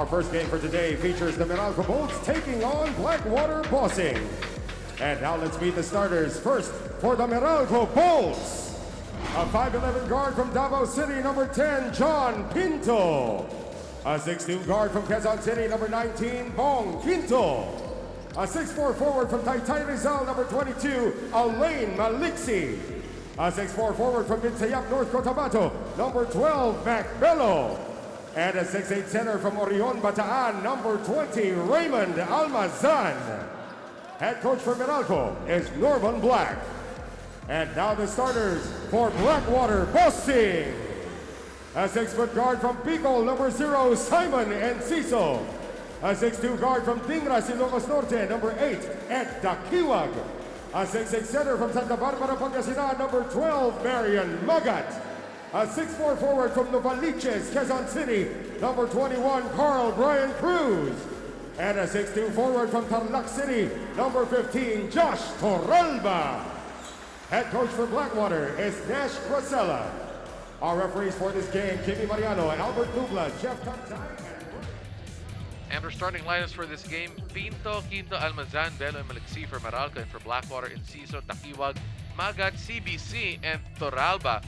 Our first game for today features the Meralco Bolts taking on Blackwater Bossing. And now let's meet the starters. First, for the Meralco Bolts, a 5'11 guard from Davao City, number 10, John Pinto. A 6'2 guard from Quezon City, number 19, Bong Quinto. A 6'4 forward from Taytay Rizal, number 22, Alain Maliksi. A 6'4 forward from Minsayap, North Cotabato, number 12, Mac Bello. And a 6'8 center from Orion Bataan, number 20, Raymond Almazan. Head coach for Meralco is Norman Black. And now the starters for Blackwater Bossing. A 6-foot guard from Bicol, number 0, Simon Enciso. A 6'2 guard from Tingra, Ilocos Norte, number 8, Ed Dakiwag. A 6'6 center from Santa Barbara, Pangasinan, number 12, Marian Magat. A 6'4 forward from Novaliches, Quezon City, number 21, Carl Brian Cruz. And a 6'2 forward from Tarlac City, number 15, Josh Torralba. Head coach for Blackwater is Nash Rosella. Our referees for this game, Jimmy Mariano, Albert Nubla, Jeff Tantay. And our starting lineups for this game, Pinto, Quinto, Almazan, Bello, and Maliksi for Meralco, and for Blackwater, Enciso, Takiwag, Magat, CBC, and Torralba.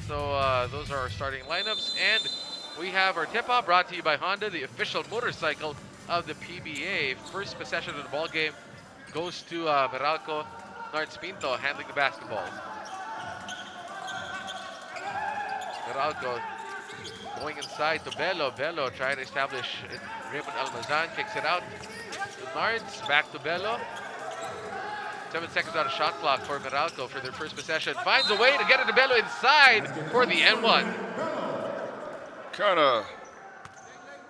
So those are our starting lineups, and we have our tip-off brought to you by Honda, the official motorcycle of the PBA. First possession of the ball game goes to Meralco. Nards Pinto handling the basketball. Meralco going inside to Bello. Bello trying to establish it. Raymond Almazan kicks it out to Nards. Back to Bello. 7 seconds on a shot clock for Meralco for their first possession. Finds a way to get it to Bello inside for the N1. Kind of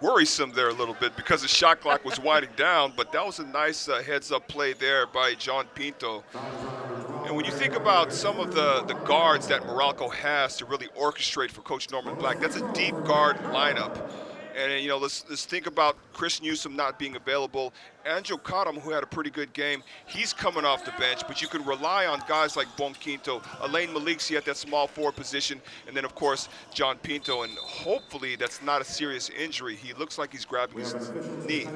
worrisome there a little bit because the shot clock was winding down, but that was a nice heads-up play there by John Pinto. And when you think about some of the guards that Meralco has to really orchestrate for Coach Norman Black, that's a deep guard lineup. And, you know, let's think about Chris Newsom not being available. Angel Karam, who had a pretty good game, he's coming off the bench, but you can rely on guys like Bong Quinto, Alain Maliksi at that small forward position, and then, of course, John Pinto. And hopefully that's not a serious injury. He looks like he's grabbing his knee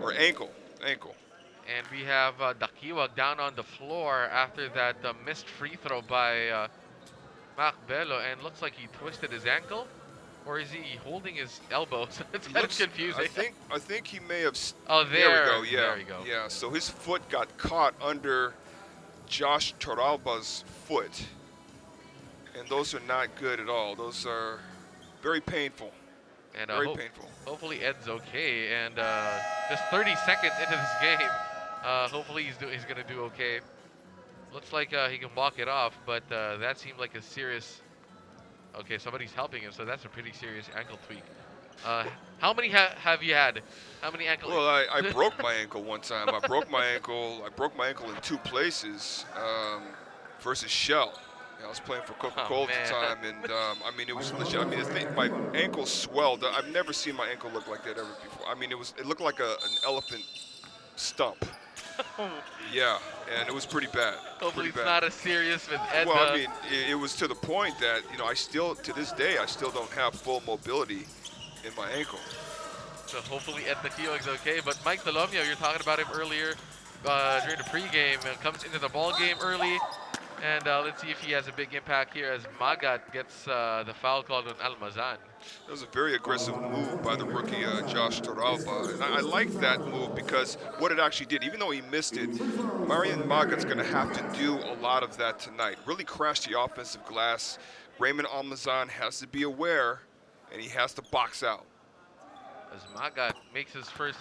or ankle. And we have Dakiwag down on the floor after that missed free throw by Mac Bello, and looks like he twisted his ankle. Or is he holding his elbow? So it's kind of confusing. I think he may have. Oh, there we go. Yeah, there we go. Yeah. So his foot got caught under Josh Torralba's foot, and those are not good at all. Those are very painful. And very painful. Hopefully Ed's okay. And just 30 seconds into this game, hopefully he's gonna do okay. Looks like he can walk it off, but that seemed like a serious. Okay, somebody's helping him, so that's a pretty serious ankle tweak. How many have you had? How many ankle? Well, I broke my ankle one time. I broke my ankle in 2 places versus Shell. I was playing for Coca-Cola at the time, and I mean, it was legit. I mean, my ankle swelled. I've never seen my ankle look like that ever before. I mean, it looked like an elephant stump. Yeah, and it was pretty bad. Hopefully it's not as serious with Ed. Well, I mean, it was to the point that, you know, I still, to this day, I still don't have full mobility in my ankle. So hopefully Ed Dakiwag's okay. But Mike Delomio, you're talking about him earlier during the pregame, comes into the ball game early. And let's see if he has a big impact here as Magat gets the foul called on Almazan. That was a very aggressive move by the rookie Josh Torralba. And I like that move because what it actually did, even though he missed it, Marian Magat's going to have to do a lot of that tonight. Really crash the offensive glass. Raymond Almazan has to be aware, and he has to box out. As Magat makes his first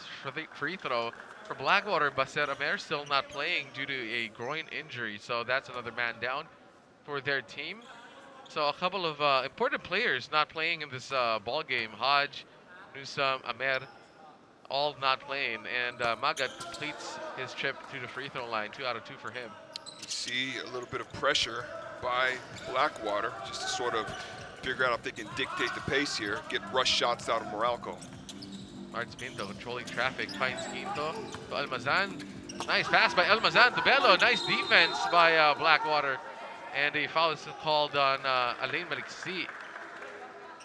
free throw for Blackwater, Baser Amer still not playing due to a groin injury, so that's another man down for their team. So a couple of important players not playing in this ball game. Hodge, Newsom, Amer, all not playing, and Magat completes his trip to the free throw line. 2 out of 2 for him. You see a little bit of pressure by Blackwater just to sort of figure out if they can dictate the pace here, get rush shots out of Meralco. Nards Pinto controlling traffic, finds Quinto to Almazan. Nice pass by Almazan to Bello. Nice defense by Blackwater. And a foul is called on Alain Maliksi.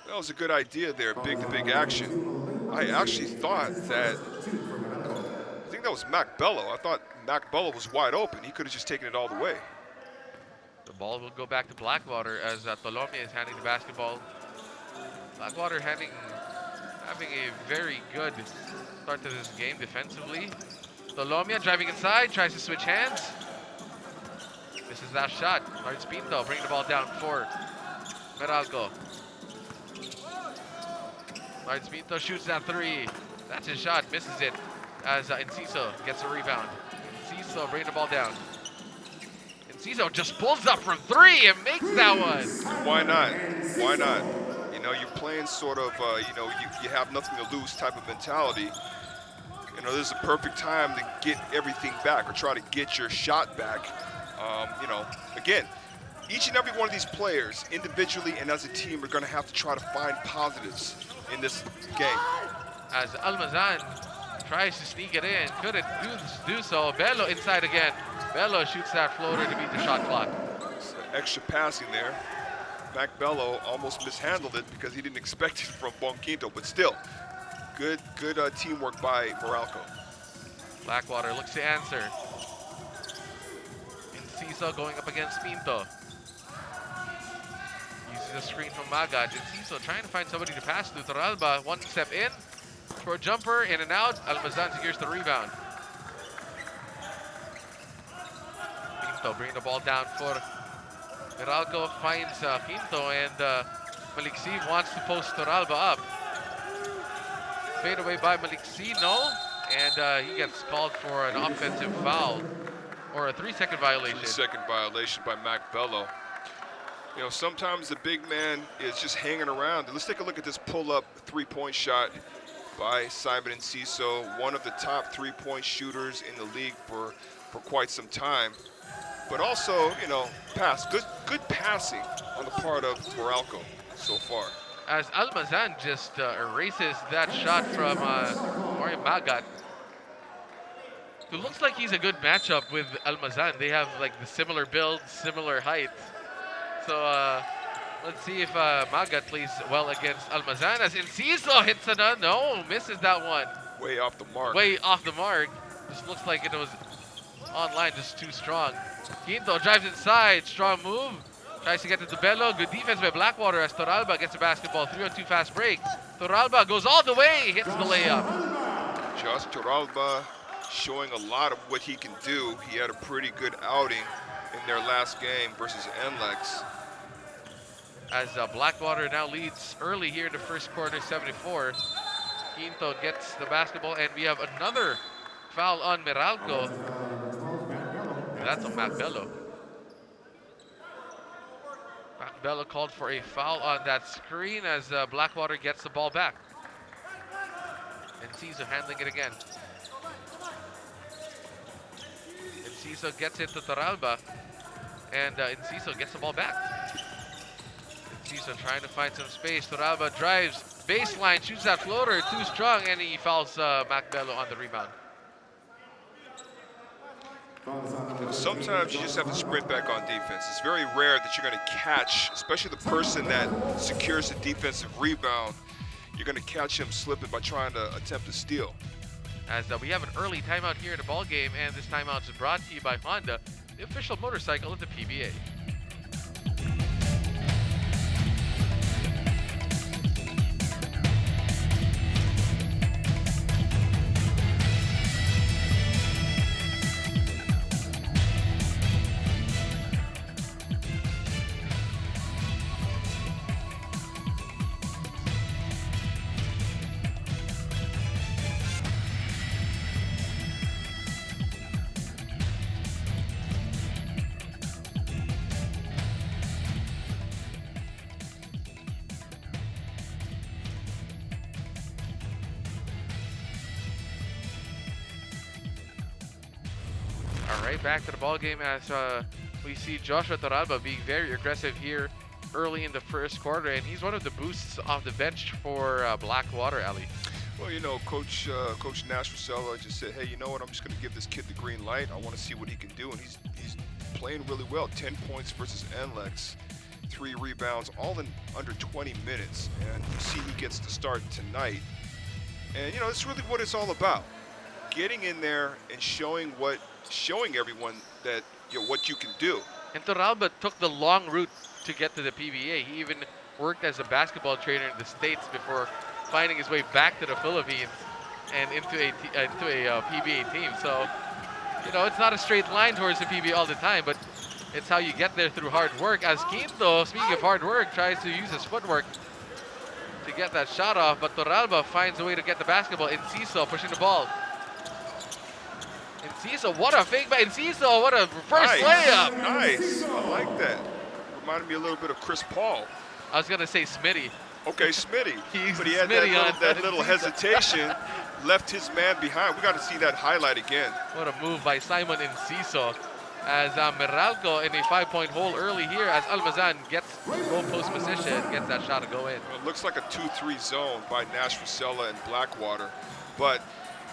That was a good idea there, big-to-big action. I actually thought that, I think that was Mac Bello. I thought Mac Bello was wide open. He could have just taken it all the way. The ball will go back to Blackwater as Tolomia is handing the basketball. Blackwater having a very good start to this game defensively. Tolomia driving inside, tries to switch hands. This is that shot. Lawrence Pinto bringing the ball down for Meralco. Lawrence Pinto shoots that three. That's his shot, misses it as Enciso gets a rebound. Enciso bringing the ball down. Enciso just pulls up from three and makes that one. Why not? Why not? You know, you're playing sort of, you have nothing to lose type of mentality. You know, this is a perfect time to get everything back or try to get your shot back. You know, again, each and every one of these players, individually and as a team, are going to have to try to find positives in this game. As Almazan tries to sneak it in, couldn't do so. Bello inside again. Bello shoots that floater to beat the shot clock. So extra passing there. Mac Bello almost mishandled it because he didn't expect it from Bonquinto, but still, good teamwork by Meralco. Blackwater looks to answer. Enciso going up against Pinto. Uses a screen from Magad. Enciso trying to find somebody to pass to. Torralba, one step in for a jumper, in and out. Almazan secures the rebound. Pinto bringing the ball down for Meralco, finds Pinto, and Malik C wants to post Torralba up. Fade away by Malik C, no, and he gets called for an offensive foul, or a 3-second violation. 3-second violation by Mac Bello. You know, sometimes the big man is just hanging around. Let's take a look at this pull-up three-point shot by Simon Enciso, one of the top three-point shooters in the league for quite some time. But also, you know, good passing on the part of Meralco so far. As Almazan just erases that shot from Mario Magat, who looks like he's a good matchup with Almazan. They have like the similar build, similar height. So let's see if Magat plays well against Almazan. As Enciso hits another, no, misses that one. Way off the mark. Way off the mark. Just looks like it was online, just too strong. Quinto drives inside, strong move. Tries to get to the Bello. Good defense by Blackwater as Torralba gets a basketball. 3-on-2 fast break. Torralba goes all the way, hits the layup. Josh Torralba showing a lot of what he can do. He had a pretty good outing in their last game versus NLEX. As Blackwater now leads early here in the first quarter, 74. Quinto gets the basketball, and we have another foul on Meralco. That's on Mac Bello. Mac Bello called for a foul on that screen as Blackwater gets the ball back. Enciso handling it again. Enciso gets it to Torralba, and Enciso gets the ball back. Enciso trying to find some space. Torralba drives, baseline, shoots that floater, too strong, and he fouls Mac Bello on the rebound. Sometimes you just have to sprint back on defense. It's very rare that you're going to catch, especially the person that secures the defensive rebound, you're going to catch him slipping by trying to attempt to steal. As we have an early timeout here in the ball game, and this timeout is brought to you by Honda, the official motorcycle of the PBA. All right, back to the ball game as we see Joshua Torralba being very aggressive here early in the first quarter, and he's one of the boosts off the bench for Blackwater, Ali. Well, you know, Coach Nash Rosella just said, hey, you know what, I'm just going to give this kid the green light. I want to see what he can do, and he's playing really well. 10 points versus NLEX, 3 rebounds, all in under 20 minutes, and you see he gets to start tonight. And it's really what it's all about. Getting in there and showing everyone that what you can do. And Torralba took the long route to get to the PBA. He even worked as a basketball trainer in the States before finding his way back to the Philippines and into a PBA team. So, it's not a straight line towards the PBA all the time, but it's how you get there through hard work. As Quinto, speaking of hard work, tries to use his footwork to get that shot off, but Torralba finds a way to get the basketball. Enciso pushing the ball. Enciso, what a fake by Enciso, what a reverse layup. Nice, I like that. Reminded me a little bit of Chris Paul. I was gonna say Smitty. Okay, Smitty. He's But he had Smitty that little hesitation, left his man behind. We got to see that highlight again. What a move by Simon Enciso. As Meralco in a 5-point hole early here as Almazan gets goal post position, gets that shot to go in. Well, it looks like a 2-3 zone by Nash Rusella and Blackwater, but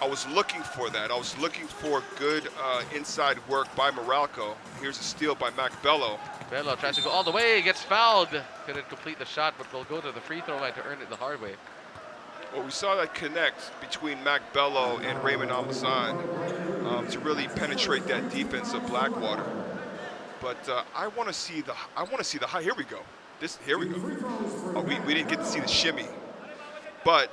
I was looking for that. I was looking for good inside work by Meralco. Here's a steal by Mac Bello. Bello tries to go all the way, gets fouled. Couldn't complete the shot, but will go to the free throw line to earn it the hard way. Well, we saw that connect between Mac Bello and Raymond Almazan to really penetrate that defense of Blackwater. But I want to see the high. Here we go. Here we go. Oh, we didn't get to see the shimmy, but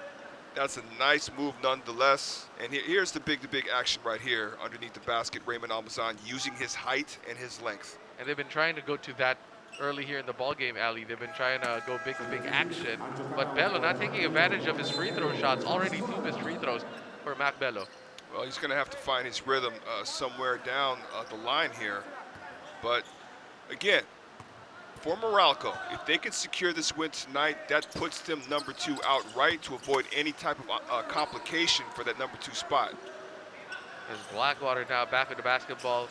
that's a nice move nonetheless. And here's the big action right here underneath the basket. Raymond Almazan using his height and his length. And they've been trying to go to that early here in the ball game, Ali. They've been trying to go big to big action, but Bello not taking advantage of his free throw shots. Already 2 missed free throws for Mac Bello. Well, he's going to have to find his rhythm somewhere down the line here. But again, for Meralco, if they can secure this win tonight, that puts them number 2 outright to avoid any type of complication for that number 2 spot. There's Blackwater now back with the basketball.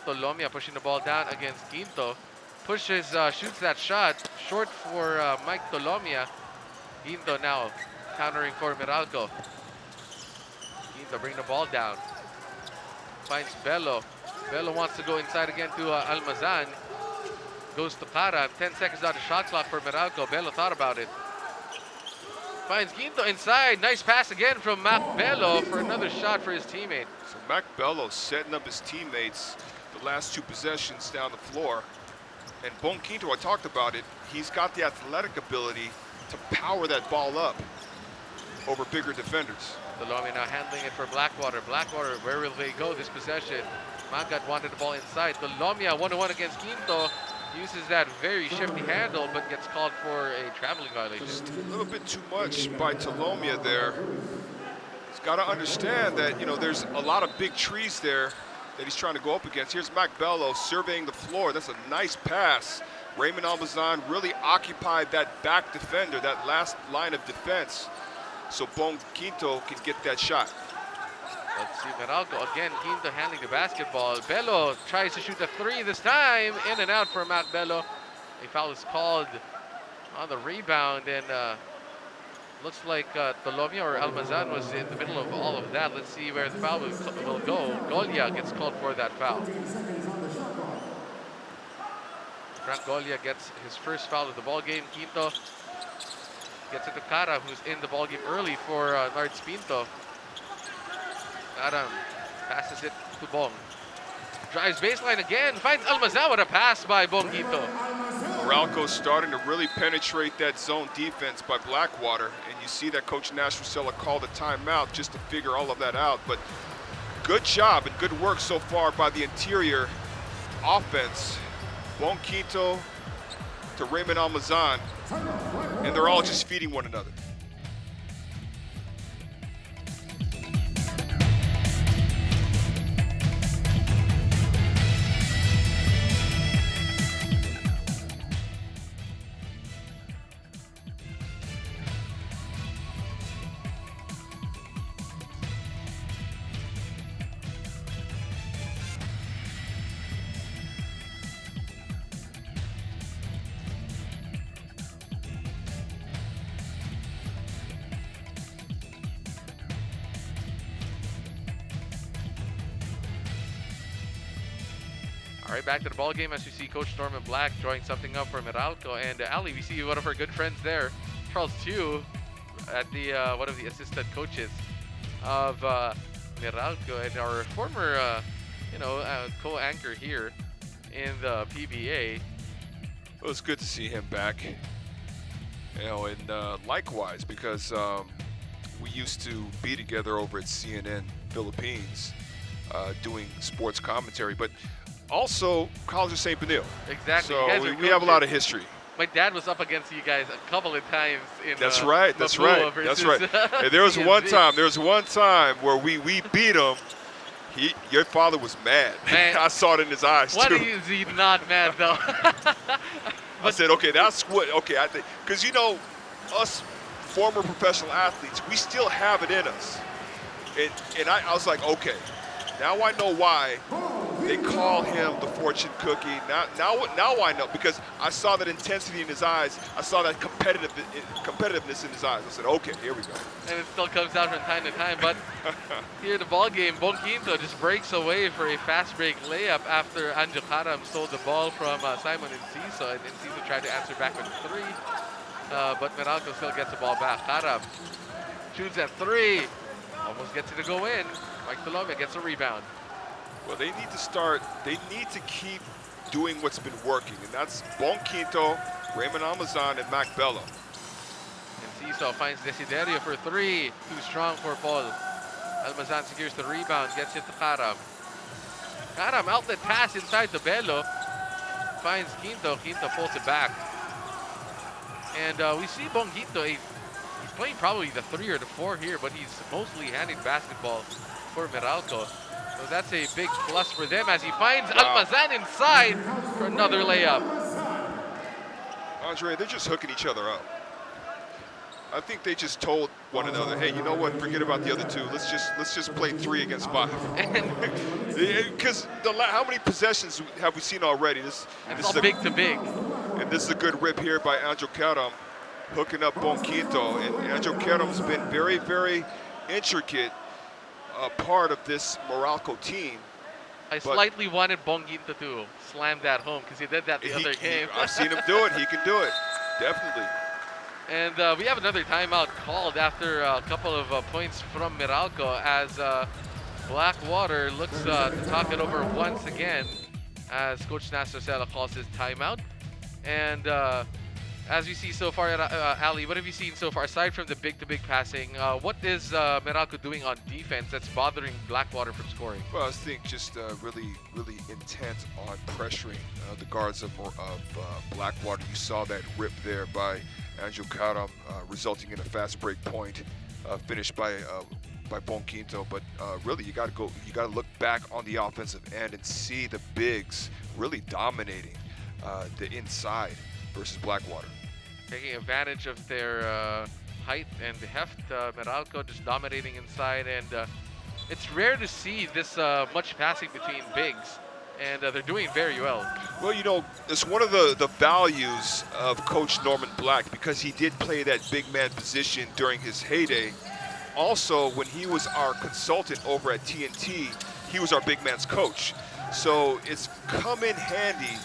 Tolomia pushing the ball down against Quinto. Pushes, shoots that shot. Short for Mike Tolomia. Quinto now countering for Meralco. Quinto bring the ball down. Finds Bello. Bello wants to go inside again to Almazan. Goes to Cara. 10 seconds out of shot clock for Meralco. Bello thought about it. Finds Quinto inside. Nice pass again from Mac Bello for another shot for his teammate. So Mac Bello setting up his teammates the last 2 possessions down the floor. And Bon Quinto, I talked about it, he's got the athletic ability to power that ball up over bigger defenders. Tolomia now handling it for Blackwater. Blackwater, where will they go this possession? Magat wanted the ball inside. Tolomia 1-on-1 against Quinto. Uses that very shifty handle, but gets called for a traveling violation. Just a little bit too much by Tolomia there. He's got to understand that, there's a lot of big trees there that he's trying to go up against. Here's Mac Bello surveying the floor. That's a nice pass. Raymond Almazan really occupied that back defender, that last line of defense, so Bon Quinto can get that shot. Let's see Meralco again. Quinto handling the basketball. Bello tries to shoot the 3 this time. In and out for Mac Bello. A foul is called on the rebound, and looks like Tolomia or Almazan was in the middle of all of that. Let's see where the foul will go. Golia gets called for that foul. Frank Golia gets his first foul of the ball game. Quinto gets it to Cara, who's in the ball game early for Nards Pinto. Adam passes it to Bong. Drives baseline again, finds Almazan with a pass by Bong Quinto. Meralco starting to really penetrate that zone defense by Blackwater, and you see that Coach Nash Rusella called a timeout just to figure all of that out. But good job and good work so far by the interior offense. Bon Quinto to Raymond Almazan, and they're all just feeding one another. All right, back to the ball game as we see Coach Norman Black drawing something up for Meralco. And Ali, we see one of our good friends there, Charles Tew, at the one of the assistant coaches of Meralco and our former, co-anchor here in the PBA. Well, it's good to see him back. And likewise, because we used to be together over at CNN Philippines doing sports commentary, but also College of St. Benil. Exactly. So we have a lot of history. My dad was up against you guys a couple of times in That's right. And there was one time where we beat him. Your father was mad. Man, I saw it in his eyes what too. is he not mad though? I said, okay, that's what. Okay, I think because us former professional athletes, we still have it in us. And I was like, okay, now I know why they call him the fortune cookie. Now I know, because I saw that intensity in his eyes. I saw that competitiveness in his eyes. I said, okay, here we go. And it still comes out from time to time. But here in the ball game, Bonquinto just breaks away for a fast break layup after Anjo Karam stole the ball from Simon Enciso. And Enciso tried to answer back with a three. But Meralco still gets the ball back. Karam shoots at three. Almost gets it to go in. Mike Talomia gets a rebound. Well, they need to keep doing what's been working, and that's Bonquinto, Raymond Almazan, and Mac Bello. Enciso finds Desiderio for three. Too strong for Paul. Almazan secures the rebound, gets it to Karam. Karam outlet pass inside to Bello. Finds Quinto. Quinto pulls it back. And we see Bonquinto, he's playing probably the 3 or the 4 here, but he's mostly handing basketball for Meralco. So that's a big plus for them as he finds Almazan inside for another layup. Andre, they're just hooking each other up. I think they just told one another, hey, you know what? Forget about the other two. Let's just play 3 against 5. Because how many possessions have we seen already? This it's is all big to big. And this is a good rip here by Anjo Karam, hooking up Bonquinto. And Anjo Karam's been very, very intricate part of this Meralco team. I slightly wanted Bonquinto to slam that home because he did that the other game. I've seen him do it. He can do it. Definitely. And we have another timeout called after a couple of points from Meralco as Blackwater looks to talk it over once again as Coach Nasser Sela calls his timeout. And as we see so far, Ali, what have you seen so far? Aside from the big-to-big passing, what is Meralco doing on defense that's bothering Blackwater from scoring? Well, I think just really intent on pressuring the guards of Blackwater. You saw that rip there by Anjo Karam, resulting in a fast break point finished by Bonquinto. But really, you got to look back on the offensive end and see the bigs really dominating the inside versus Blackwater. Taking advantage of their height and heft, Meralco just dominating inside, and it's rare to see this much passing between bigs, and they're doing very well. Well, it's one of the values of Coach Norman Black, because he did play that big man position during his heyday. Also, when he was our consultant over at TNT, he was our big man's coach. So it's come in handy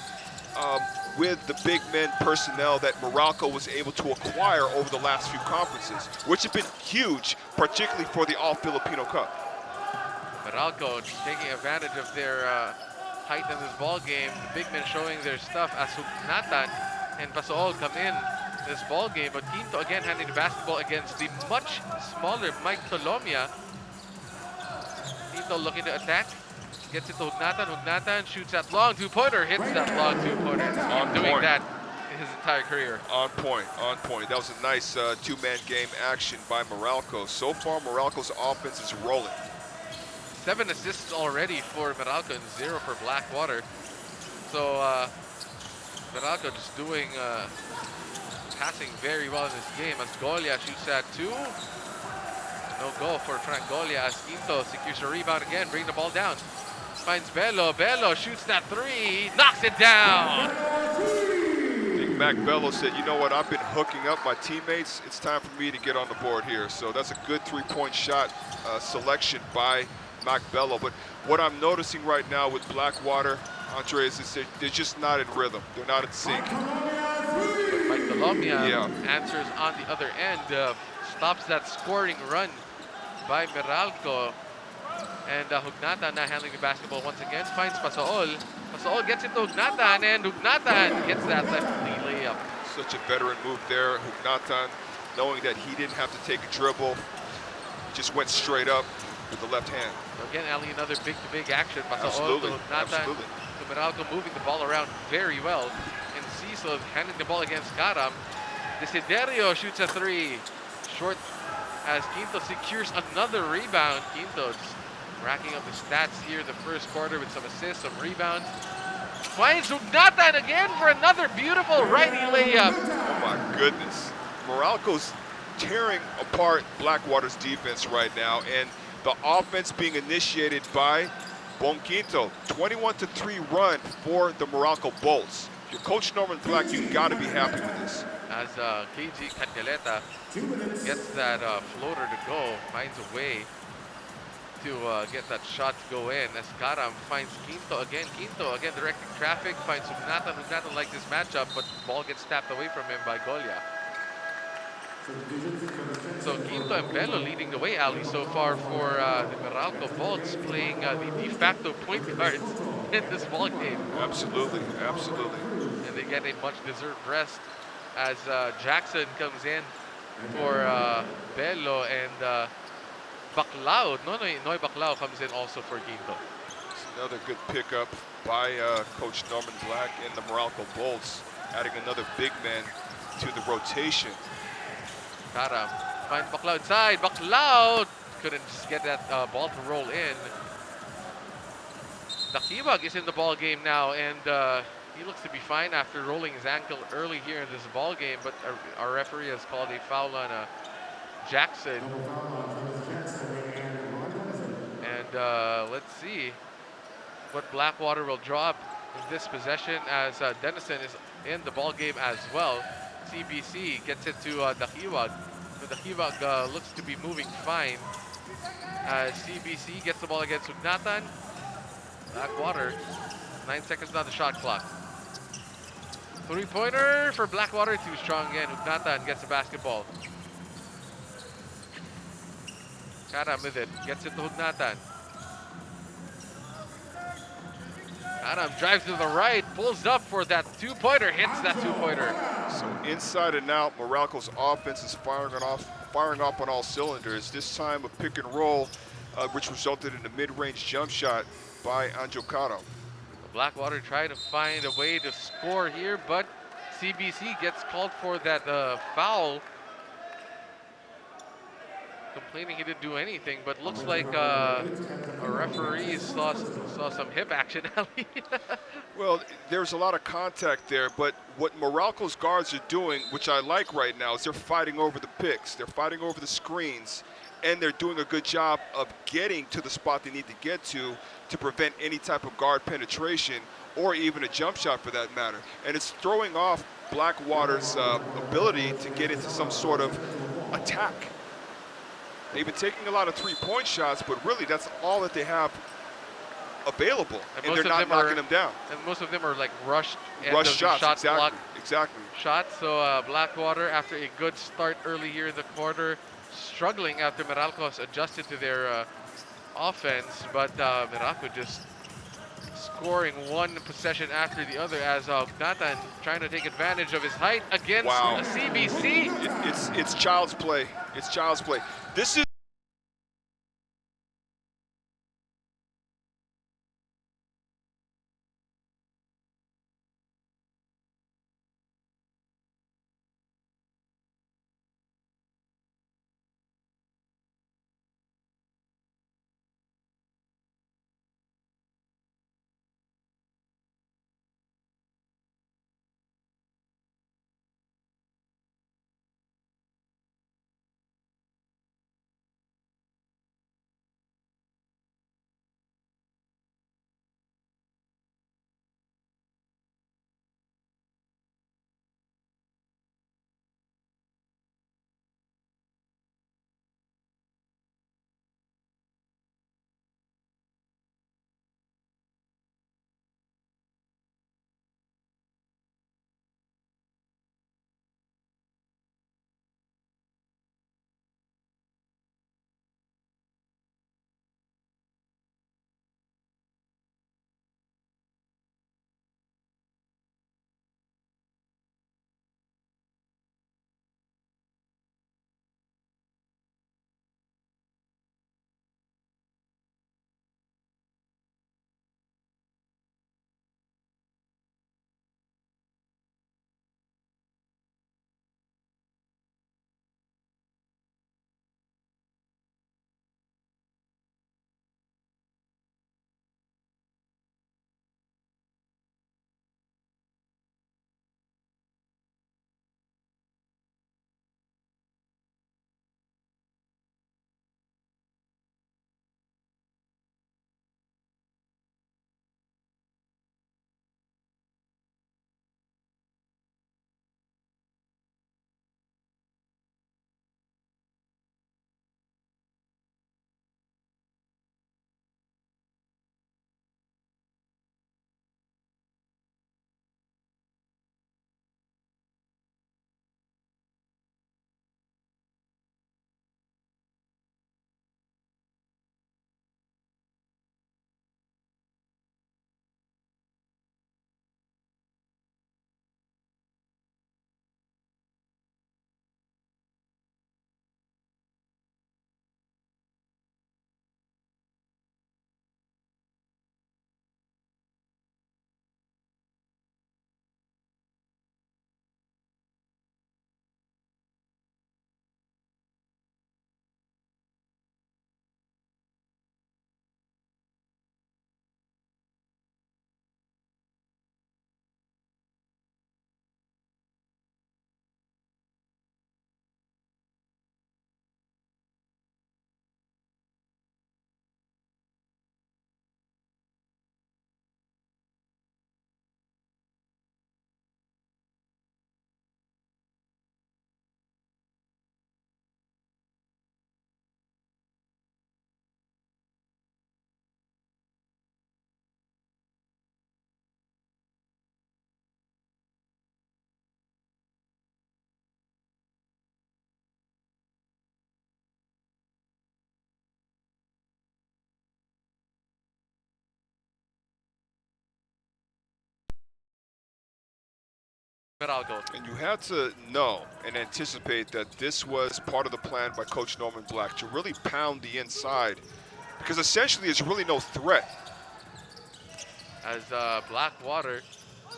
with the big men personnel that Meralco was able to acquire over the last few conferences, which have been huge, particularly for the All-Filipino Cup. Meralco taking advantage of their height in this ball game. The big men showing their stuff as Hugnatan and Pasool come in this ball game, but Quinto again handing the basketball against the much smaller Mike Talomia. Quinto looking to attack. Gets it to Hugnatan. Hugnatan shoots that long two-pointer, hits that long two-pointer. He's been doing that his entire career. On point. That was a nice two-man game action by Meralco. So far, Meralco's offense is rolling. 7 assists already for Meralco and 0 for Blackwater. So Meralco just doing passing very well in this game as Golia shoots at 2. No goal for Frank Golia as Quinto secures a rebound again, bring the ball down. Finds Bello. Bello shoots that 3, knocks it down. I think Mac Bello said, you know what, I've been hooking up my teammates. It's time for me to get on the board here. So that's a good 3-point shot selection by Mac Bello. But what I'm noticing right now with Blackwater, Andre, is they're just not in rhythm. They're not in sync. But Mike Talomia answers on the other end. stops that scoring run by Meralco. And Hugnatan now handling the basketball once again, finds Pasaol. Pasaol gets it to Hugnatan, and Hugnatan gets that lefty layup. Such a veteran move there. Hugnatan, knowing that he didn't have to take a dribble, just went straight up with the left hand. So again, Ali, another big-to-big action. Pasaol Absolutely, to Hugnatan. absolutely. To Meralco moving the ball around very well. And Cecil handling the ball against Karam. Desiderio shoots a three. Short as Quinto secures another rebound. Quinto's racking up the stats here in the first quarter with some assists, some rebounds. Finds Hugnatan again for another beautiful righty layup. Oh my goodness. Meralco's tearing apart Blackwater's defense right now, and the offense being initiated by Bon Quinto. 21-3 run for the Meralco Bolts. If you're Coach Norman Black, you gotta be happy with this. As KG Candeleta gets that floater to go, finds a way to get that shot to go in. As Karam finds Quinto again. Quinto again directing traffic, finds Hugnatan. Hugnatan likes this matchup, but the ball gets tapped away from him by Golia. So Quinto and Bello leading the way, Ali, so far for the Meralco Bolts, playing the de facto point guards in this ball game. Absolutely, absolutely. And they get a much-deserved rest as Jackson comes in for Bello, and Baclao, Noy Baclao comes in also for Quinto. It's another good pickup by Coach Norman Black and the Meralco Bolts, adding another big man to the rotation. Karam finds Baclao inside. Baclao couldn't just get that ball to roll in. Dakibag is in the ball game now, and he looks to be fine after rolling his ankle early here in this ball game. But our referee has called a foul on Jackson. And let's see what Blackwater will draw up in this possession, as Denison is in the ball game as well. CBC gets it to Dakiwag. Dakiwag looks to be moving fine. CBC gets the ball against Hugnatan. Blackwater, 9 seconds on the shot clock. Three-pointer for Blackwater, too strong again. Hugnatan gets the basketball. Karam with it, gets it to Hugnatan. Karam drives to the right, pulls up for that two-pointer, hits that two-pointer. So inside and out, Meralco's offense is firing up on all cylinders. This time a pick and roll, which resulted in a mid-range jump shot by Anjo Caro. Blackwater trying to find a way to score here, but CBC gets called for that foul. Complaining he didn't do anything, but looks like a referee saw some hip action. Well, there's a lot of contact there, but what Meralco's guards are doing, which I like right now, is they're fighting over the picks, they're fighting over the screens, and they're doing a good job of getting to the spot they need to get to prevent any type of guard penetration or even a jump shot for that matter. And it's throwing off Blackwater's ability to get into some sort of attack. They've been taking a lot of three-point shots, but really that's all that they have available, and they're not knocking them down. And most of them are like rushed shots, shot exactly, block exactly. shots. So Blackwater, after a good start early here in the quarter, struggling after Meralco has adjusted to their offense, but Meralco just scoring one possession after the other, as Hugnatan trying to take advantage of his height against CBC. It's child's play. It's child's play. This is Meralco. And you had to know and anticipate that this was part of the plan by Coach Norman Black to really pound the inside, because essentially there's really no threat. As Blackwater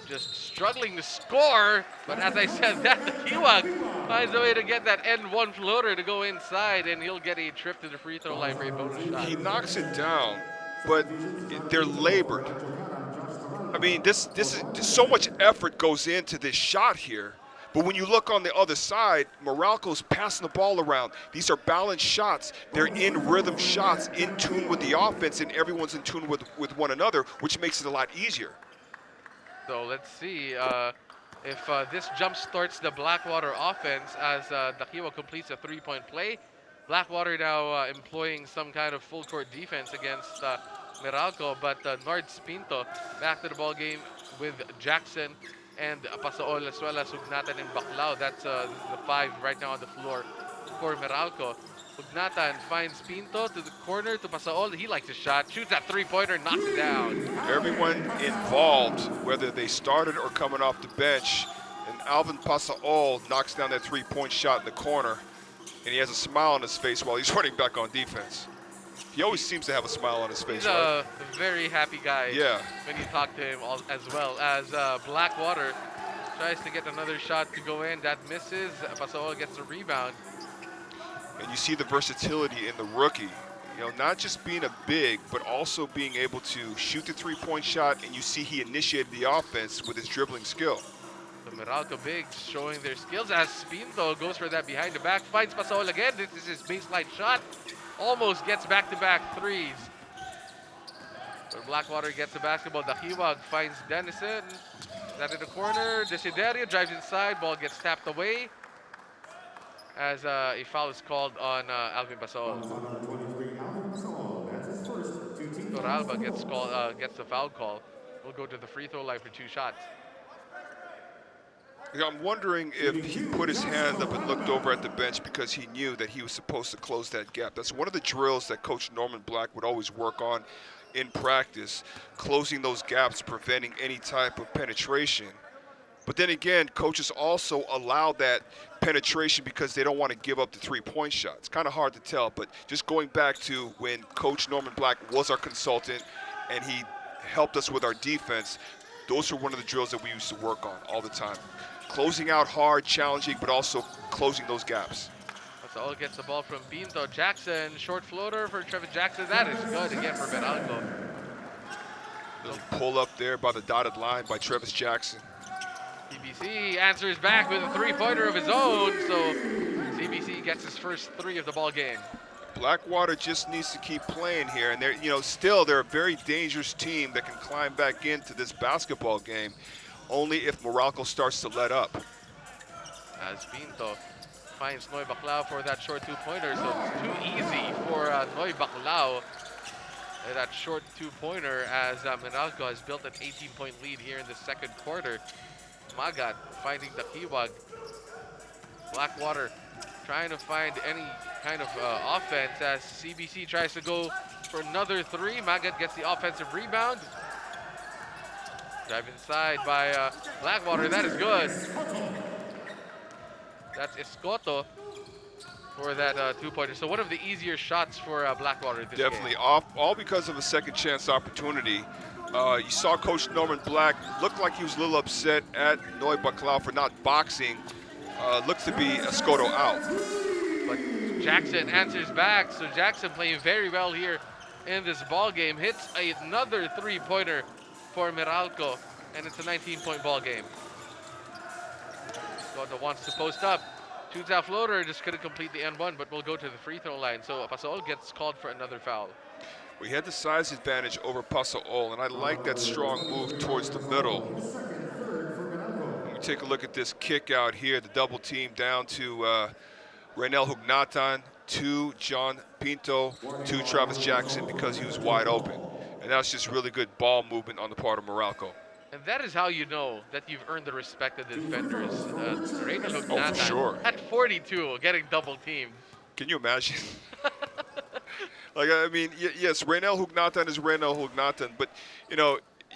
just struggling to score, but as I said, that Kiwag finds a way to get that N1 floater to go inside, and he'll get a trip to the free throw line for a bonus shot. He knocks it down, but they're labored. I mean, this is so much effort goes into this shot here. But when you look on the other side, Meralco's passing the ball around. These are balanced shots. They're in rhythm shots, in tune with the offense, and everyone's in tune with one another, which makes it a lot easier. So let's see if this jump starts the Blackwater offense as Dakiwa completes a three-point play. Blackwater now employing some kind of full court defense against Meralco, but Nards Pinto back to the ball game with Jackson and Pasaol as well as Hugnatan and Baclao. That's the five right now on the floor for Meralco. Hugnatan finds Pinto to the corner to Pasaol. He likes his shot, shoots that three-pointer, knocks it down. Everyone involved, whether they started or coming off the bench, and Alvin Pasaol knocks down that three-point shot in the corner, and he has a smile on his face while he's running back on defense. He always seems to have a smile on his face. He's a very happy guy. Yeah. When you talk to him, as well as Blackwater tries to get another shot to go in. That misses. Pasaol gets a rebound. And you see the versatility in the rookie. You know, not just being a big, but also being able to shoot the three-point shot, and you see he initiated the offense with his dribbling skill. The Meralco bigs showing their skills as Pinto goes for that behind the back, finds Pasaol again. This is his baseline shot. Almost gets back-to-back threes. But Blackwater gets the basketball. Dakiwag finds Denison. That in the corner. Desiderio drives inside. Ball gets tapped away as a foul is called on Alvin Pasaol. Toralba gets the foul call. We'll go to the free throw line for two shots. I'm wondering if he put his hand up and looked over at the bench because he knew that he was supposed to close that gap. That's one of the drills that Coach Norman Black would always work on in practice, closing those gaps, preventing any type of penetration. But then again, coaches also allow that penetration because they don't want to give up the three-point shot. It's kind of hard to tell, but just going back to when Coach Norman Black was our consultant and he helped us with our defense, those are one of the drills that we used to work on all the time. Closing out hard, challenging, but also closing those gaps. Pasaol gets the ball from Pinto. Jackson, short floater for Trevor Jackson. That is good again for Meralco. Little pull up there by the dotted line by Travis Jackson. CBC answers back with a three-pointer of his own, so CBC gets his first three of the ball game. Blackwater just needs to keep playing here, and they're a very dangerous team that can climb back into this basketball game only if Meralco starts to let up. As Pinto finds Noy Baclao for that short two-pointer, so it's too easy for Noy Baclao. That short two-pointer as Meralco has built an 18-point lead here in the second quarter. Magat finding the Kiwag. Blackwater trying to find any kind of offense as CBC tries to go for another three. Magat gets the offensive rebound. Drive inside by Blackwater. That is good. That's Escoto for that two-pointer. So one of the easier shots for Blackwater this Definitely game. all because of a second chance opportunity. You saw Coach Norman Black look like he was a little upset at Noy Baclao for not boxing. Looks to be Escoto out. But Jackson answers back. So Jackson playing very well here in this ball game. Hits another three-pointer for Meralco, and it's a 19-point ball game. Escoto wants to post up. Shoots out floater, just couldn't complete the N1, but we'll go to the free throw line. So Pasaol gets called for another foul. We had the size advantage over Pasaol, and I like that strong move towards the middle. When we take a look at this kick out here, the double team down to Raynel Hugnatan, to John Pinto, to Travis Jackson because he was wide open. And that's just really good ball movement on the part of Meralco. And that is how you know that you've earned the respect of the defenders. Raynel Hugnatan for sure. at 42, getting double teamed. Can you imagine? Like, I mean, yes, Raynel Hugnatan is Raynel Hugnatan, but,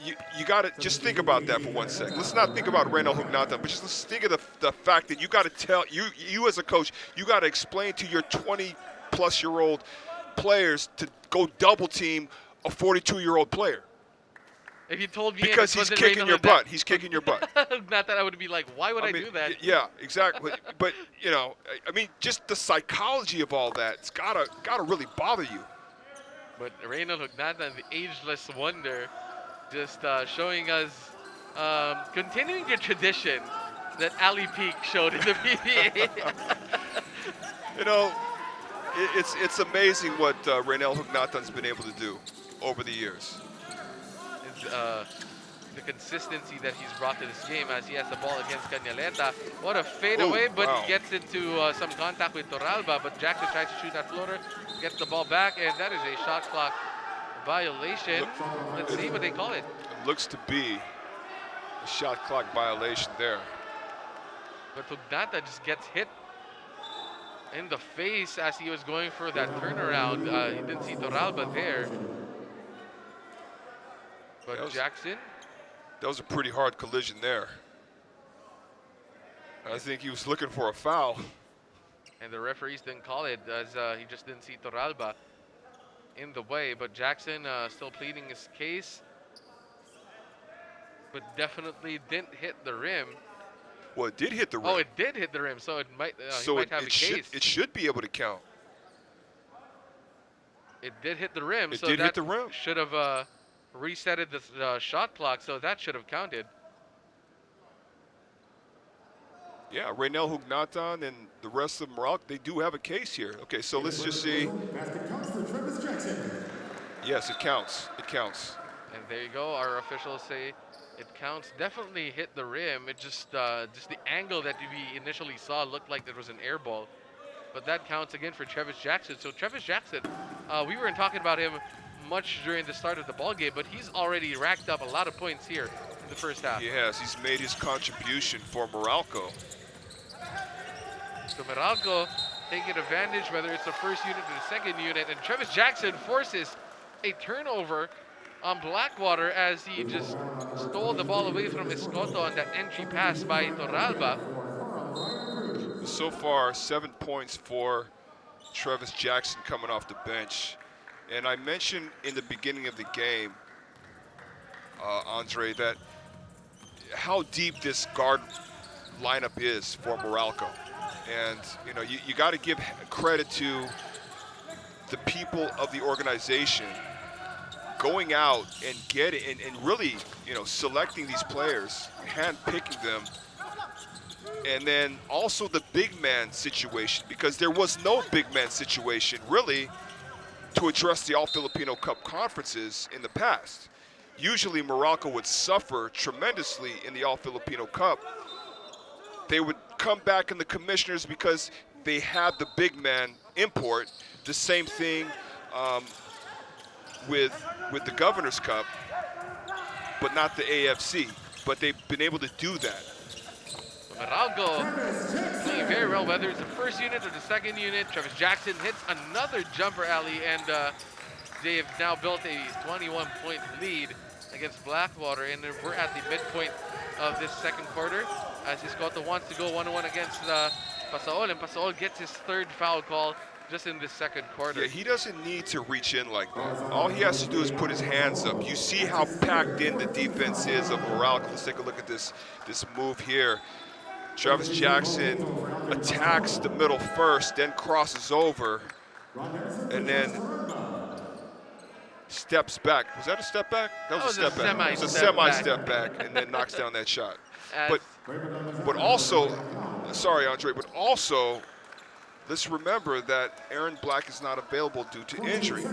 you got to just think about that for 1 second. Let's not think about Reynel Hugnatan, but just let's think of the fact that you got to tell you as a coach, you got to explain to your 20-plus-year-old players to go double team a 42-year-old player. If you told me Because he's kicking your butt. He's kicking your butt. Not that I would be like, why would I mean, do that? Yeah, exactly. But you know, I mean, just the psychology of all that, it's gotta really bother you. But Reynel Hugnatan, the ageless wonder, just showing us, continuing the tradition that Ali Peak showed in the PBA. You know, it's amazing what Reynel Hugnatan's been able to do over the years. The consistency that he's brought to this game as he has the ball against Cañaleta. What a fadeaway, but wow. he gets into some contact with Torralba, but Jackson tries to shoot that floater, gets the ball back, and that is a shot clock violation. Let's see what they call it. It looks to be a shot clock violation there. But Hugnatan just gets hit in the face as he was going for that turnaround. He didn't see Torralba there. But Jackson? That was a pretty hard collision there. I think he was looking for a foul. And the referees didn't call it as he just didn't see Torralba in the way. But Jackson still pleading his case. But definitely didn't hit the rim. Well, it did hit the rim. Oh, it did hit the rim, so it might, he might have a case. It should be able to count. It did hit the rim, It so did that hit the rim. should have resetted the shot clock, so that should have counted. Yeah, Reynel Hugnatan and the rest of Meralco, they do have a case here. Okay, so let's just see. Yes, it counts. It counts. And there you go. Our officials say it counts. Definitely hit the rim. It just the angle that we initially saw looked like there was an air ball. But that counts again for Travis Jackson. So Travis Jackson, we weren't talking about him much during the start of the ball game, but he's already racked up a lot of points here in the first half. He has. He's made his contribution for Meralco. So Meralco taking advantage, whether it's the first unit or the second unit, and Travis Jackson forces a turnover on Blackwater as he just stole the ball away from Escoto on that entry pass by Torralba. So far, 7 points for Travis Jackson coming off the bench. And I mentioned in the beginning of the game, Andre, that how deep this guard lineup is for Meralco. And, you know, you got to give credit to the people of the organization going out and getting and really, you know, selecting these players, hand-picking them. And then also the big man situation, because there was no big man situation really to address the All-Filipino Cup conferences in the past. Usually Meralco would suffer tremendously in the All-Filipino Cup. They would come back in the commissioners because they had the big man import. The same thing with the Governor's Cup, but not the AFC. But they've been able to do that. Meralco playing very well, whether it's the first unit or the second unit. Travis Jackson hits another jumper alley, and they have now built a 21-point lead against Blackwater, and we're at the midpoint of this second quarter as Escoto wants to go 1-1 against Pasaol, and Pasaol gets his third foul call just in the second quarter. Yeah, he doesn't need to reach in like that. All he has to do is put his hands up. You see how packed in the defense is of Meralco. Let's take a look at this move here. Travis Jackson attacks the middle first, then crosses over, and then steps back. Was that a step back? That was a step back. It was a semi-step back, and then knocks down that shot. But also, sorry, Andre, but also, let's remember that Aaron Black is not available due to injury.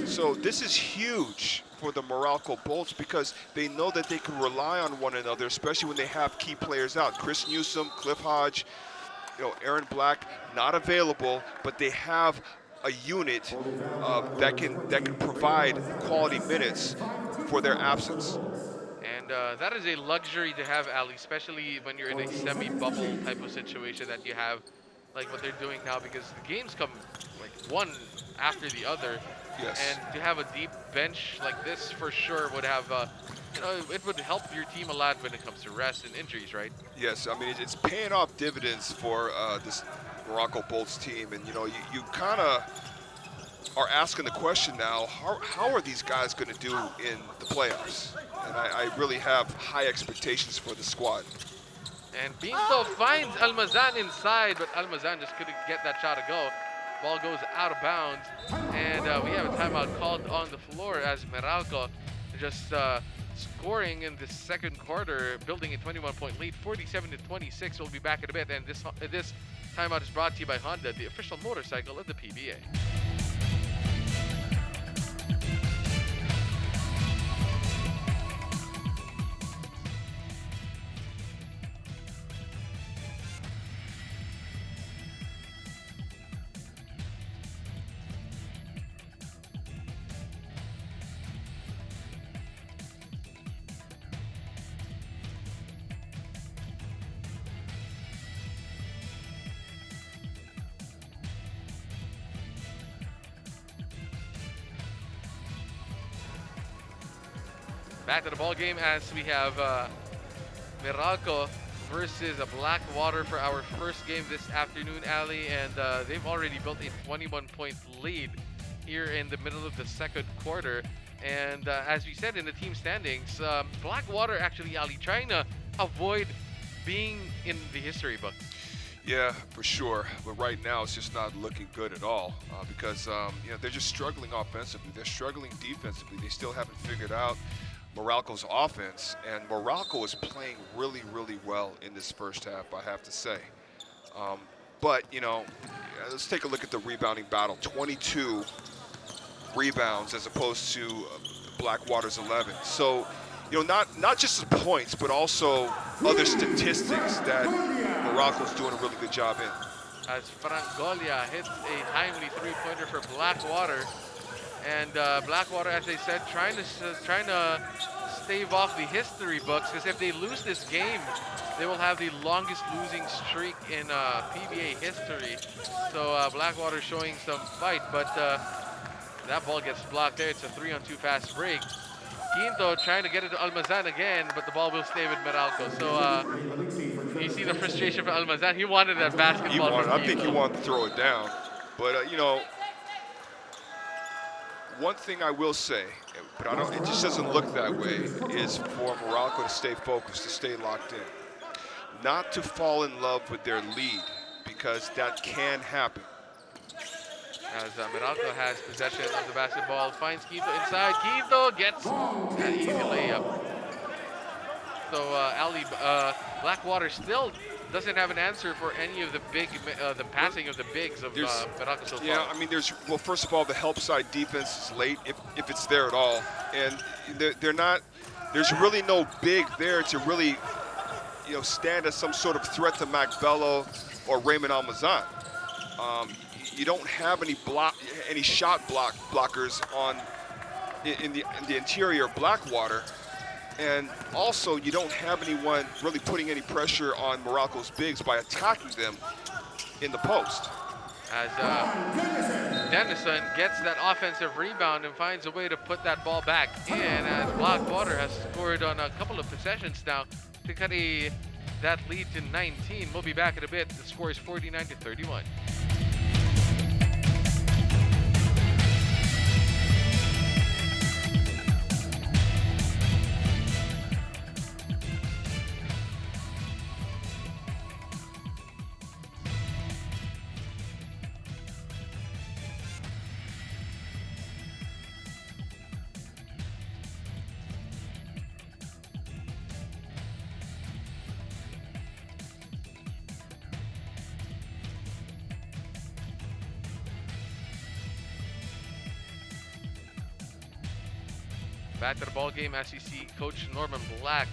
So this is huge for the Meralco Bolts because they know that they can rely on one another, especially when they have key players out. Chris Newsom, Cliff Hodge, you know, Aaron Black not available, but they have a unit that can provide quality minutes for their absence. And that is a luxury to have, Ali, especially when you're in a semi-bubble type of situation that you have, like what they're doing now, because the games come like one after the other. Yes. And to have a deep bench like this for sure would have, it would help your team a lot when it comes to rest and injuries, right? Yes, I mean, it's paying off dividends for this Morocco Bolts team. And, you kind of are asking the question now, how are these guys going to do in the playoffs? And I really have high expectations for the squad. And Pinto finds Almazan inside, but Almazan just couldn't get that shot to go. Ball goes out of bounds, and we have a timeout called on the floor as Meralco just scoring in the second quarter, building a 21-point lead, 47-26. We'll be back in a bit, and this timeout is brought to you by Honda, the official motorcycle of the PBA. Back to the ball game as we have Meralco versus Blackwater for our first game this afternoon, Ali, and they've already built a 21-point lead here in the middle of the second quarter. And as we said in the team standings, Blackwater actually, Ali, trying to avoid being in the history books. Yeah, for sure. But right now, it's just not looking good at all because they're just struggling offensively. They're struggling defensively. They still haven't figured out Moralco's offense, and Meralco is playing really, really well in this first half, I have to say. But let's take a look at the rebounding battle. 22 rebounds as opposed to Blackwater's 11. So, not just the points, but also other statistics that Moralco's doing a really good job in. As Frangolia hits a timely three-pointer for Blackwater. And Blackwater, as they said, trying to stave off the history books, because if they lose this game, they will have the longest losing streak in PBA history. So Blackwater showing some fight, but that ball gets blocked there. It's a 3-on-2 fast break. Quinto trying to get it to Almazan again, but the ball will stay with Meralco. So you see the frustration for Almazan. He wanted that basketball. I think he wanted to throw it down, but one thing I will say, but it just doesn't look that way, is for Meralco to stay focused, to stay locked in. Not to fall in love with their lead, because that can happen. As Meralco has possession of the basketball, finds Quinto inside. Quinto gets an easy layup. So Ali, Blackwater still doesn't have an answer for any of the the passing of the bigs of Meralco so far. Yeah, I mean, first of all, the help side defense is late, if it's there at all, and there's really no big there to really, stand as some sort of threat to Mac Bello or Raymond Almazan. You don't have any shot blockers in the interior of Blackwater. And also, you don't have anyone really putting any pressure on Meralco's bigs by attacking them in the post. As Dennison gets that offensive rebound and finds a way to put that ball back in, as Blackwater has scored on a couple of possessions now to cut that lead to 19. We'll be back in a bit. The score is 49-31. Back to the ball game as you see Coach Norman Black,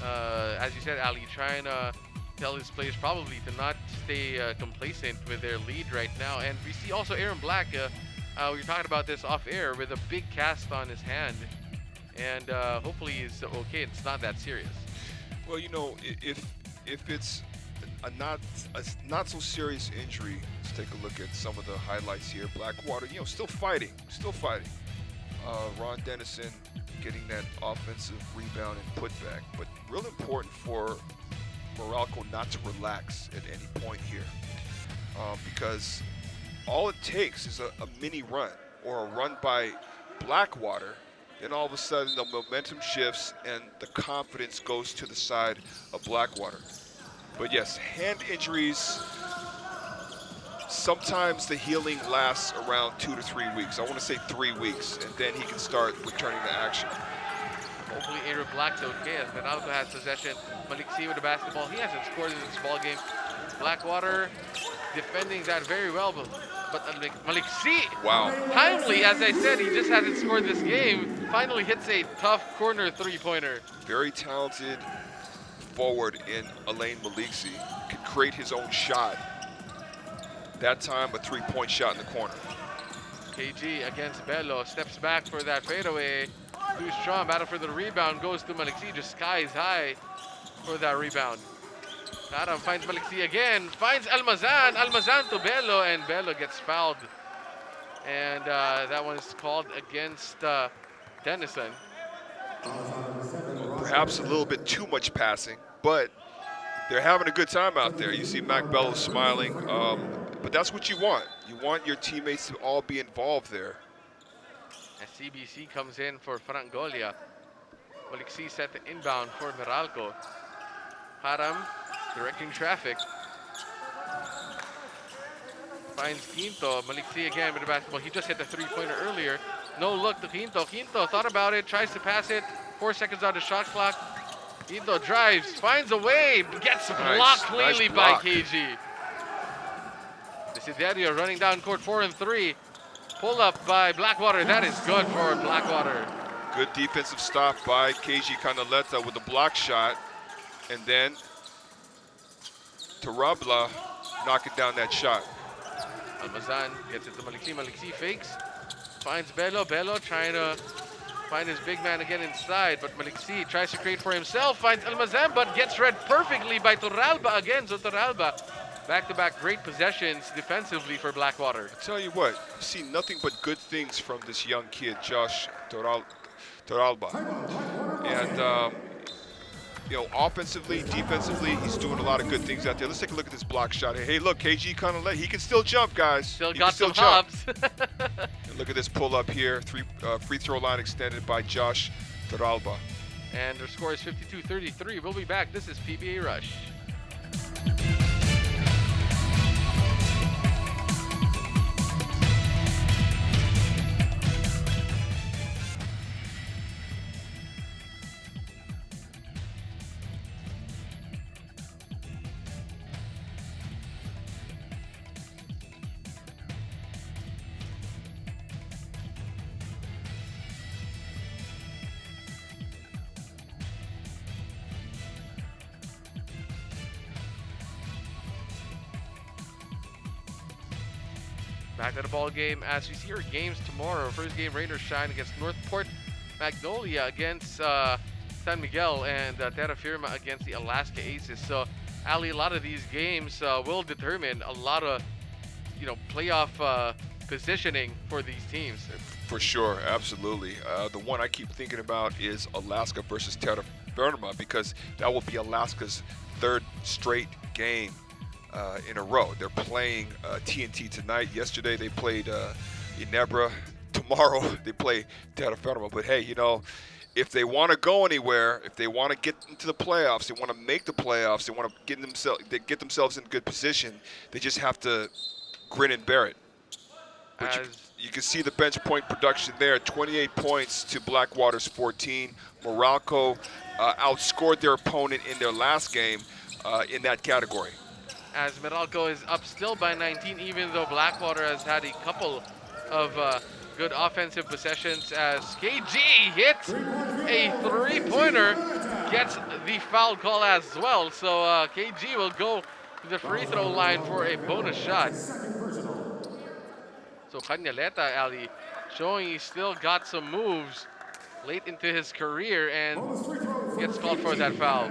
as you said, Ali, trying to tell his players probably to not stay complacent with their lead right now. And we see also Aaron Black, we were talking about this off air, with a big cast on his hand. And hopefully he's okay, it's not that serious. Well, if it's not so serious injury. Let's take a look at some of the highlights here. Blackwater, still fighting. Ron Dennison getting that offensive rebound and putback, but real important for Meralco not to relax at any point here, because all it takes is a mini run or a run by Blackwater. Then all of a sudden the momentum shifts and the confidence goes to the side of Blackwater. But yes, hand injuries, sometimes the healing lasts around 2 to 3 weeks. I want to say 3 weeks, and then he can start returning to action. Hopefully Aaron Black's okay as Meralco has possession. Maliksi with the basketball. He hasn't scored in this ball game. Blackwater defending that very well, but Maliksi, Wow. timely, as I said, he just hasn't scored this game. Finally hits a tough corner three-pointer. Very talented forward in Alain Maliksi. Can create his own shot. That time, a three-point shot in the corner. KG against Bello, steps back for that fadeaway. Too strong, battle for the rebound, goes to Maliksi, just skies high for that rebound. Karam finds Maliksi again, finds Almazan to Bello, and Bello gets fouled. And that one's called against Dennison. Perhaps a little bit too much passing, but they're having a good time out there. You see Mac Bello smiling, but that's what you want. You want your teammates to all be involved there. As CBC comes in for Frangolia. Maliksi set the inbound for Meralco. Haram directing traffic. Finds Quinto. Maliksi again with the basketball. He just hit the three-pointer earlier. No look to Quinto. Quinto thought about it, tries to pass it. 4 seconds on the shot clock. Quinto drives, finds a way, gets blocked cleanly by KG. Desiderio running down court 4 and 3. Pull up by Blackwater. That is good for Blackwater. Good defensive stop by KG Canaleta with a block shot. And then Tarabla knocking down that shot. Almazan gets it to Maliksi. Maliksi fakes. Finds Bello. Bello trying to find his big man again inside. But Maliksi tries to create for himself. Finds Almazan but gets read perfectly by Torralba again. So Torralba back-to-back great possessions defensively for Blackwater. I tell you what, you see nothing but good things from this young kid, Josh Torralba. And, offensively, defensively, he's doing a lot of good things out there. Let's take a look at this block shot. Hey, look, KG Canaleta, he can still jump, guys. Still got some hops. And look at this pull-up here. Free throw line extended by Josh Torralba. And their score is 52-33. We'll be back. This is PBA Rush. Back to the ball game as we see our games tomorrow. First game, Rainers shine against Northport. Magnolia against San Miguel, and Terra Firma against the Alaska Aces. So, Ali, a lot of these games will determine a lot of, playoff positioning for these teams. For sure, absolutely. The one I keep thinking about is Alaska versus Terra Firma, because that will be Alaska's third straight game in a row. They're playing TNT tonight. Yesterday they played Ginebra. Tomorrow they play Terra Firma. But hey, if they want to go anywhere, if they want to get into the playoffs, they want to make the playoffs, they want to get themselves in good position, they just have to grin and bear it. But you can see the bench point production there. 28 points to Blackwater's 14. Meralco outscored their opponent in their last game in that category. As Meralco is up still by 19, even though Blackwater has had a couple of good offensive possessions, as KG hits a three-pointer, gets the foul call as well. So KG will go to the free throw line for a bonus shot. So Canaleta, Ali, showing he's still got some moves late into his career and gets called for that foul.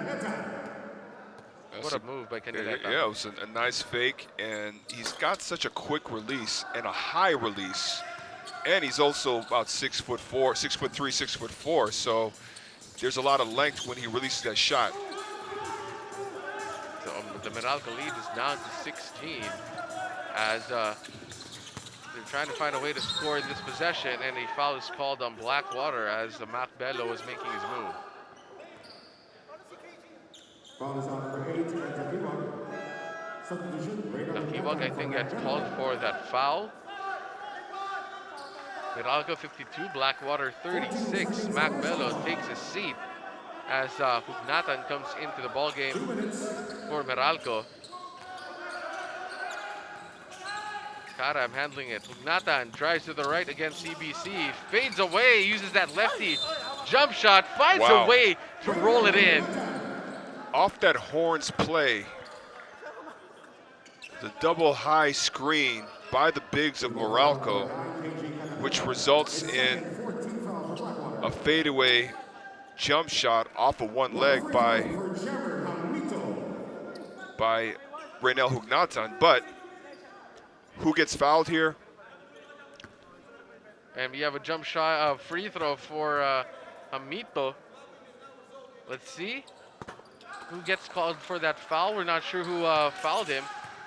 What a move by Caneleta. Yeah, it was a nice fake, and he's got such a quick release and a high release, and he's also about 6'4", 6'3", 6'4", so there's a lot of length when he releases that shot. So the Meralco lead is down to 16 as they're trying to find a way to score in this possession, and a foul is called on Blackwater as Mac Bello was making his move. Foul is on for 8 and Takiwag. Substitution. Takiwag, I think, gets called for that foul. Meralco 52, Blackwater 36. Mac Bello takes a seat as Hugnatan comes into the ball game for Meralco. Karam handling it. Hugnatan drives to the right against CBC. Fades away, uses that lefty jump shot, finds a way to roll it in. Off that Horns play, the double high screen by the bigs of Meralco, which results in a fadeaway jump shot off of one leg by Reynel Hugnatan. But who gets fouled here? And we have a jump shot, free throw for Hamito. Let's see who gets called for that foul. We're not sure who fouled him,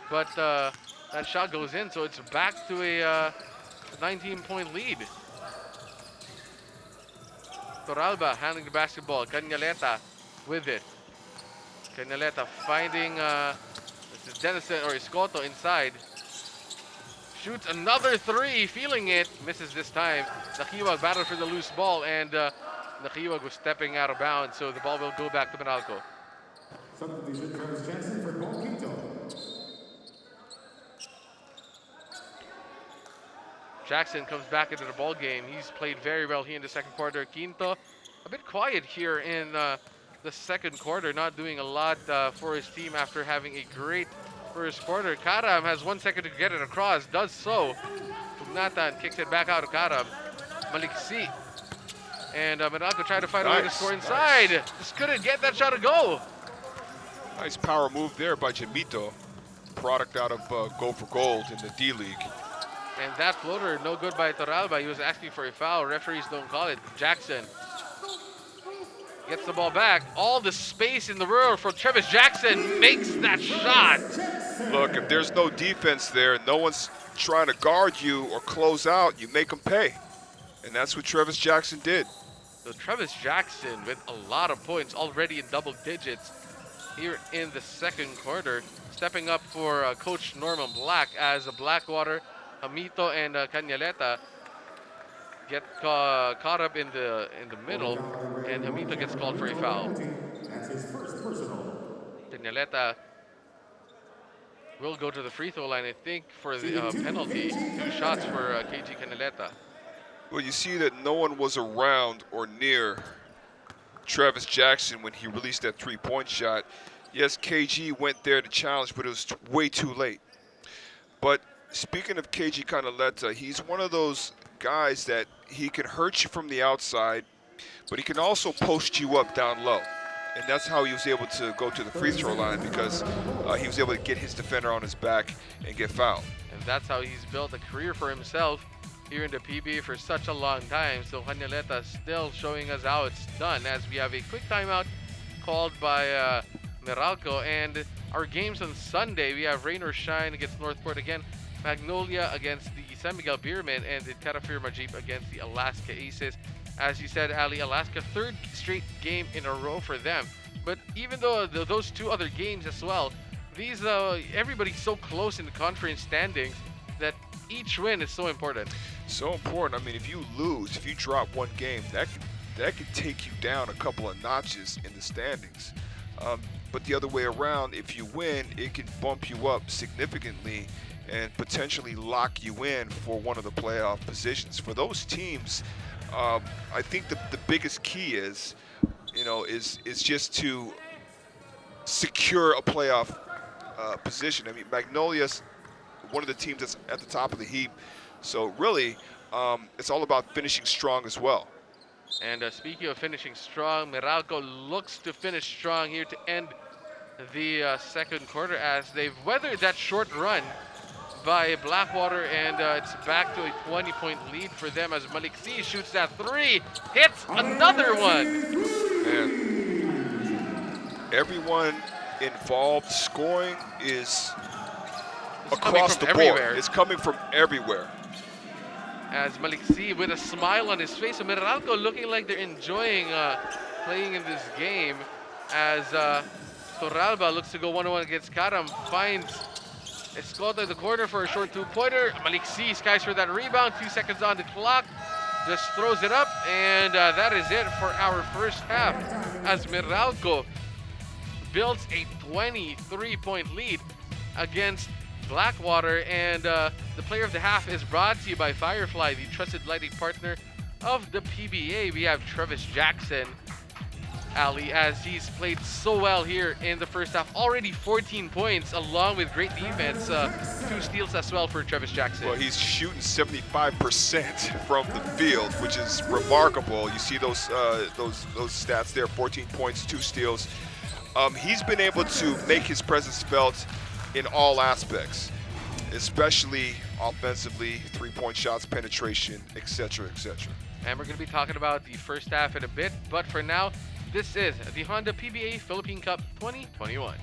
but that shot goes in, so it's back to a 19-point lead. Torralba handling the basketball. Caneleta with it. Caneleta finding this is Denison or Escoto inside. Shoots another three, feeling it. Misses this time. Nakiwag battled for the loose ball, and Nakiwag was stepping out of bounds, so the ball will go back to Meralco. Substitution. Travis Jackson for Paul Quinto. Jackson comes back into the ball game. He's played very well here in the second quarter. Quinto, a bit quiet here in the second quarter, not doing a lot for his team after having a great first quarter. Karam has 1 second to get it across, does so. Hugnatan kicks it back out to Karam. Maliksi. And Meralco tried to find a way to score inside. Just couldn't get that shot to go. Nice power move there by Jamito, product out of Go for Gold in the D-League. And that floater, no good by Torralba. He was asking for a foul. Referees don't call it. Jackson gets the ball back. All the space in the world for Travis Jackson, makes that shot. Look, if there's no defense there, no one's trying to guard you or close out, you make them pay. And that's what Travis Jackson did. So Travis Jackson with a lot of points, already in double digits here in the second quarter. Stepping up for Coach Norman Black as Blackwater, Hamito, and Caneleta get caught up in the middle, and Hamito gets called for a foul. That's his first personal. Caneleta will go to the free throw line, I think, for the penalty. 2 shots for KG Caneleta. Well, you see that no one was around or near Travis Jackson when he released that three-point shot. Yes, KG went there to challenge, but it was way too late. But speaking of KG Caneleta, he's one of those guys that he can hurt you from the outside, but he can also post you up down low. And that's how he was able to go to the free throw line, because he was able to get his defender on his back and get fouled. And that's how he's built a career for himself here in the PBA for such a long time. So Caneleta still showing us how it's done, as we have a quick timeout called by Meralco. And our games on Sunday, we have Rain or Shine against Northport again, Magnolia against the San Miguel Beermen, and the Terrafirma Jeep against the Alaska Aces. As you said, Ali, Alaska, 3rd straight game in a row for them. But even though those 2 other games as well, these everybody's so close in the conference standings that each win is so important. So important. I mean, if you lose, if you drop one game, that could take you down a couple of notches in the standings. But the other way around, if you win, it can bump you up significantly and potentially lock you in for one of the playoff positions. For those teams, I think the biggest key is just to secure a playoff position. I mean, Magnolia's one of the teams that's at the top of the heap. So really, it's all about finishing strong as well. And speaking of finishing strong, Meralco looks to finish strong here to end the second quarter as they've weathered that short run by Blackwater, and it's back to a 20-point lead for them as Malik C shoots that three, hits another one. And everyone involved scoring is It's across the board. everywhere. It's coming from everywhere. As Malik C with a smile on his face, so Meralco looking like they're enjoying playing in this game as Torralba looks to go 1-1 against Karam, finds Escota in the corner for a short two-pointer. Malik C skies for that rebound, 2 seconds on the clock, just throws it up, and that is it for our first half as Meralco builds a 23-point lead against Blackwater, and the player of the half is brought to you by Firefly, the trusted lighting partner of the PBA. We have Travis Jackson, Ali, as he's played so well here in the first half. Already 14 points along with great defense. 2 steals as well for Travis Jackson. Well, he's shooting 75% from the field, which is remarkable. You see those stats there: 14 points, 2 steals. He's been able to make his presence felt in all aspects, especially offensively, 3-point shots, penetration, etc., etc. And we're going to be talking about the first half in a bit, but for now, this is the Honda PBA Philippine Cup 2021.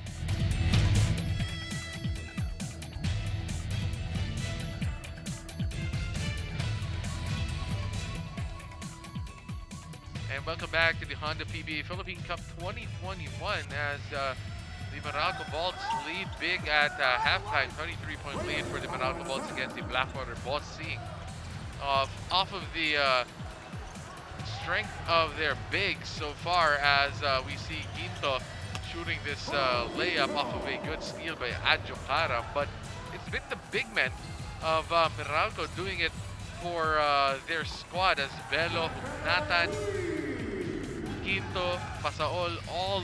And welcome back to the Honda PBA Philippine Cup 2021 as the Meralco Bolts lead big at halftime, 23-point lead for the Meralco Bolts against the Blackwater Bolts, seeing off of the strength of their bigs so far, as we see Ginto shooting this layup off of a good steal by Adjo Cara, but it's been the big men of Meralco doing it for their squad, as Belo, Nathan, Ginto, Pasaol, all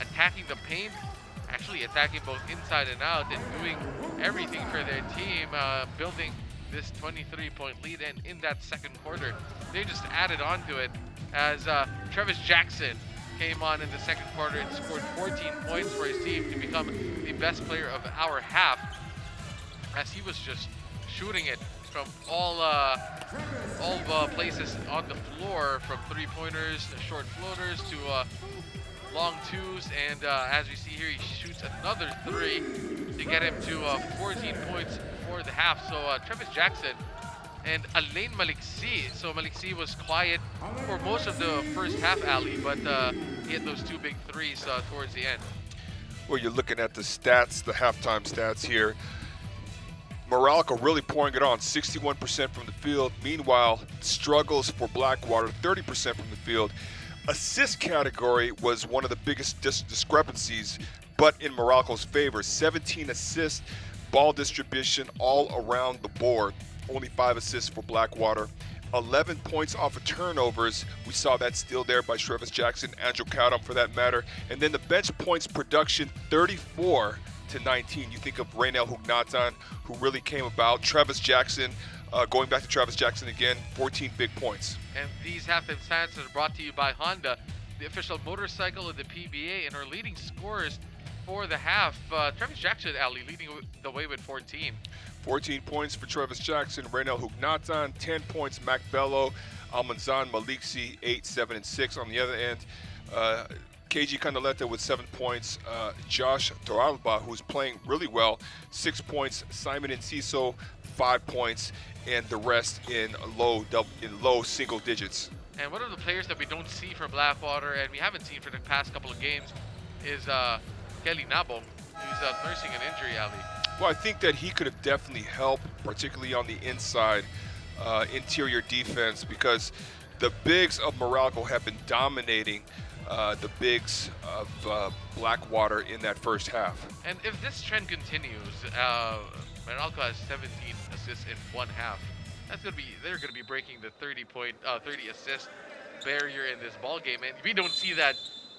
attacking the paint, actually attacking both inside and out and doing everything for their team, building this 23-point lead. And in that second quarter, they just added on to it as Travis Jackson came on in the second quarter and scored 14 points for his team to become the best player of our half, as he was just shooting it from all places on the floor, from three-pointers to short floaters to long twos, and as we see here, he shoots another three to get him to 14 points for the half. So Travis Jackson and Alain Maliksi. So Maliksi was quiet for most of the first half, Ali, but he had those 2 big threes towards the end. Well, you're looking at the stats, the halftime stats here. Meralco really pouring it on, 61% from the field. Meanwhile, struggles for Blackwater, 30% from the field. Assist category was one of the biggest discrepancies, but in Meralco's favor. 17 assists, ball distribution all around the board. Only 5 assists for Blackwater. 11 points off of turnovers. We saw that steal there by Travis Jackson, Andrew Cowdom for that matter. And then the bench points production, 34 to 19. You think of Raynel Hugnatan, who really came about. Travis Jackson, going back to Travis Jackson again, 14 big points. And these halftime stats are brought to you by Honda, the official motorcycle of the PBA, and our leading scorers for the half. Travis Jackson, Ali, leading the way with 14. 14 points for Travis Jackson, Raynel Hugnatan, 10 points, Mac Bello, Almanzan Maliksi, 8, 7, and 6 on the other end. KG Candeleta with 7 points, Josh Toralba, who's playing really well, 6 points, Simon Enciso, 5 points, and the rest in low single digits. And one of the players that we don't see for Blackwater, and we haven't seen for the past couple of games, is Kelly Nabo, who's nursing an injury, Ali. Well, I think that he could have definitely helped, particularly on the inside interior defense, because the bigs of Meralco have been dominating the bigs of Blackwater in that first half. And if this trend continues, Meralco has 17 assists in one half. They're gonna be breaking the 30 assist barrier in this ball game, and we don't see that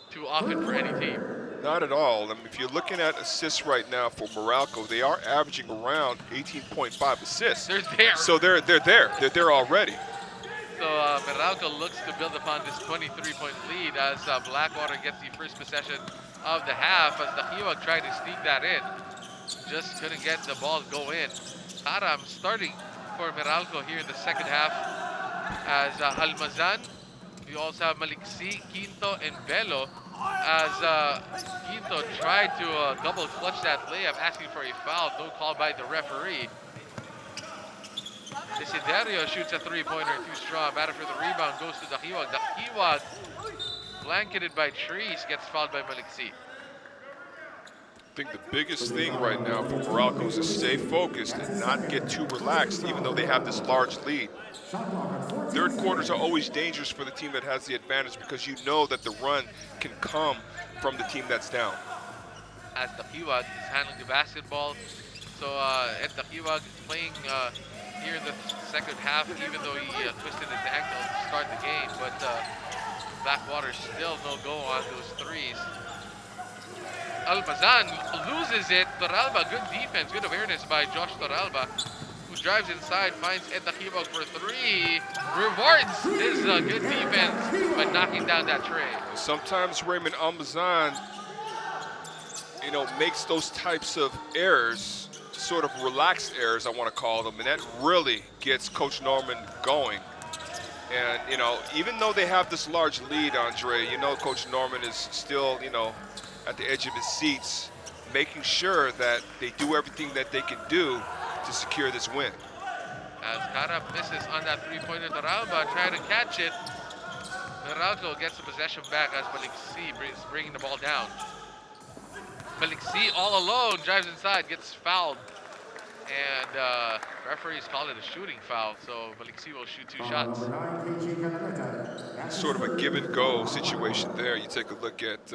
too often for any team. Not at all. I mean, if you're looking at assists right now for Meralco, they are averaging around 18.5 assists. They're there. So they're there. They're there already. So Meralco looks to build upon this 23-point lead as Blackwater gets the first possession of the half as Takiwag tried to sneak that in. Just couldn't get the ball go in. Aram starting for Meralco here in the second half as Almazan. We also have Maliksi, Quinto, and Belo as Quinto tried to double clutch that layup, asking for a foul. No call by the referee. Desiderio shoots a three-pointer, too strong. Batter for the rebound goes to Takiwag. Takiwag, blanketed by trees, gets fouled by Maliksi. I think the biggest thing right now for Meralco is to stay focused and not get too relaxed, even though they have this large lead. Third quarters are always dangerous for the team that has the advantage because you know that the run can come from the team that's down. As Takiwag is handling the basketball. So Ed Takiwag playing here in the second half, even though he twisted his ankle to start the game. But Blackwater still no go on those threes. Almazan loses it. Toralba, good defense, good awareness by Josh Toralba, who drives inside, finds Ed Takiwag for three. Rewards his good defense by knocking down that tray. Sometimes Raymond Almazan, makes those types of errors, sort of relaxed errors, I want to call them, and that really gets Coach Norman going. And, even though they have this large lead, Andre, Coach Norman is still, at the edge of his seats, making sure that they do everything that they can do to secure this win. As Cara misses on that three-pointer, Toralba trying to catch it. Meralco gets the possession back as Maliksi is bringing the ball down. Maliksi all alone, drives inside, gets fouled. And referees call it a shooting foul, so Maliksi will shoot two shots. Sort of a give and go situation there. You take a look at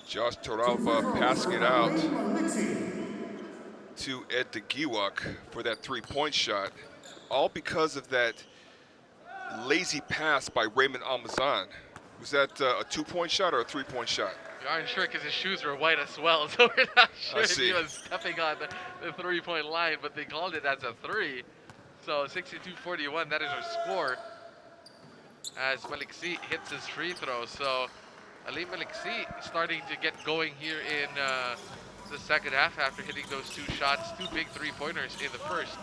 Josh Toralba passing it out to Ed Takiwag for that three-point shot, all because of that lazy pass by Raymond Almazan. Was that a two-point shot or a three-point shot? We aren't sure because his shoes were white as well, so we're not sure if he was stepping on the three-point line, but they called it as a three. So 62-41, that is our score as Maliksi hits his free throw. So Ali Maliksi starting to get going here in the second half after hitting those two shots, two big three-pointers in the first.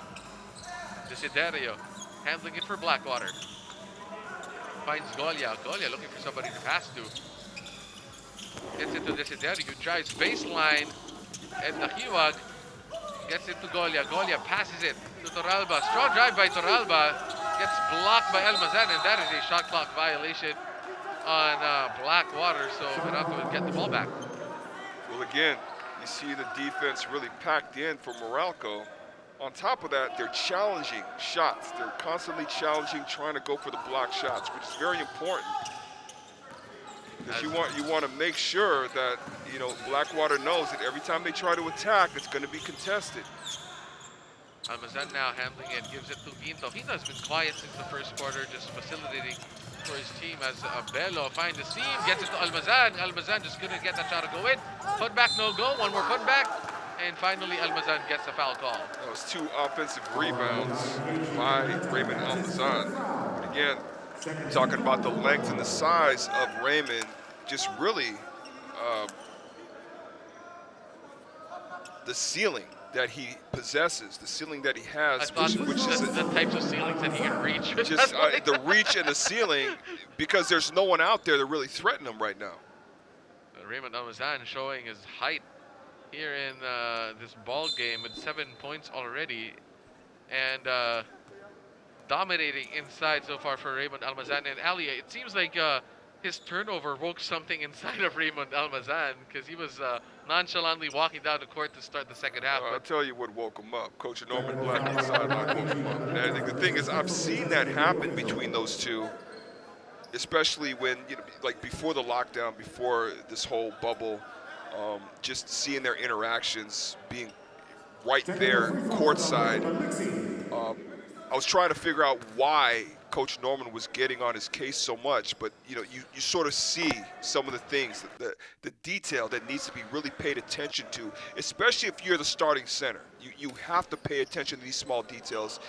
Desiderio handling it for Blackwater. Finds Golia. Golia looking for somebody to pass to. Gets it to Desiderio, drives baseline, and Takiwag gets it to Golia. Golia passes it to Toralba. Strong drive by Toralba. Gets blocked by Almazan, and that is a shot clock violation on Blackwater, so Meralco will get the ball back. Well, again, you see the defense really packed in for Meralco. On top of that, they're challenging shots. They're constantly challenging, trying to go for the block shots, which is very important. Because you want to make sure that Blackwater knows that every time they try to attack, it's going to be contested. Almazan now handling it, gives it to Quinto. Quinto has been quiet since the first quarter, just facilitating for his team as Belo finds the seam, gets it to Almazan. Almazan just couldn't get that shot to go in. Put back, no go. One more put back. And finally, Almazan gets a foul call. That was two offensive rebounds by Raymond Almazan. But again, talking about the length and the size of Raymond, just really the ceiling that he possesses, the ceiling that he has, which is the types of ceilings that he can reach. Just the reach and the ceiling, because there's no one out there to really threaten him right now. Raymond Almazan showing his height here in this ball game with 7 points already, and dominating inside so far for Raymond Almazan. And Ali, it seems like his turnover woke something inside of Raymond Almazan, because he was nonchalantly walking down the court to start the second half. I'll tell you what woke him up. Coach Norman Black on the sideline woke him up. And I think the thing is, I've seen that happen between those two, especially when, like before the lockdown, before this whole bubble, just seeing their interactions, being right there courtside. I was trying to figure out why Coach Norman was getting on his case so much, but you sort of see some of the things, the detail that needs to be really paid attention to, especially if you're the starting center. You have to pay attention to these small details,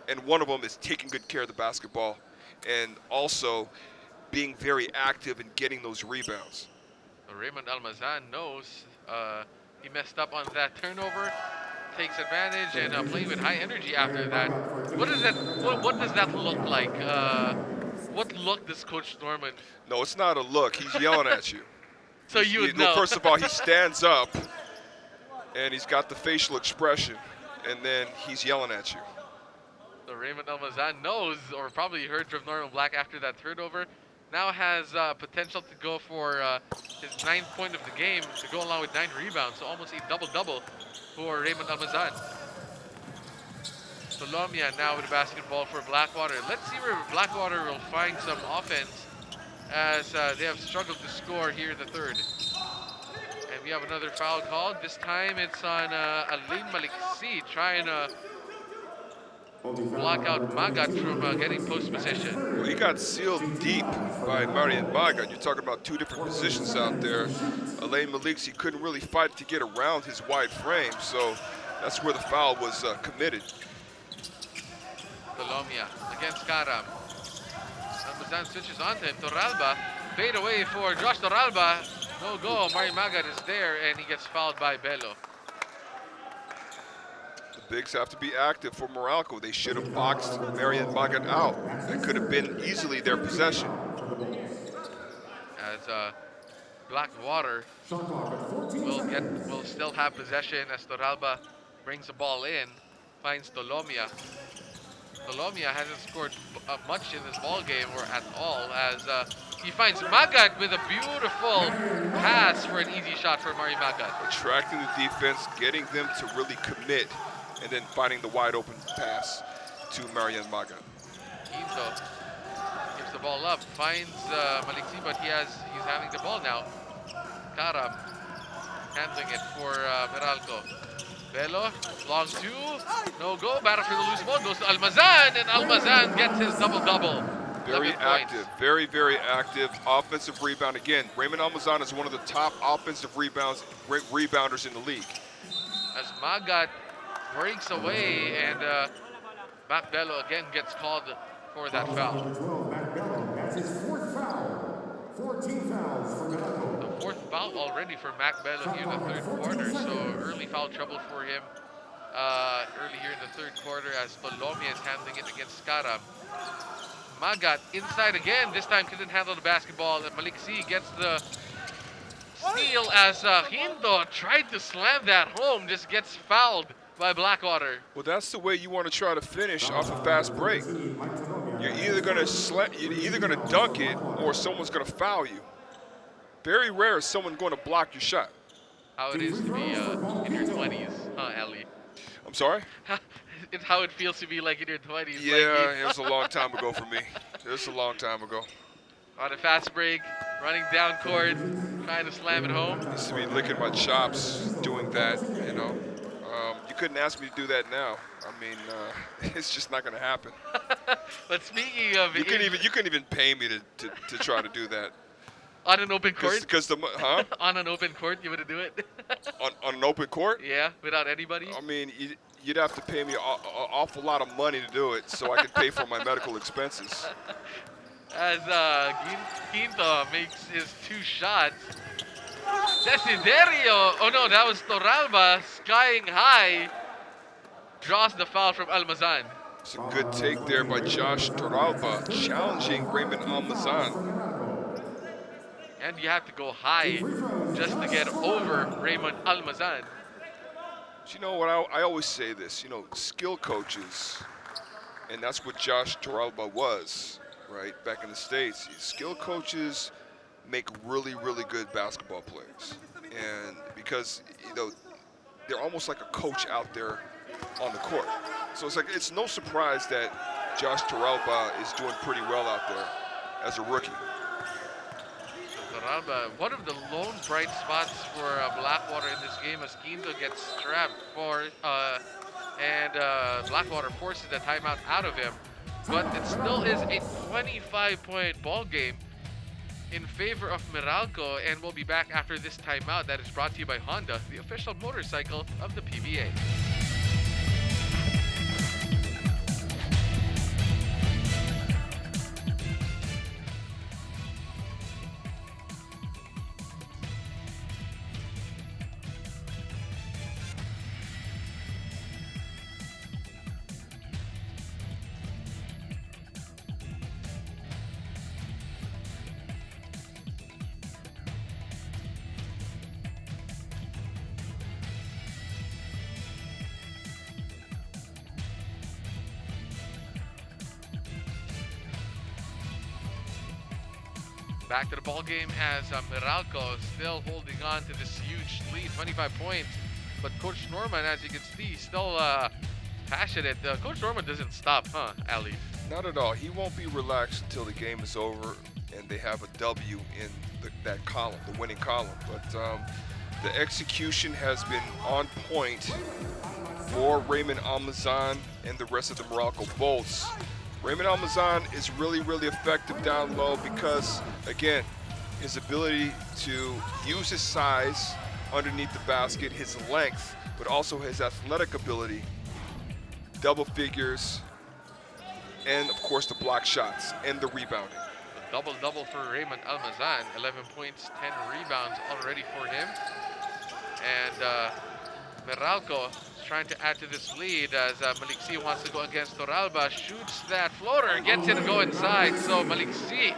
and one of them is taking good care of the basketball and also being very active in getting those rebounds. So Raymond Almazan knows he messed up on that turnover, takes advantage, and playing with high energy after that. What is that? What does that look like? What look does Coach Norman? No, it's not a look. He's yelling at you. So you would know. First of all, he stands up, and he's got the facial expression, and then he's yelling at you. So Raymond Almazan knows, or probably heard from Norman Black after that turnover. Now has potential to go for his 9th point of the game, to go along with 9 rebounds, so almost a double-double for Raymond Almazan. Solomia now with the basketball for Blackwater. Let's see where Blackwater will find some offense, as they have struggled to score here in the 3rd. And we have another foul called. This time it's on Alim Maliksi trying to block out Magat from getting post position. Well, he got sealed deep by Marian Magat. You're talking about 2 different positions out there. Alain Maliksi couldn't really fight to get around his wide frame, so that's where the foul was committed. Solomia against Karam. Almazan switches onto him. Torralba, fade away for Josh Torralba. No go. Marian Magat is there, and he gets fouled by Bello. Bigs have to be active for Meralco. They should have boxed Marian Magat out. That could have been easily their possession. As Blackwater will still have possession as Torralba brings the ball in, finds Tolomia. Tolomia hasn't scored much in this ball game, or at all, as he finds Magat with a beautiful pass for an easy shot for Marian Magat. Attracting the defense, getting them to really commit, and then finding the wide open pass to Marian Magat. Quinto gives the ball up, finds Maliksi, but he's having the ball now. Karam handling it for Meralco. Bello, long 2, no go, battle for the loose ball, goes to Almazan, and Almazan gets his double-double. Very active, very, very active offensive rebound. Again, Raymond Almazan is one of the top offensive rebounders in the league. As Magat breaks away, and Matt Bello again gets called for that foul. That's his 4th foul. 14 fouls for Meralco. The 4th foul already for Mac Bello here in the 3rd quarter, so early foul trouble for him early here in the 3rd quarter, as Tolomia is handling it against Karam. Magat inside again, this time couldn't handle the basketball, and Maliksi gets the steal as Hindo tried to slam that home, just gets fouled by Blackwater. Well, that's the way you want to try to finish off a fast break. You're either gonna dunk it, or someone's gonna foul you. Very rare is someone going to block your shot. How it is to be in your 20s, huh, Ellie? I'm sorry? It's how it feels to be like in your 20s. Yeah, it was a long time ago for me. It was a long time ago. On a fast break, running down court, trying to slam it home. Used to be licking my chops doing that, you know. You couldn't ask me to do that now. I mean, it's just not going to happen. But speaking of you couldn't even pay me to try to do that. On an open court? On an open court, you would do it? on an open court? Yeah, without anybody? I mean, you'd have to pay me an awful lot of money to do it, so I could pay for my medical expenses. As Quinto makes his 2 shots. Desiderio, oh no, that was Torralba, skying high, draws the foul from Almazan. It's a good take there by Josh Torralba, challenging Raymond Almazan. And you have to go high just to get over Raymond Almazan. You know what, I always say this, you know, skill coaches, and that's what Josh Torralba was, right, back in the States. Skill coaches make really, really good basketball players. And because, you know, they're almost like a coach out there on the court. So it's no surprise that Josh Torralba is doing pretty well out there as a rookie. Torralba, one of the lone bright spots for Blackwater in this game, as Quinto gets strapped for, and Blackwater forces the timeout out of him. But it still is a 25-point ball game in favor of Meralco, and we'll be back after this timeout that is brought to you by Honda, the official motorcycle of the PBA. Back to the ball game as Meralco still holding on to this huge lead, 25 points. But Coach Norman, as you can see, still passionate. Coach Norman doesn't stop, huh, Ali? Not at all. He won't be relaxed until the game is over and they have a W in that column, the winning column. But the execution has been on point for Raymond Almazan and the rest of the Meralco Bolts. Raymond Almazan is really, really effective down low because, again, his ability to use his size underneath the basket, his length, but also his athletic ability, double figures, and of course the block shots and the rebounding. A double-double for Raymond Almazan, 11 points, 10 rebounds already for him. And Meralco is trying to add to this lead as Malik C wants to go against Torralba, shoots that floater, gets it to go inside. So Malik C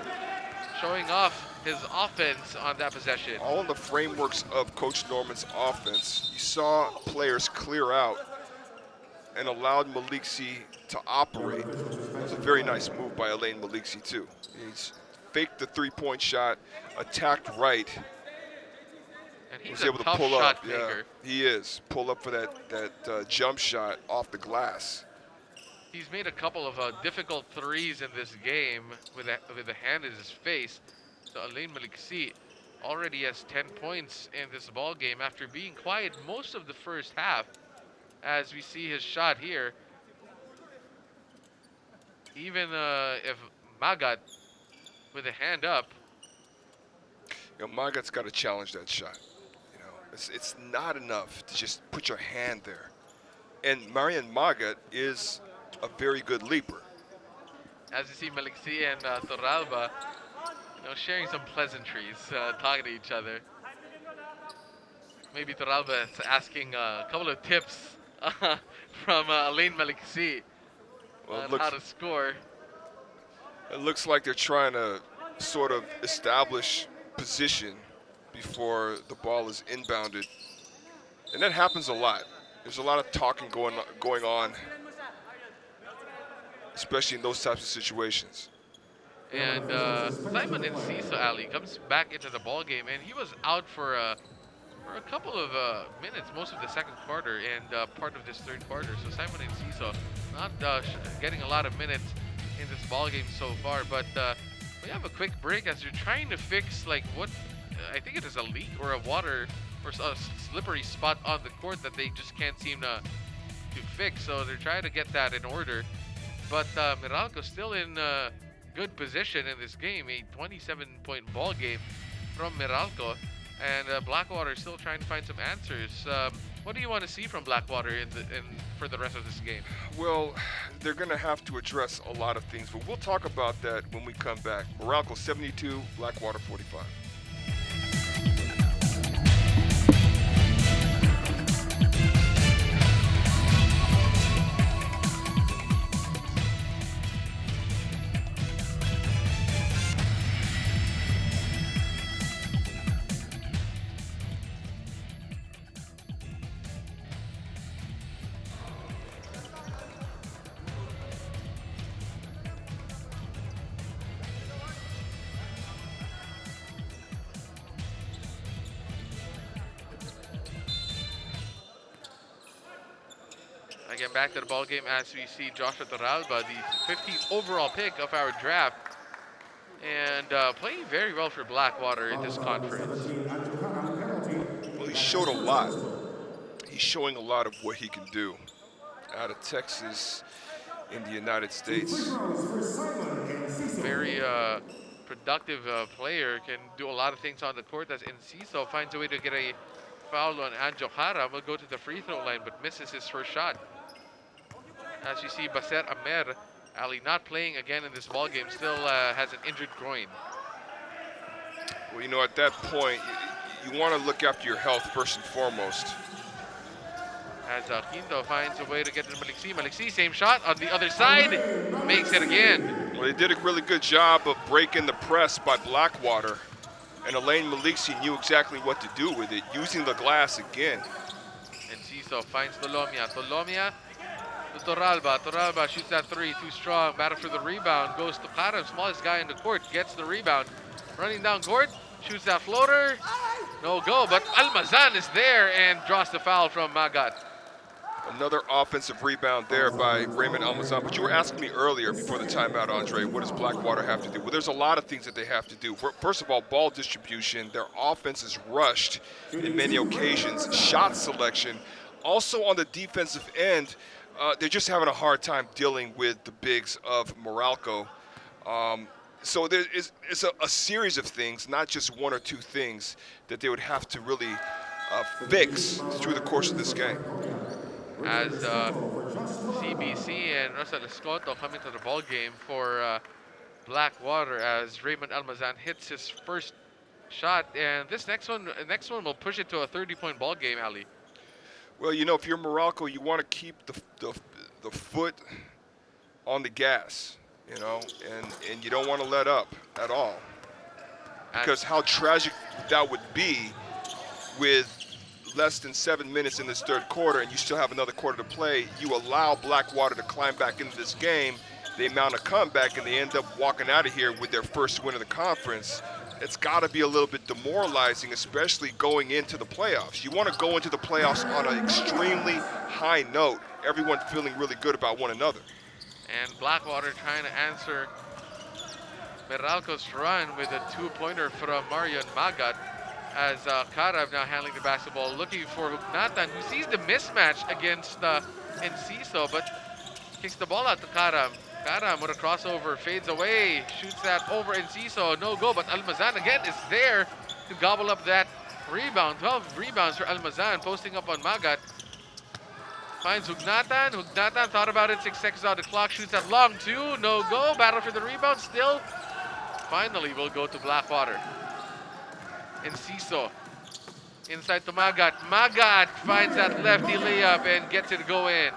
showing off his offense on that possession. All in the frameworks of Coach Norman's offense. You saw players clear out and allowed Malik C to operate. It was a very nice move by Alain Malik C too. He's faked the three-point shot, attacked right, and he's was able to tough pull shot up. maker. Yeah, he is. Pull up for that jump shot off the glass. He's made a couple of difficult threes in this game with a hand in his face. So Alain Malik C already has 10 points in this ball game after being quiet most of the first half. As we see his shot here, even if Magat with a hand up. You know, Magat's got to challenge that shot. You know, it's not enough to just put your hand there. And Marian Magat is a very good leaper. As you see Malik C and Torralba, sharing some pleasantries, talking to each other. Maybe Torralba is asking a couple of tips from Alain Malik C on how to score. It looks like they're trying to sort of establish position before the ball is inbounded. And that happens a lot. There's a lot of talking going on, especially in those types of situations. And Simon Enciso, Ali, comes back into the ball game, and he was out for a couple of minutes, most of the second quarter and part of this third quarter. So Simon Enciso not getting a lot of minutes in this ball game so far. But we have a quick break as you're trying to fix what I think it is a leak or a water or a slippery spot on the court that they just can't seem to fix. So they're trying to get that in order. But Meralco still in good position in this game, a 27-point ball game from Meralco, and Blackwater still trying to find some answers. What do you want to see from Blackwater for the rest of this game? Well, they're going to have to address a lot of things, but we'll talk about that when we come back. Meralco 72, Blackwater 45. Again, back to the ball game as we see Joshua Torralba, the 15th overall pick of our draft, and playing very well for Blackwater in this conference. Well, he showed a lot. He's showing a lot of what he can do out of Texas in the United States. Very productive player, can do a lot of things on the court as Enciso finds a way to get a foul on Anjo Jara. Will go to the free throw line but misses his first shot. As you see, Baser Amer, Ali, not playing again in this ball game, still has an injured groin. Well, at that point, you want to look after your health first and foremost. As Quinto finds a way to get to Malik C. Malik C, same shot on the other side, makes it again. Well, they did a really good job of breaking the press by Blackwater. And Alain Malik C knew exactly what to do with it, using the glass again. And Ciso finds Tolomia. Tolomia to Torralba. Torralba shoots that three, too strong. Battle for the rebound. Goes to Karam, smallest guy in the court. Gets the rebound running down court, shoots that floater, no go, but Almazan is there and draws the foul from Magat. Another offensive rebound there by Raymond Almazan. But you were asking me earlier before the timeout, Andre, what does Blackwater have to do? Well, there's a lot of things that they have to do. First of all, ball distribution. Their offense is rushed in many occasions. Shot selection. Also on the defensive end, they're just having a hard time dealing with the bigs of Meralco. So it's a series of things, not just one or two things, that they would have to really fix through the course of this game. As CBC and Russell Escoto come into the ball game for Blackwater as Raymond Almazan hits his first shot, and this next one will push it to a 30-point ball game, Ali. Well, you know, if you're Meralco, you want to keep the foot on the gas, you know, and you don't want to let up at all, because how tragic that would be with less than 7 minutes in this third quarter and you still have another quarter to play. You allow Blackwater to climb back into this game, they mount a comeback, and they end up walking out of here with their first win of the conference. It's got to be a little bit demoralizing, especially going into the playoffs. You want to go into the playoffs on an extremely high note, everyone feeling really good about one another. And Blackwater trying to answer Meralco's run with a two-pointer from Marion Magat, as Karav now handling the basketball, looking for Hugnatan, who sees the mismatch against Enciso, but kicks the ball out to Karam. Karam with a crossover, fades away, shoots that over Enciso, no go, but Almazan again is there to gobble up that rebound. 12 rebounds for Almazan, posting up on Magat. Finds Hugnatan. Hugnatan thought about it, 6 seconds on the clock, shoots that long two, no go, battle for the rebound still. Finally will go to Blackwater. Enciso inside to Magat. Magat finds that lefty layup and gets it to go in.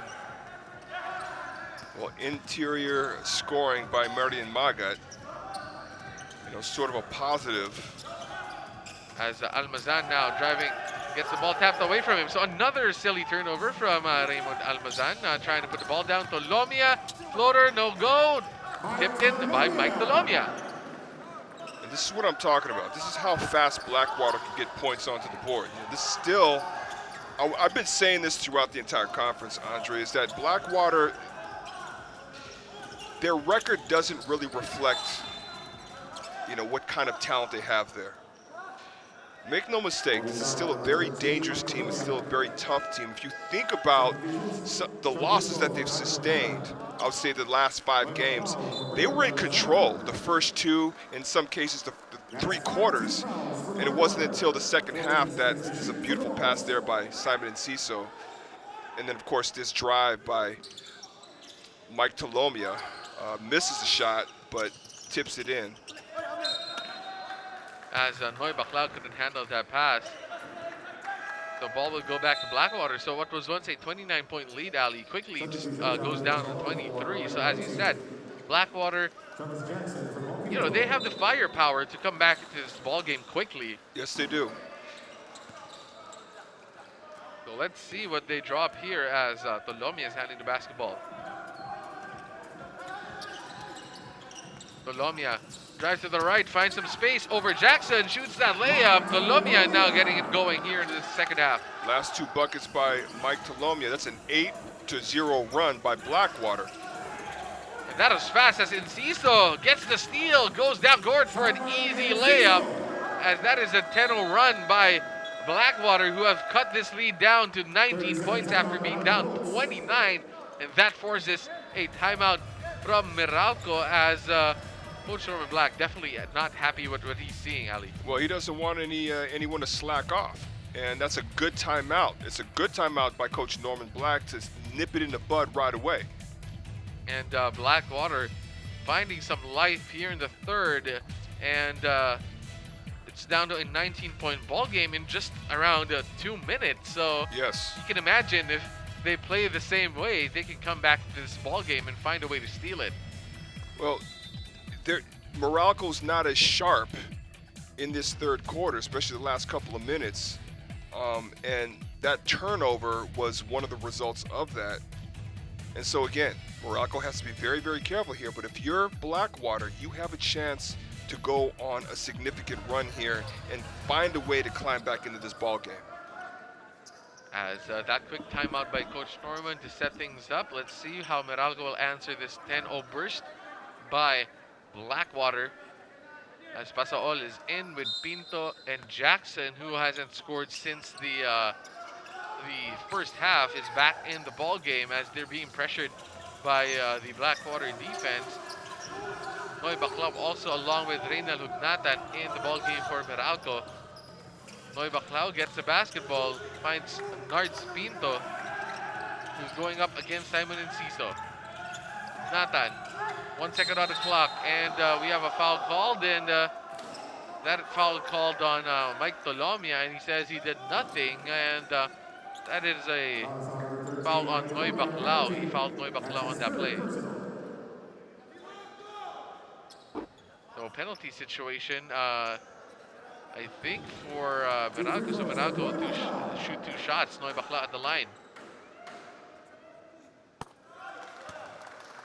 Well, interior scoring by Marion Magat, you know, sort of a positive. As Almazan now driving, gets the ball tapped away from him. So another silly turnover from Raymond Almazan, trying to put the ball down to Lomia. Floater, no go. Tipped in by Mike Lomia. This is what I'm talking about. This is how fast Blackwater can get points onto the board. You know, this is still, I've been saying this throughout the entire conference, Andre, is that Blackwater, their record doesn't really reflect, you know, what kind of talent they have there. Make no mistake, this is still a very dangerous team. It's still a very tough team. If you think about the losses that they've sustained, I would say the last 5 games, they were in control the first 2, in some cases the 3 quarters, and it wasn't until the second half that there's a beautiful pass there by Simon Enciso, and then of course this drive by Mike Talomia, misses a shot but tips it in. As Noy Baclaw couldn't handle that pass, the ball will go back to Blackwater. So what was once a 29-point lead, Ali, quickly just goes down to 23. So as you said, Blackwater, you know, they have the firepower to come back into this ball game quickly. Yes, they do. So let's see what they drop here as Tolomia is handling the basketball. Tolomia drives to the right, finds some space over Jackson, shoots that layup. Tolomia now getting it going here in the second half. Last 2 buckets by Mike Talomia. That's an 8-0 run by Blackwater. And that is fast as Enciso gets the steal, goes down court for an easy layup. As that is a 10-0 run by Blackwater, who have cut this lead down to 19 points after being down 29. And that forces a timeout from Meralco as Coach Norman Black definitely not happy with what he's seeing, Ali. Well, he doesn't want anyone to slack off, and that's a good timeout. It's a good timeout by Coach Norman Black to nip it in the bud right away. And Blackwater finding some life here in the third, and it's down to a 19-point ball game in just around 2 minutes. So yes, you can imagine if they play the same way, they can come back to this ball game and find a way to steal it. Well, Meralco's not as sharp in this third quarter, especially the last couple of minutes. And that turnover was one of the results of that. And so again, Meralco has to be very, very careful here. But if you're Blackwater, you have a chance to go on a significant run here and find a way to climb back into this ball game. As that quick timeout by Coach Norman to set things up. Let's see how Meralco will answer this 10-0 burst by Blackwater. As Pasaol is in with Pinto and Jackson, who hasn't scored since the first half, is back in the ball game as they're being pressured by the Blackwater defense. Noy Baclaw also along with Reynal Hugnatan in the ball game for Meralco. Noy Baclaw gets the basketball, finds Nards Pinto, who's going up against Simon Enciso. Nathan, 1 second on the clock, and we have a foul called, and that foul called on Mike Tolomia, and he says he did nothing, and that is a foul on Noy Baclaw. He fouled Noy Baclaw on that play. So penalty situation, I think for Meralco. So Meralco will shoot 2 shots. Noy Baclaw at the line.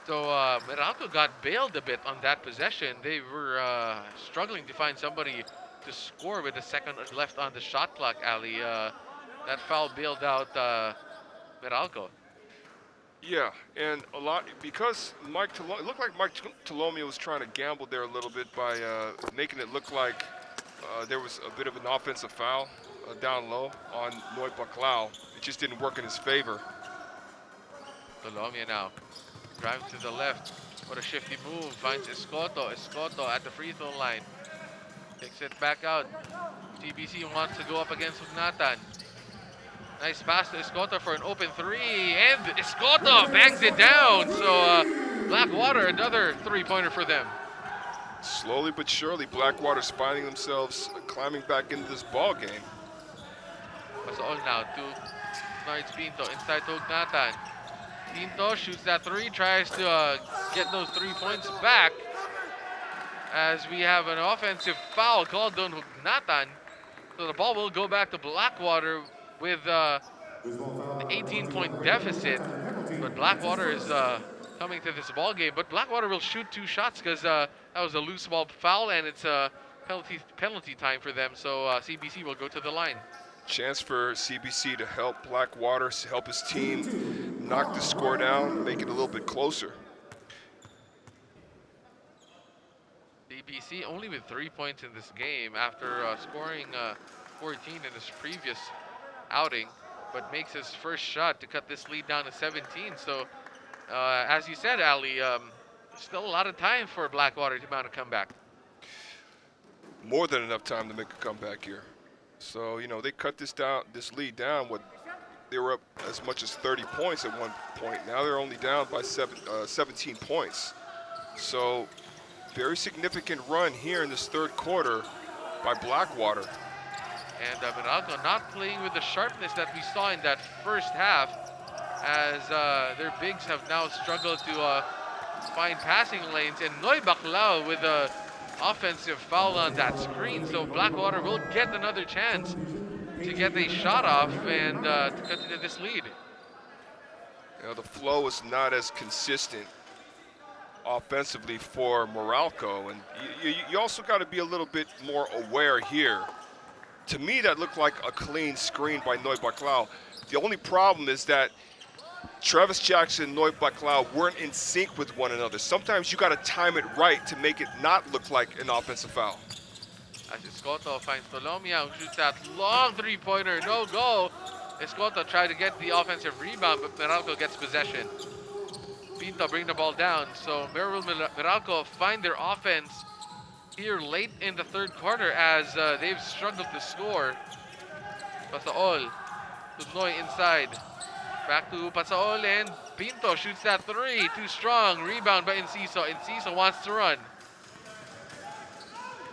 So Meralco got bailed a bit on that possession. They were struggling to find somebody to score with a second left on the shot clock, Ali. That foul bailed out Meralco. Yeah, and a lot because it looked like Mike Tolomia was trying to gamble there a little bit by making it look like there was a bit of an offensive foul down low on Noy Baclaw. It just didn't work in his favor. Tolomia now driving to the left. What a shifty move. Finds Escoto. Escoto at the free throw line. Takes it back out. TBC wants to go up against Hugnatan. Nice pass to Escoto for an open 3. And Escoto bangs it down. So Blackwater, another 3-pointer for them. Slowly but surely, Blackwater's finding themselves climbing back into this ball game. Pasaol now to Nards Pinto inside to Hugnatan. Pinto shoots that 3, tries to get those 3 points back. As we have an offensive foul called on Hugnatan. So the ball will go back to Blackwater with an 18-point deficit. But Blackwater is coming to this ball game. But Blackwater will shoot 2 shots because that was a loose ball foul, and it's a penalty time for them. So CBC will go to the line. Chance for CBC to help Blackwater, help his team knock the score down, make it a little bit closer. CBC only with 3 points in this game after scoring 14 in his previous outing, but makes his first shot to cut this lead down to 17. So, as you said, Ali, still a lot of time for Blackwater to mount a comeback. More than enough time to make a comeback here. So, you know, they cut this lead down. They were up as much as 30 points at one point. Now they're only down by 17 points. So, very significant run here in this third quarter by Blackwater. And Meralco not playing with the sharpness that we saw in that first half, as their bigs have now struggled to find passing lanes. And Noy Baclaw with a offensive foul on that screen. So Blackwater will get another chance to get a shot off and to continue this lead. You know, the flow is not as consistent offensively for Meralco, and you also got to be a little bit more aware here. To me, that looked like a clean screen by Noy Baclaw. The only problem is that Travis Jackson and Noy Baclaw weren't in sync with one another. Sometimes you got to time it right to make it not look like an offensive foul. As Escoto finds Tolomia, who shoots that long 3-pointer, no go. Escoto tried to get the offensive rebound, but Meralco gets possession. Pinto bring the ball down, so Meralco find their offense here late in the third quarter as they've struggled to score. Pasaol to Noy inside. Back to Pasaol, and Pinto shoots that 3. Too strong. Rebound by Enciso. Enciso wants to run.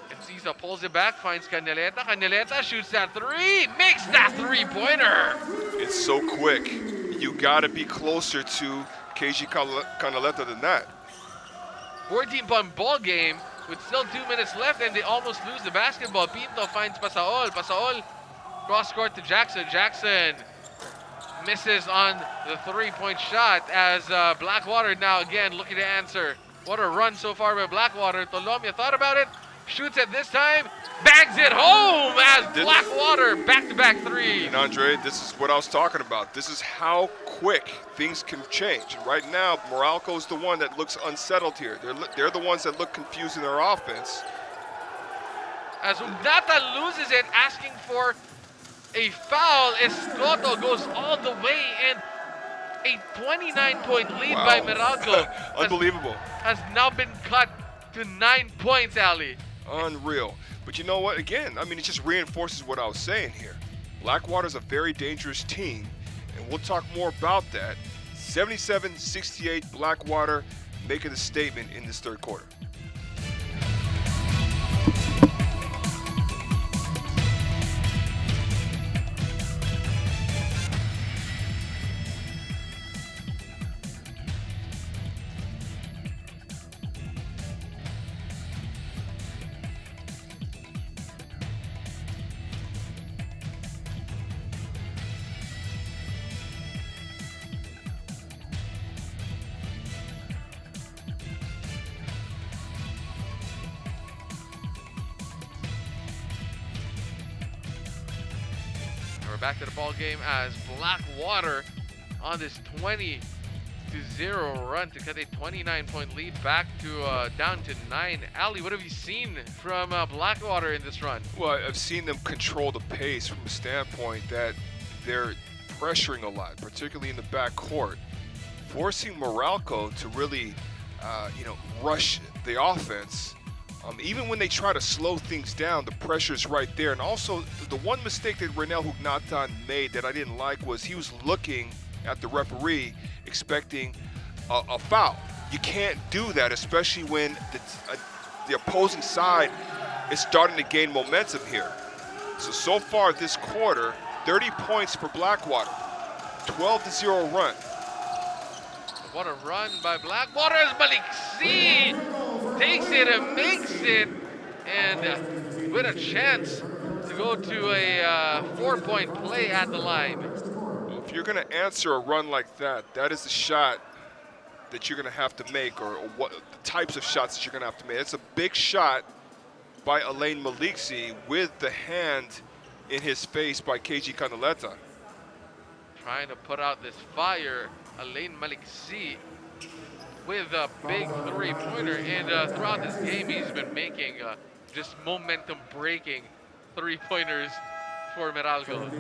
Enciso pulls it back, finds Caneleta. Caneleta shoots that 3. Makes that 3-pointer. It's so quick. You got to be closer to KG Caneleta than that. 14-point ball game with still 2 minutes left, and they almost lose the basketball. Pinto finds Pasaol. Pasaol cross court to Jackson. Jackson misses on the 3-point shot as Blackwater now again looking to answer. What a run so far by Blackwater. Tolomia thought about it, shoots it this time, bags it home as Blackwater back-to-back three. And Andre, this is what I was talking about. This is how quick things can change. And right now, Meralco is the one that looks unsettled here. They're the ones that look confused in their offense. As Ugnata loses it, asking for a foul, Escoto goes all the way, and a 29-point lead by Meralco Unbelievable. has now been cut to 9 points, Ali. Unreal. But you know what? Again, I mean, it just reinforces what I was saying here. Blackwater's a very dangerous team, and we'll talk more about that. 77-68 Blackwater making the statement in this third quarter. We're back to the ball game as Blackwater on this 20-0 run to cut a 29-point lead back to down to 9. Ali, what have you seen from Blackwater in this run? Well, I've seen them control the pace from a standpoint that they're pressuring a lot, particularly in the backcourt, forcing Meralco to really, rush the offense. Even when they try to slow things down, the pressure's right there. And also, the one mistake that Renel Hugnatan made that I didn't like was he was looking at the referee expecting a foul. You can't do that, especially when the opposing side is starting to gain momentum here. So far this quarter, 30 points for Blackwater, 12-0 run. What a run by Blackwater as Malik C takes it and makes it, and with a chance to go to a 4-point play at the line. Well, if you're going to answer a run like that, that is the shot that you're going to have to make, or what the types of shots that you're going to have to make. It's a big shot by Alain Maliksi with the hand in his face by KG Canaleta. Trying to put out this fire, Alain Maliksi with a big three-pointer, and throughout this game he's been making just momentum-breaking three-pointers for Meralco.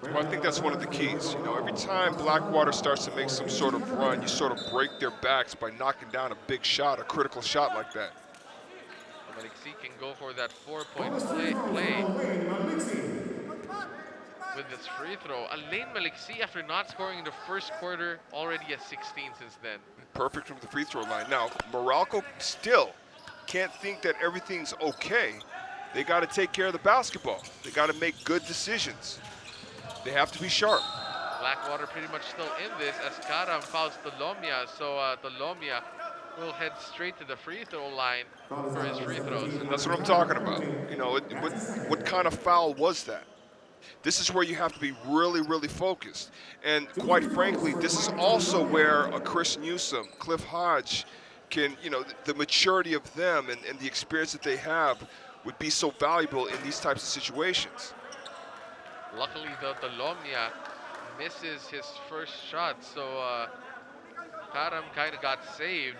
Well, I think that's one of the keys. You know, every time Blackwater starts to make some sort of run, you sort of break their backs by knocking down a big shot, a critical shot like that. Maliksi can go for that 4-point play with this free throw. Alain Maliksi, after not scoring in the first quarter, already at 16 since then. Perfect from the free throw line. Now, Meralco still can't think that everything's okay. They got to take care of the basketball. They got to make good decisions. They have to be sharp. Blackwater pretty much still in this as Karam fouls Tolomia, so Tolomia will head straight to the free throw line for his free throws. And that's what I'm talking about. You know, what kind of foul was that? This is where you have to be really, really focused. And quite frankly, this is also where a Chris Newsom, Cliff Hodge can, you know, the maturity of them and the experience that they have would be so valuable in these types of situations. Luckily, though, Tolomia misses his first shot, so Karam kind of got saved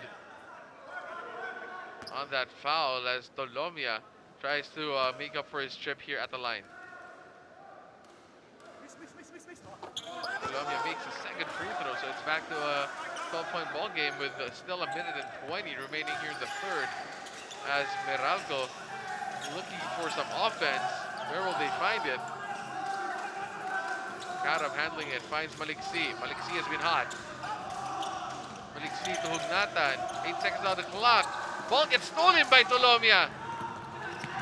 on that foul as Tolomia tries to make up for his trip here at the line. Tolomia makes a second free throw, so it's back to a 12-point ball game with still a minute and 20 remaining here in the third as Meralco looking for some offense. Where will they find it? Karam handling it, finds Maliksi. Maliksi has been hot. Maliksi to Hugnatan. 8 seconds on the clock. Ball gets stolen by Tolomia.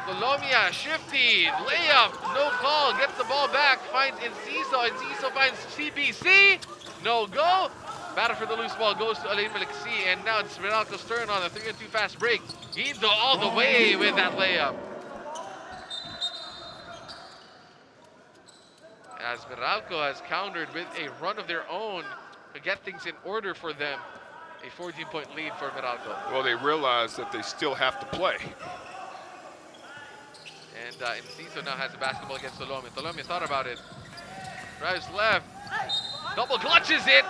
Tolomia, shifty, layup, no call, gets the ball back, finds Enciso. Enciso finds CBC, no go. Battle for the loose ball goes to Alain Maliksi, and now it's Meralco's turn on a 3-2 fast break. Guido all the way with that layup. As Meralco has countered with a run of their own to get things in order for them a 14-point lead for Meralco. Well, they realize that they still have to play. And Enciso now has the basketball against Tolomia. Tolomia thought about it. Drives left. Double clutches it.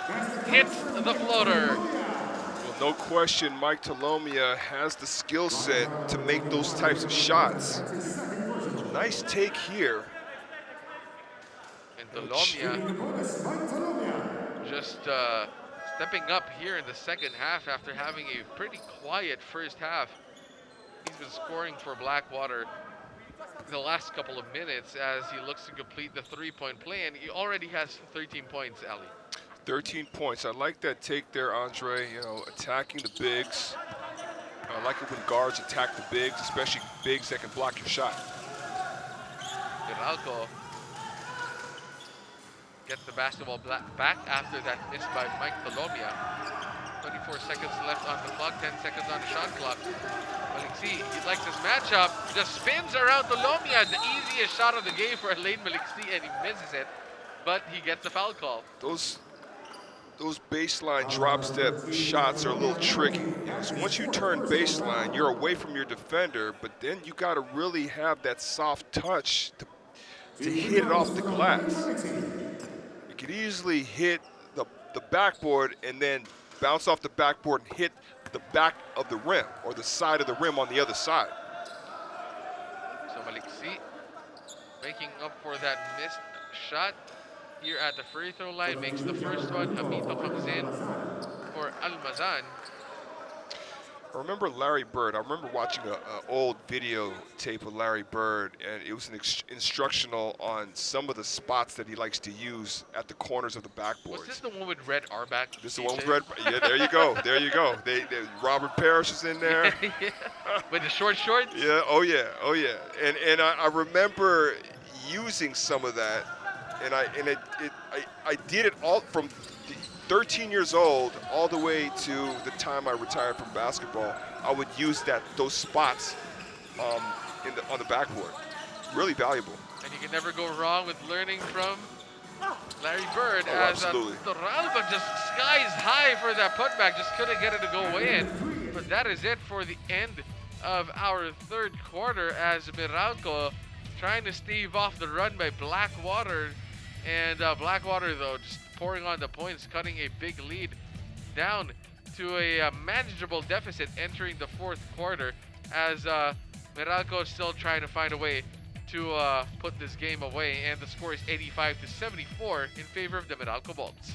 Hits the floater. Well, no question, Mike Tolomia has the skill set to make those types of shots. Nice take here. And Tolomia just stepping up here in the second half after having a pretty quiet first half. He's been scoring for Blackwater the last couple of minutes as he looks to complete the three-point play, and he already has 13 points, Ali. 13 points. I like that take there, Andre, you know, attacking the bigs. I like it when guards attack the bigs, especially bigs that can block your shot. Meralco gets the basketball back after that miss by Mike Tolomia. 24 seconds left on the clock, 10 seconds on the shot clock. Maliksi, he likes this matchup, just spins around Tolomia, the easiest shot of the game for Alain Maliksi, and he misses it, but he gets a foul call. Those baseline drop step shots are a little tricky. You know, so once you turn baseline, you're away from your defender, but then you got to really have that soft touch to hit it off the glass. You could easily hit the backboard and then bounce off the backboard and hit the back of the rim or the side of the rim on the other side. So Maliksi making up for that missed shot here at the free throw line, makes the first one. Hamito comes in for Almazan. I remember Larry Bird. I remember watching an old videotape of Larry Bird, and it was an instructional on some of the spots that he likes to use at the corners of the backboards. Was this the one with Red Arback? This is the one with Red. Yeah, there you go. There you go. Robert Parrish is in there. Yeah. With the short shorts? Yeah. Oh yeah. Oh yeah. And I remember using some of that, and I did it all from 13 years old all the way to the time I retired from basketball. I would use those spots on the backboard. Really valuable. And you can never go wrong with learning from Larry Bird. Oh, as absolutely. Torralba just skies high for that putback, just couldn't get it to go in. But that is it for the end of our third quarter as Meralco trying to stave off the run by Blackwater. And Blackwater, though, just pouring on the points, cutting a big lead down to a manageable deficit entering the fourth quarter as Meralco is still trying to find a way to put this game away, and the score is 85-74 in favor of the Meralco Bolts.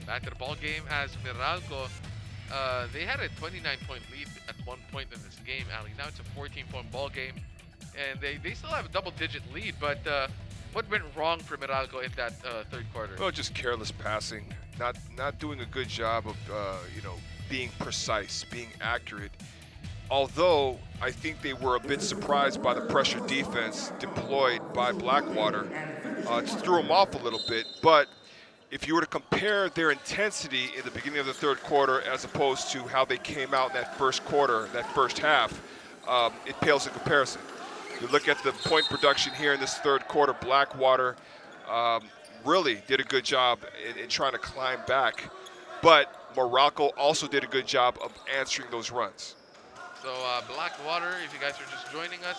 Back to the ball game as Meralco, they had a 29-point lead at one point in this game, Ali. Now it's a 14-point ball game, and they still have a double-digit lead, but what went wrong for Meralco in that third quarter? Well, just careless passing, not doing a good job of being precise, being accurate. Although I think they were a bit surprised by the pressure defense deployed by Blackwater. It threw them off a little bit, but if you were to compare their intensity in the beginning of the third quarter as opposed to how they came out in that first quarter, that first half, it pales in comparison. You look at the point production here in this third quarter, Blackwater really did a good job in trying to climb back, but Meralco also did a good job of answering those runs. So Blackwater, if you guys are just joining us,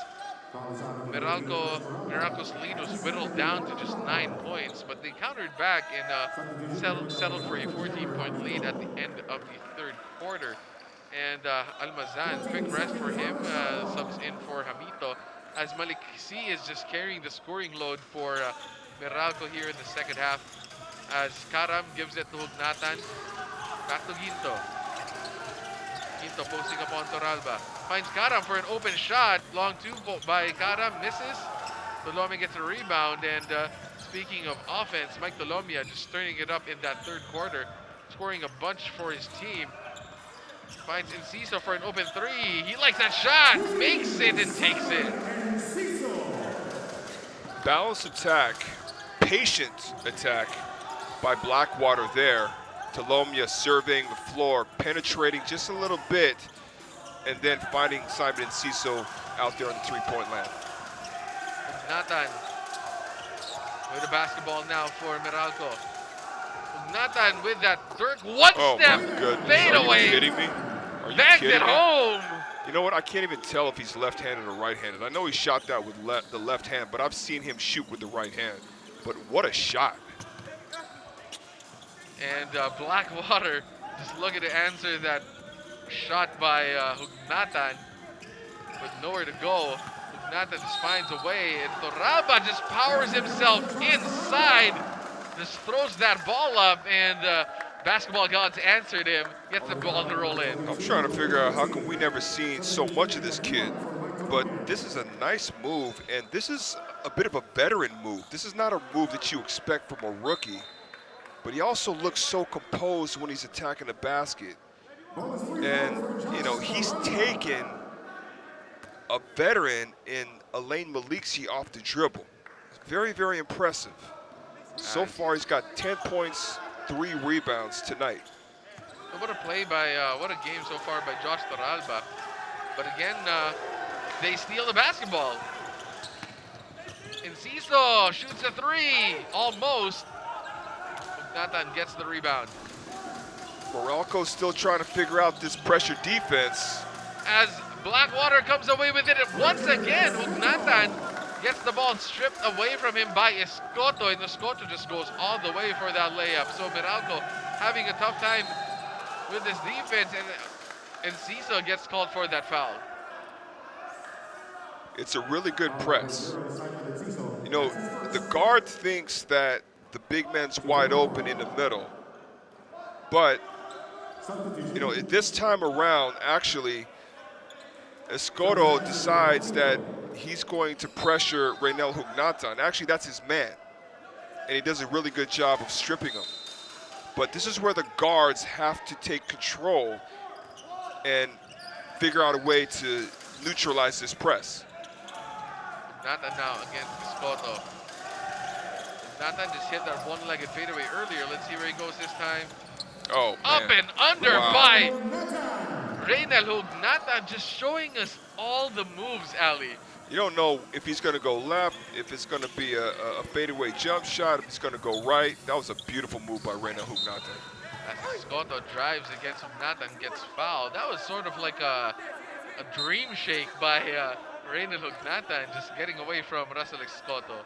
Meralco's lead was whittled down to just 9 points, but they countered back and settled for a 14-point lead at the end of the third quarter. And Almazan, quick rest for him, subs in for Hamito, as Maliksi is just carrying the scoring load for Meralco here in the second half, as Karam gives it to Hugnatan. Back to Ginto. Ginto posting up on Torralba. Finds Karam for an open shot. Long two by Karam, misses. Tolomia gets a rebound, and speaking of offense, Mike Tolomia just turning it up in that third quarter, scoring a bunch for his team. Finds Enciso for an open three. He likes that shot, makes it, and takes it. Balanced attack, patient attack by Blackwater there. Tolomia surveying the floor, penetrating just a little bit, and then finding Simon Enciso out there on the three-point land. Nathan with the basketball now for Meralco. Nathan with that Dirk one-step my goodness. fade Are away. you kidding me? Are you Bags kidding it me? home. You know what? I can't even tell if he's left-handed or right-handed. I know he shot that with the left hand, but I've seen him shoot with the right hand. But what a shot. And Blackwater just looking to answer that shot by Hugnatan with nowhere to go. Hugnatan just finds a way, and Torralba just powers himself inside, just throws that ball up, and basketball gods answered him, gets the ball to roll in. I'm trying to figure out how come we never seen so much of this kid. But this is a nice move, and this is a bit of a veteran move. This is not a move that you expect from a rookie. But he also looks so composed when he's attacking the basket. And, you know, he's taken a veteran in Alain Maliksi off the dribble. Very, very impressive. So far, he's got 10 points, 3 rebounds tonight. What a play by, what a game so far by Josh Torralba. But again, they steal the basketball. Enciso shoots a three, almost. Nathan gets the rebound. Meralco's still trying to figure out this pressure defense. As Blackwater comes away with it once again, Nathan gets the ball stripped away from him by Escoto, and Escoto just goes all the way for that layup. So Meralco having a tough time with this defense, and Enciso gets called for that foul. It's a really good press. You know, the guard thinks that the big man's wide open in the middle. But, you know, this time around, actually, Escoto decides that he's going to pressure Reynel Hugnatan. Actually, that's his man. And he does a really good job of stripping him. But this is where the guards have to take control and figure out a way to neutralize this press. Nathan now against Escoto. Nathan just hit that one-legged fadeaway earlier. Let's see where he goes this time. Oh, Up man. and under Wow. by Reynel Hugnatan, just showing us all the moves, Ali. You don't know if he's going to go left, if it's going to be a fadeaway jump shot, if it's going to go right. That was a beautiful move by Reynel Hugnatan. As Escoto drives against Hugnatan, gets fouled. That was sort of like a dream shake by Reynel Hugnatan, just getting away from Russell Escoto.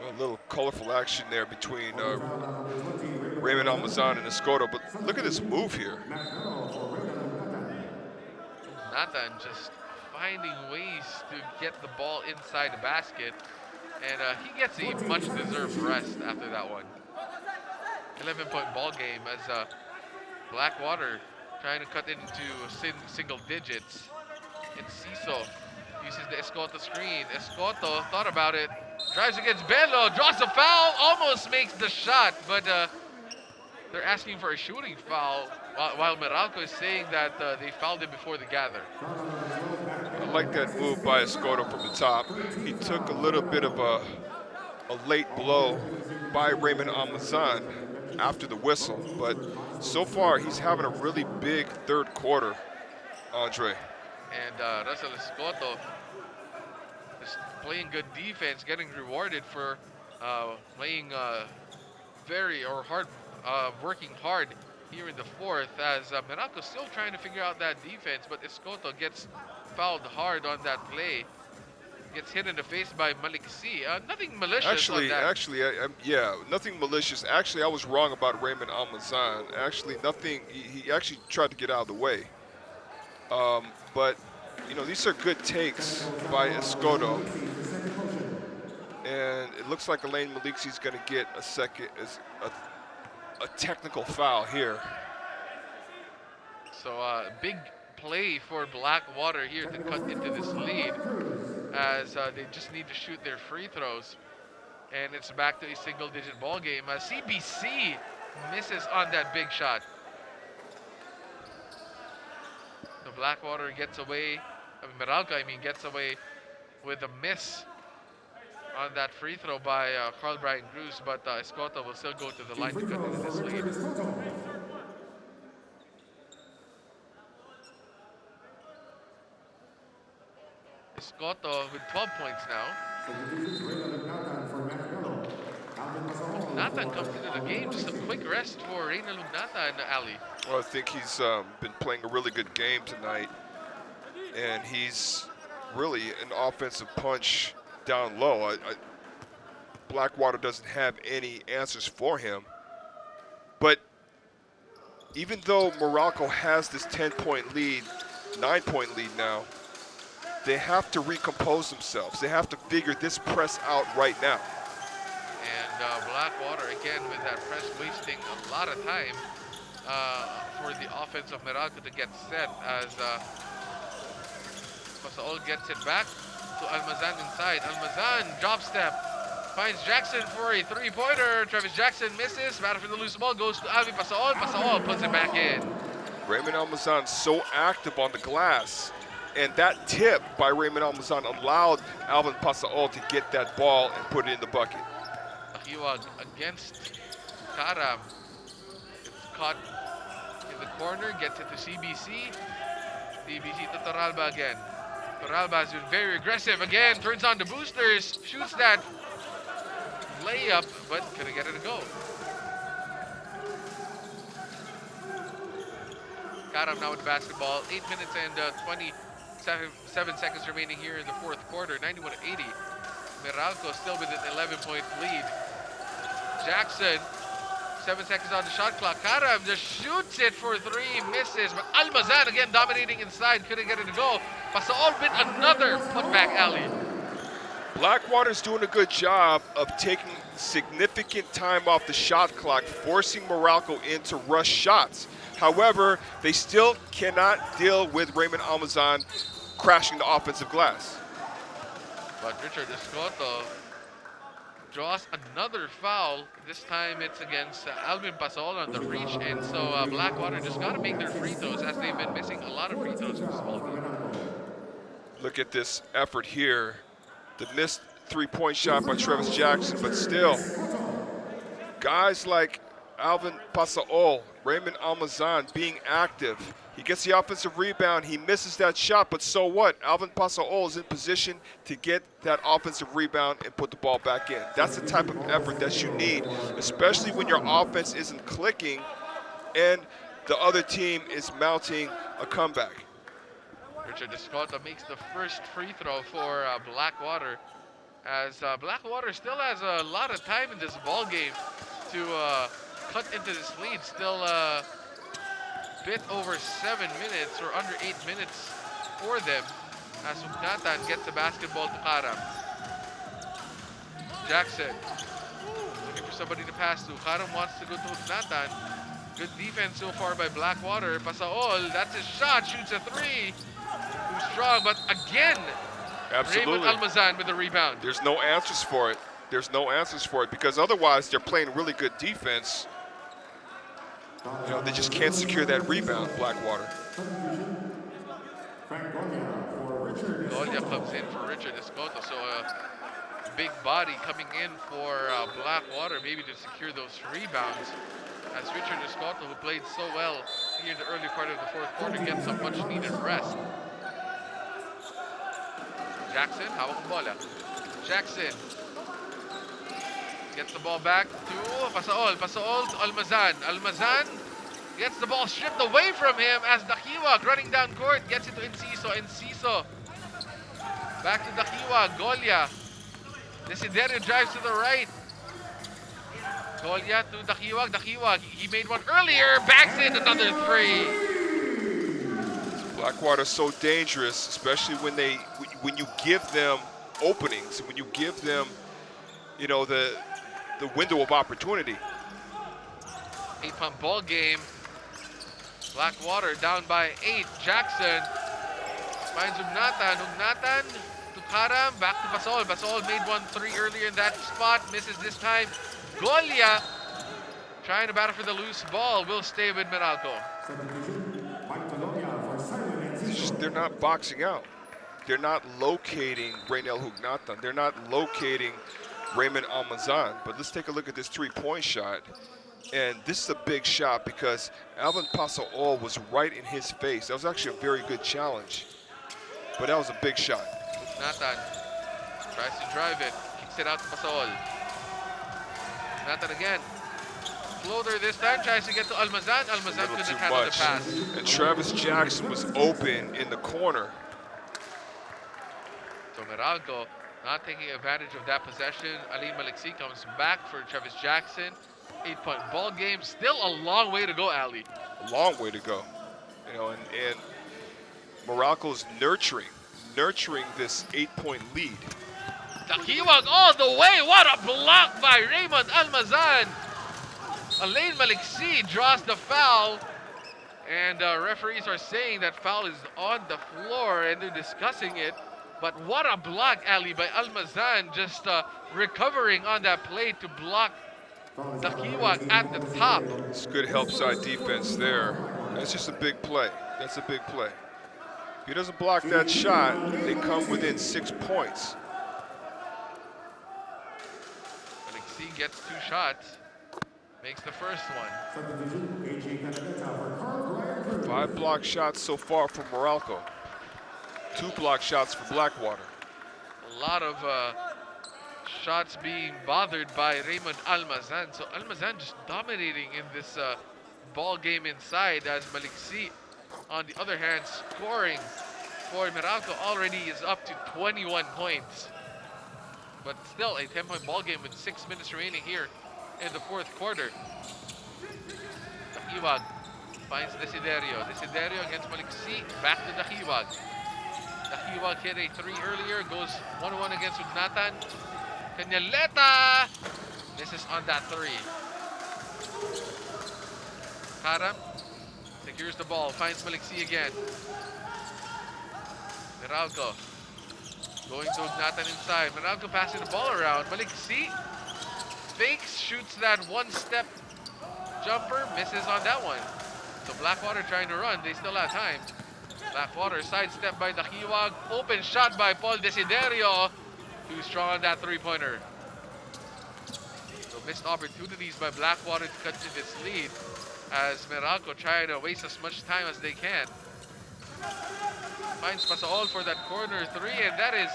A little colorful action there between Raymond Almazan and Escoto. But look at this move here. Nathan just finding ways to get the ball inside the basket. And he gets a much-deserved rest after that one. 11-point ball game as Blackwater trying to cut into single digits. Enciso uses the Escoto screen. Escoto thought about it. Drives against Bello, draws a foul, almost makes the shot, but they're asking for a shooting foul, while Meralco is saying that they fouled him before the gather. I like that move by Escoto from the top. He took a little bit of a late blow by Raymond Almazan after the whistle, but so far he's having a really big third quarter, Andre. And Russell Escoto is playing good defense, getting rewarded for playing working hard here in the fourth, as Meralco still trying to figure out that defense, but Escoto gets fouled hard on that play. Gets hit in the face by Maliksi. Nothing malicious on that. Yeah, nothing malicious. Actually, I was wrong about Raymond Almazan. Actually, nothing. He actually tried to get out of the way. But, you know, these are good takes by Escoto. And it looks like Alain Maliksi's going to get a technical foul here. So big play for Blackwater here to cut into this lead. as they just need to shoot their free throws. And it's back to a single-digit ball game. CBC misses on that big shot. The Blackwater gets away. Meralco, gets away with a miss on that free throw by Carl Brian Cruz, but Escota will still go to the line to cut into this lead. Escota with 12 points now. Nathan comes into the game. Just a quick rest for Reyna Lugnata and Ali. Well, I think he's been playing a really good game tonight, and he's really an offensive punch down low. Blackwater doesn't have any answers for him. But even though Meralco has this 10-point lead, 9-point lead now, they have to recompose themselves. They have to figure this press out right now. And Blackwater, again, with that press, wasting a lot of time for the offense of Meralco to get set as Pasaol gets it back to Almazan inside. Almazan, drop step, finds Jackson for a three-pointer. Travis Jackson misses. Battle for the loose ball goes to Alvin Pasaol. Pasaol puts it back in. Raymond Almazan so active on the glass. And that tip by Raymond Almazan allowed Alvin Pasaol to get that ball and put it in the bucket. Takiwag against Karam. It's caught in the corner, gets it to CBC. CBC to Toralba again. Toralba has been very aggressive again, turns on the boosters, shoots that layup, but couldn't get it to go. Karam now with the basketball. 8 minutes and 27 seconds remaining here in the fourth quarter. 91-80. Meralco still with an 11-point lead. Jackson, 7 seconds on the shot clock. Karam just shoots it for three, misses. But Almazan again dominating inside, couldn't get it to go. Pasaol with another putback alley. Blackwater's doing a good job of taking significant time off the shot clock, forcing Meralco into rush shots. However, they still cannot deal with Raymond Almazan crashing the offensive glass. But Richard Escoto draws another foul. This time it's against Alvin Pasaol on the reach, and so Blackwater just got to make their free throws as they've been missing a lot of free throws in this ball game. Look at this effort here. The missed three-point shot by Travis Jackson, but still, guys like Alvin Pasaol, Raymond Almazan being active. He gets the offensive rebound, he misses that shot, but so what? Alvin Pasaol is in position to get that offensive rebound and put the ball back in. That's the type of effort that you need, especially when your offense isn't clicking and the other team is mounting a comeback. Richard Escoto makes the first free throw for Blackwater, as Blackwater still has a lot of time in this ball game to cut into this lead. Still a bit over 7 minutes or under 8 minutes for them, as Ugnatan gets the basketball to Karam. Jackson looking for somebody to pass to. Karam wants to go to Ugnatan. Good defense so far by Blackwater. Pasaol, that's his shot, shoots a three. Too strong, but again, Absolutely. Raymond Almazan with the rebound. There's no answers for it. There's no answers for it because otherwise they're playing really good defense. You know, they just can't secure that rebound, Blackwater. Golia comes in for Richard Escoto, so a big body coming in for Blackwater, maybe to secure those rebounds. As Richard Escoto, who played so well here in the early part of the fourth quarter, gets some much needed rest. Jackson, hawak ang bola. Jackson gets the ball back to Pasaol. Pasaol to Almazan. Almazan gets the ball stripped away from him as Dakiwag running down court gets it to Enciso. Enciso back to Dakiwag. Golia. Desiderio drives to the right. Golia to Dakiwag. Dakiwag, he made one earlier. Backs in another three. Blackwater's so dangerous, especially when you give them openings, when you give them, you know, the window of opportunity. 8-point ball game. Blackwater down by 8. Jackson finds Ugnatan. Ugnatan to Karam, back to Pasol. Pasol made 1-3 earlier in that spot. Misses this time. Golia trying to battle for the loose ball. Will stay with Meralco. They're not boxing out. They're not locating Reynel Hugnatan. They're not locating Raymond Almazan. But let's take a look at this three-point shot. And this is a big shot because Alvin Pasaol was right in his face. That was actually a very good challenge. But that was a big shot. Nathan tries to drive it. Kicks it out to Pasol. Nathan again. Floater this time. Tries to get to Almazan. Almazan couldn't handle the pass. And Travis Jackson was open in the corner. So Meralco not taking advantage of that possession. Ali Maliksi comes back for Travis Jackson. 8-point ball game. Still a long way to go, Ali. A long way to go. You know, and Meralco's nurturing this 8-point lead. Takiwag all the way. What a block by Raymond Almazan. Alain Maliksi draws the foul. And referees are saying that foul is on the floor and they're discussing it. But what a block, Ali, by Almazan, just recovering on that play to block Takiwag at the top. It's good help side defense there. That's just a big play. That's a big play. If he doesn't block that shot, they come within 6 points. Maliksi gets 2 shots, makes the first one. 5 block shots so far from Meralco. 2 block shots for Blackwater. A lot of shots being bothered by Raymond Almazan. So Almazan just dominating in this ball game inside, as Maliksi, on the other hand, scoring for Meralco already is up to 21 points. But still a 10-point ball game with 6 minutes remaining here in the 4th quarter. Takiwag finds Desiderio. Desiderio against Maliksi. Back to Takiwag. Takiwag hit a 3 earlier. Goes 1-1 against Hugnatan. Canyaleta misses on that 3. Karam secures the ball. Finds Maliksi again. Meralco going to Hugnatan inside. Meralco passing the ball around. Maliksi fakes, shoots that 1-step jumper, misses on that one. So Blackwater trying to run. They still have time. Blackwater sidestep by Takiwag. Open shot by Paul Desiderio. Too strong on that 3-pointer. So missed opportunities by Blackwater to cut to this lead, as Meralco try to waste as much time as they can. Finds Pasaol for that corner 3, and that is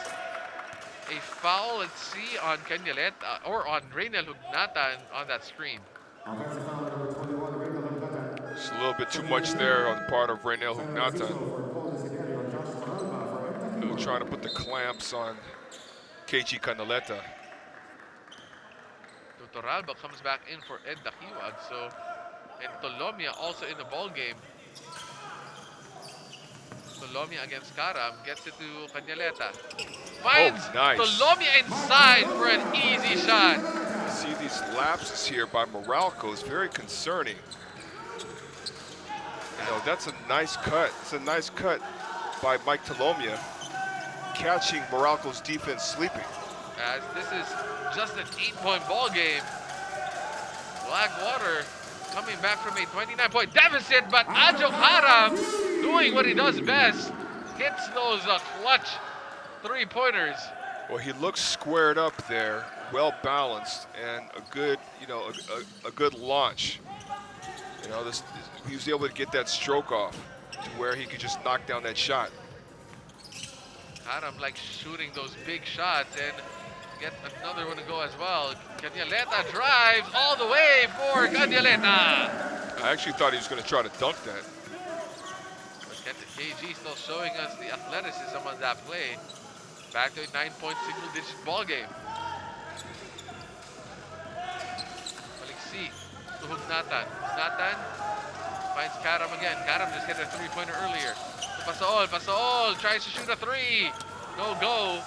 a foul, let's see, on Canyaleta, or on Reynel Hugnatan on that screen. Just a little bit too much there on the part of Reynel Hugnatan. Trying to put the clamps on KG Canaleta. Toralba comes back in for Ed Takiwag, so, and Tolomia also in the ball game. Tolomia against Karam, gets it to Canyaleta. Finds nice. Tolomia inside for an easy shot. See these lapses here by Meralco is very concerning. You know, that's a nice cut. It's a nice cut by Mike Tolomia, catching Meralco's defense sleeping. As this is just an 8-point ball game. Blackwater coming back from a 29-point deficit, but Adjo Karam doing what he does best. Hits those clutch 3-pointers. Well, he looks squared up there, well balanced, and a good, you know, a good launch. You know, he was able to get that stroke off to where he could just knock down that shot. Karam likes shooting those big shots, and get another one to go as well. Canyaleta drives all the way for Canyaleta. I actually thought he was going to try to dunk that. But KG still showing us the athleticism on that play. Back to a 9-point single-digit ball game. Maliksi to Hugnatan. Hugnatan finds Karam again. Karam just hit a 3-pointer earlier. Pasaol. Pasaol tries to shoot a 3. No go.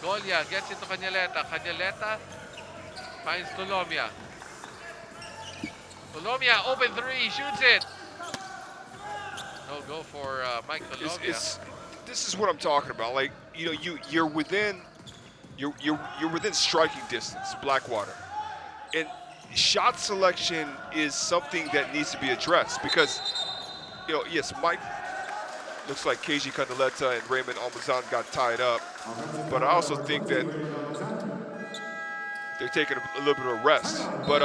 Golia gets it to Canyaleta. Canyaleta finds Tolomia. Tolomia, open 3, shoots it. No go for Mike Tolomia. this is what I'm talking about. Like, you know, you're within striking distance, Blackwater, and shot selection is something that needs to be addressed because, you know, yes, Mike looks like KG Candeleta and Raymond Almazan got tied up, but I also think that they're taking a little bit of a rest. But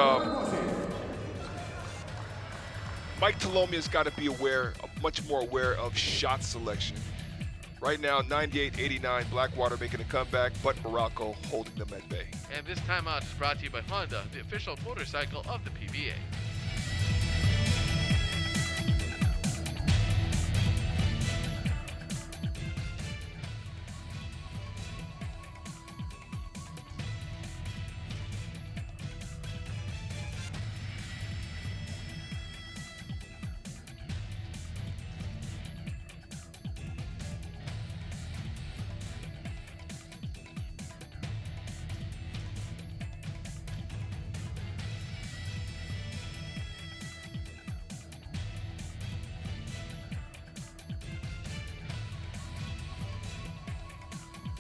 Mike Talomia's got to be much more aware of shot selection. Right now, 98-89, Blackwater making a comeback, but Meralco holding them at bay. And this timeout is brought to you by Honda, the official motorcycle of the PBA.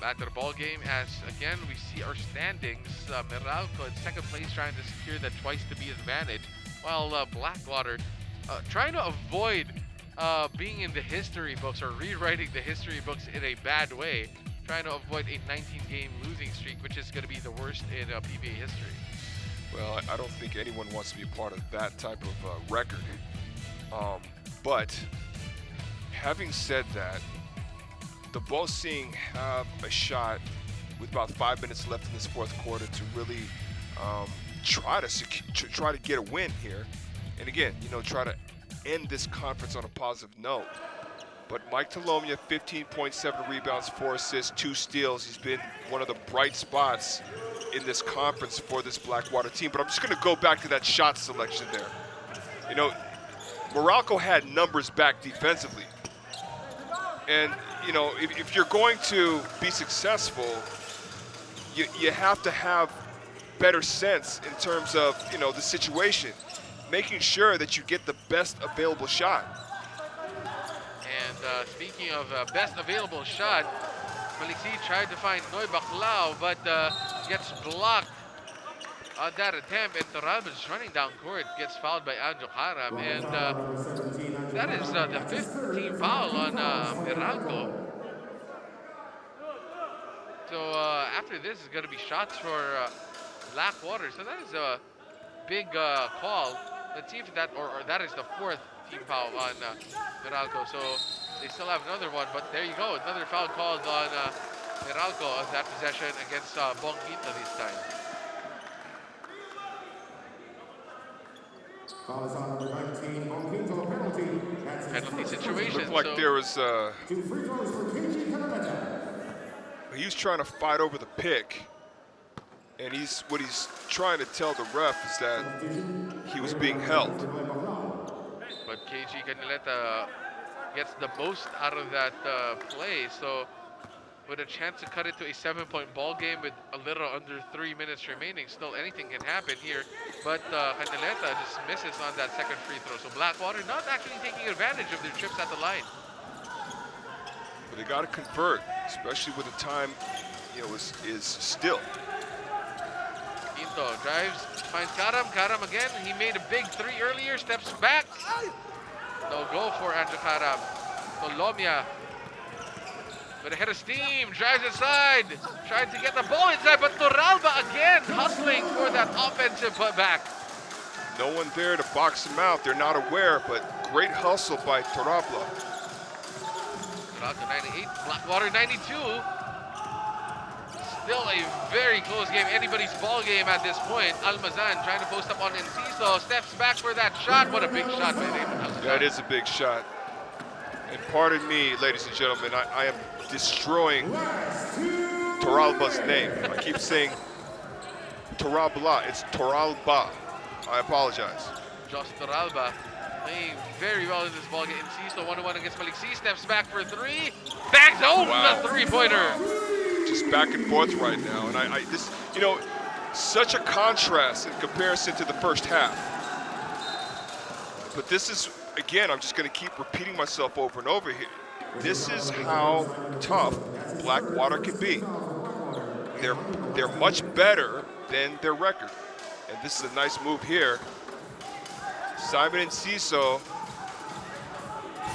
Back to the ball game as again we see our standings. Meralco in second place trying to secure that twice to beat advantage, while Blackwater trying to avoid being in the history books or rewriting the history books in a bad way, trying to avoid a 19-game losing streak, which is going to be the worst in PBA history. Well, I don't think anyone wants to be a part of that type of record. But having said that, the Bossing have a shot with about 5 minutes left in this fourth quarter to really try to get a win here, and again, you know, try to end this conference on a positive note. But Mike Talomia, 15.7 rebounds, 4 assists, 2 steals. He's been one of the bright spots in this conference for this Blackwater team. But I'm just going to go back to that shot selection there. You know, Meralco had numbers back defensively. And, you know, if you're going to be successful, you have to have better sense in terms of, you know, the situation, making sure that you get the best available shot. And speaking of best available shot, Maliksi tried to find Noy Baclao, but gets blocked on that attempt, and Toralba's running down court, gets fouled by Anjo Karam, and that is the 5th team foul on Meralco. So after this is going to be shots for Blackwater, so that is a big call. Let's see if that, or that is the 4th team foul on Meralco, so they still have another one, but there you go, another foul called on Meralco on that possession against Bongita this time. Penalty situation. Looked like so there was he was trying to fight over the pick, and what he's trying to tell the ref is that he was being held. But KG Canileta gets the most out of that play, so with a chance to cut it to a 7-point ball game with a little under 3 minutes remaining, still anything can happen here. But Canileta just misses on that second free throw. So Blackwater not actually taking advantage of their trips at the line. But they got to convert, especially with the time, you know, is still. Pinto drives, finds Karam. Karam again. He made a big 3 earlier, steps back. No go for Anjo Karam. Colomia with a head of steam, drives inside, trying to get the ball inside, but Toralba again hustling for that offensive putback. No one there to box him out. They're not aware, but great hustle by Toralba. Meralco 98, Blackwater 92. Still a very close game, anybody's ball game at this point. Almazan trying to post up on Enciso, steps back for that shot. What a big shot by Raymond Almazan. That is a big shot. And pardon me, ladies and gentlemen, I am destroying Toralba's name. I keep saying Torabla. It's Toralba. I apologize. Just Toralba playing very well in this ball game. Enciso 1-1 against Maliksi, steps back for 3. Bangs home the 3-pointer. Just back and forth right now. And this, you know, such a contrast in comparison to the first half. But this is, again, I'm just going to keep repeating myself over and over here. This is how tough Blackwater can be. They're much better than their record. And this is a nice move here. Simon and Ciso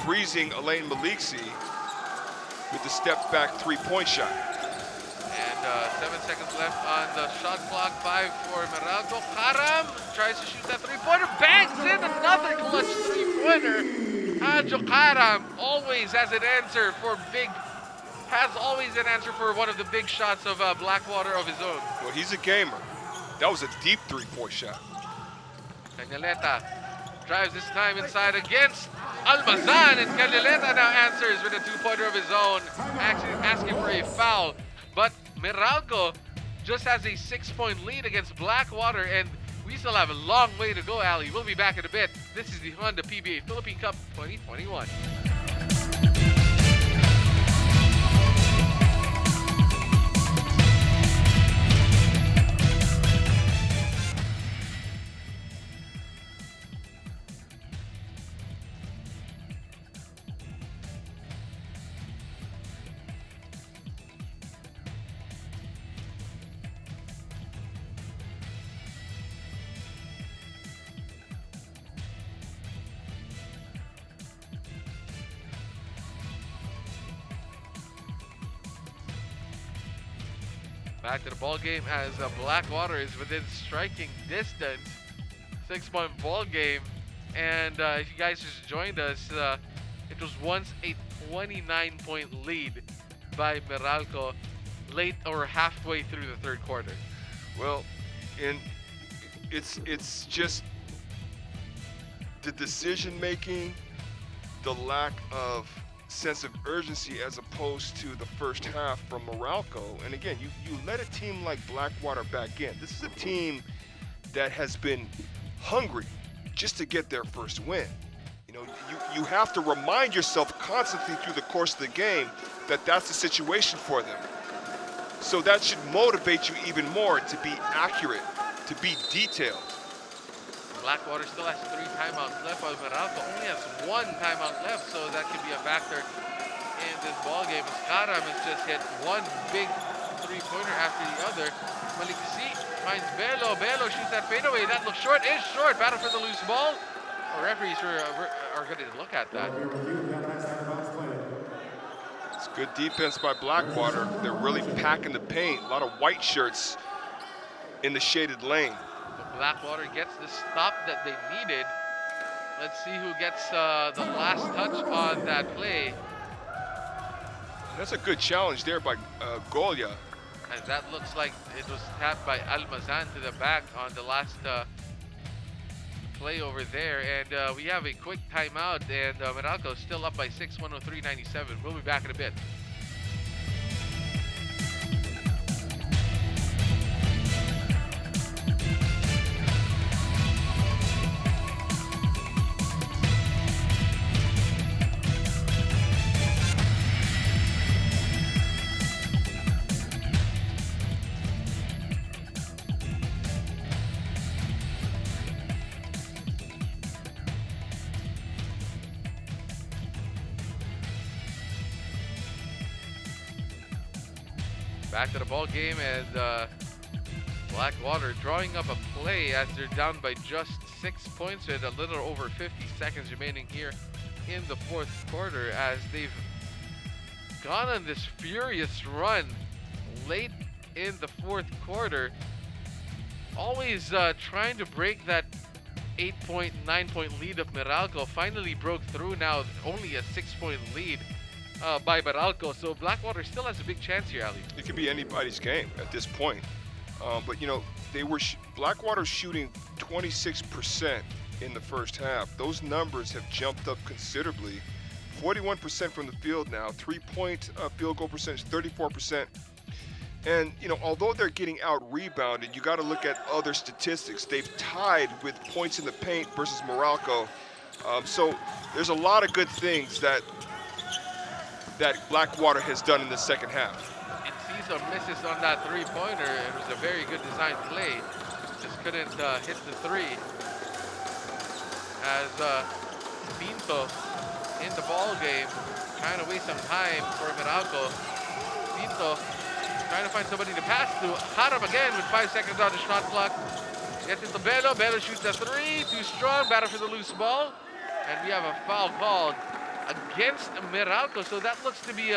freezing Elaine Maliksi with the step back 3-point shot. And 7 seconds left on the shot clock. 5 for Meralco. Karam tries to shoot that three-pointer. Bangs in another clutch three-pointer. Adjo Karam always has an answer for one of the big shots of Blackwater of his own. Well, he's a gamer. That was a deep three-point shot. Canaleta drives this time inside against Almazan, and Canaleta now answers with a two-pointer of his own, actually asking for a foul. But Meralco just has a 6-point lead against Blackwater, and we still have a long way to go, Ali. We'll be back in a bit. This is the Honda PBA Philippine Cup 2021. Back to the ball game as Blackwater is within striking distance. 6-point ball game. And if you guys just joined us, it was once a 29-point lead by Meralco late or halfway through the third quarter. Well, and it's just the decision making, the lack of sense of urgency as opposed to the first half from Meralco. And again, you let a team like Blackwater back in. This is a team that has been hungry just to get their first win. You know, you have to remind yourself constantly through the course of the game that that's the situation for them. So that should motivate you even more to be accurate, to be detailed. Blackwater still has 3 timeouts left, while Meralco only has 1 timeout left, so that could be a factor in this ball game. Karam has just hit one big three-pointer after the other. Maliksi finds Belo. Belo shoots that fadeaway. That looks short. Is short. Battle for the loose ball. Our referees are going to look at that. It's good defense by Blackwater. They're really packing the paint. A lot of white shirts in the shaded lane. Blackwater gets the stop that they needed. Let's see who gets the last touch on that play. That's a good challenge there by Golia. And that looks like it was tapped by Almazan to the back on the last play over there. And we have a quick timeout, and Meralco still up by 6, 103-97. We'll be back in a bit. Back to the ball game, and Blackwater drawing up a play as they're down by just 6 points with a little over 50 seconds remaining here in the fourth quarter, as they've gone on this furious run late in the fourth quarter, always trying to break that 8-point, 9-point lead of Meralco. Finally broke through now, only a 6-point lead by Meralco. So Blackwater still has a big chance here, Ali. It could be anybody's game at this point. But you know, they were Blackwater shooting 26% in the first half. Those numbers have jumped up considerably. 41% from the field now, 3-point field goal percentage, 34%. And you know, although they're getting out rebounded, you got to look at other statistics. They've tied with points in the paint versus Meralco. So there's a lot of good things that Blackwater has done in the second half. And Ciso misses on that three-pointer. It was a very good design play. Just couldn't hit the three. As Pinto in the ball game. trying to waste some time for Meralco. Pinto trying to find somebody to pass to. Haram again with 5 seconds on the shot clock. Gets into Bello. Bello shoots a 3. Too strong. Battle for the loose ball. And we have a foul called against Meralco. So that looks to be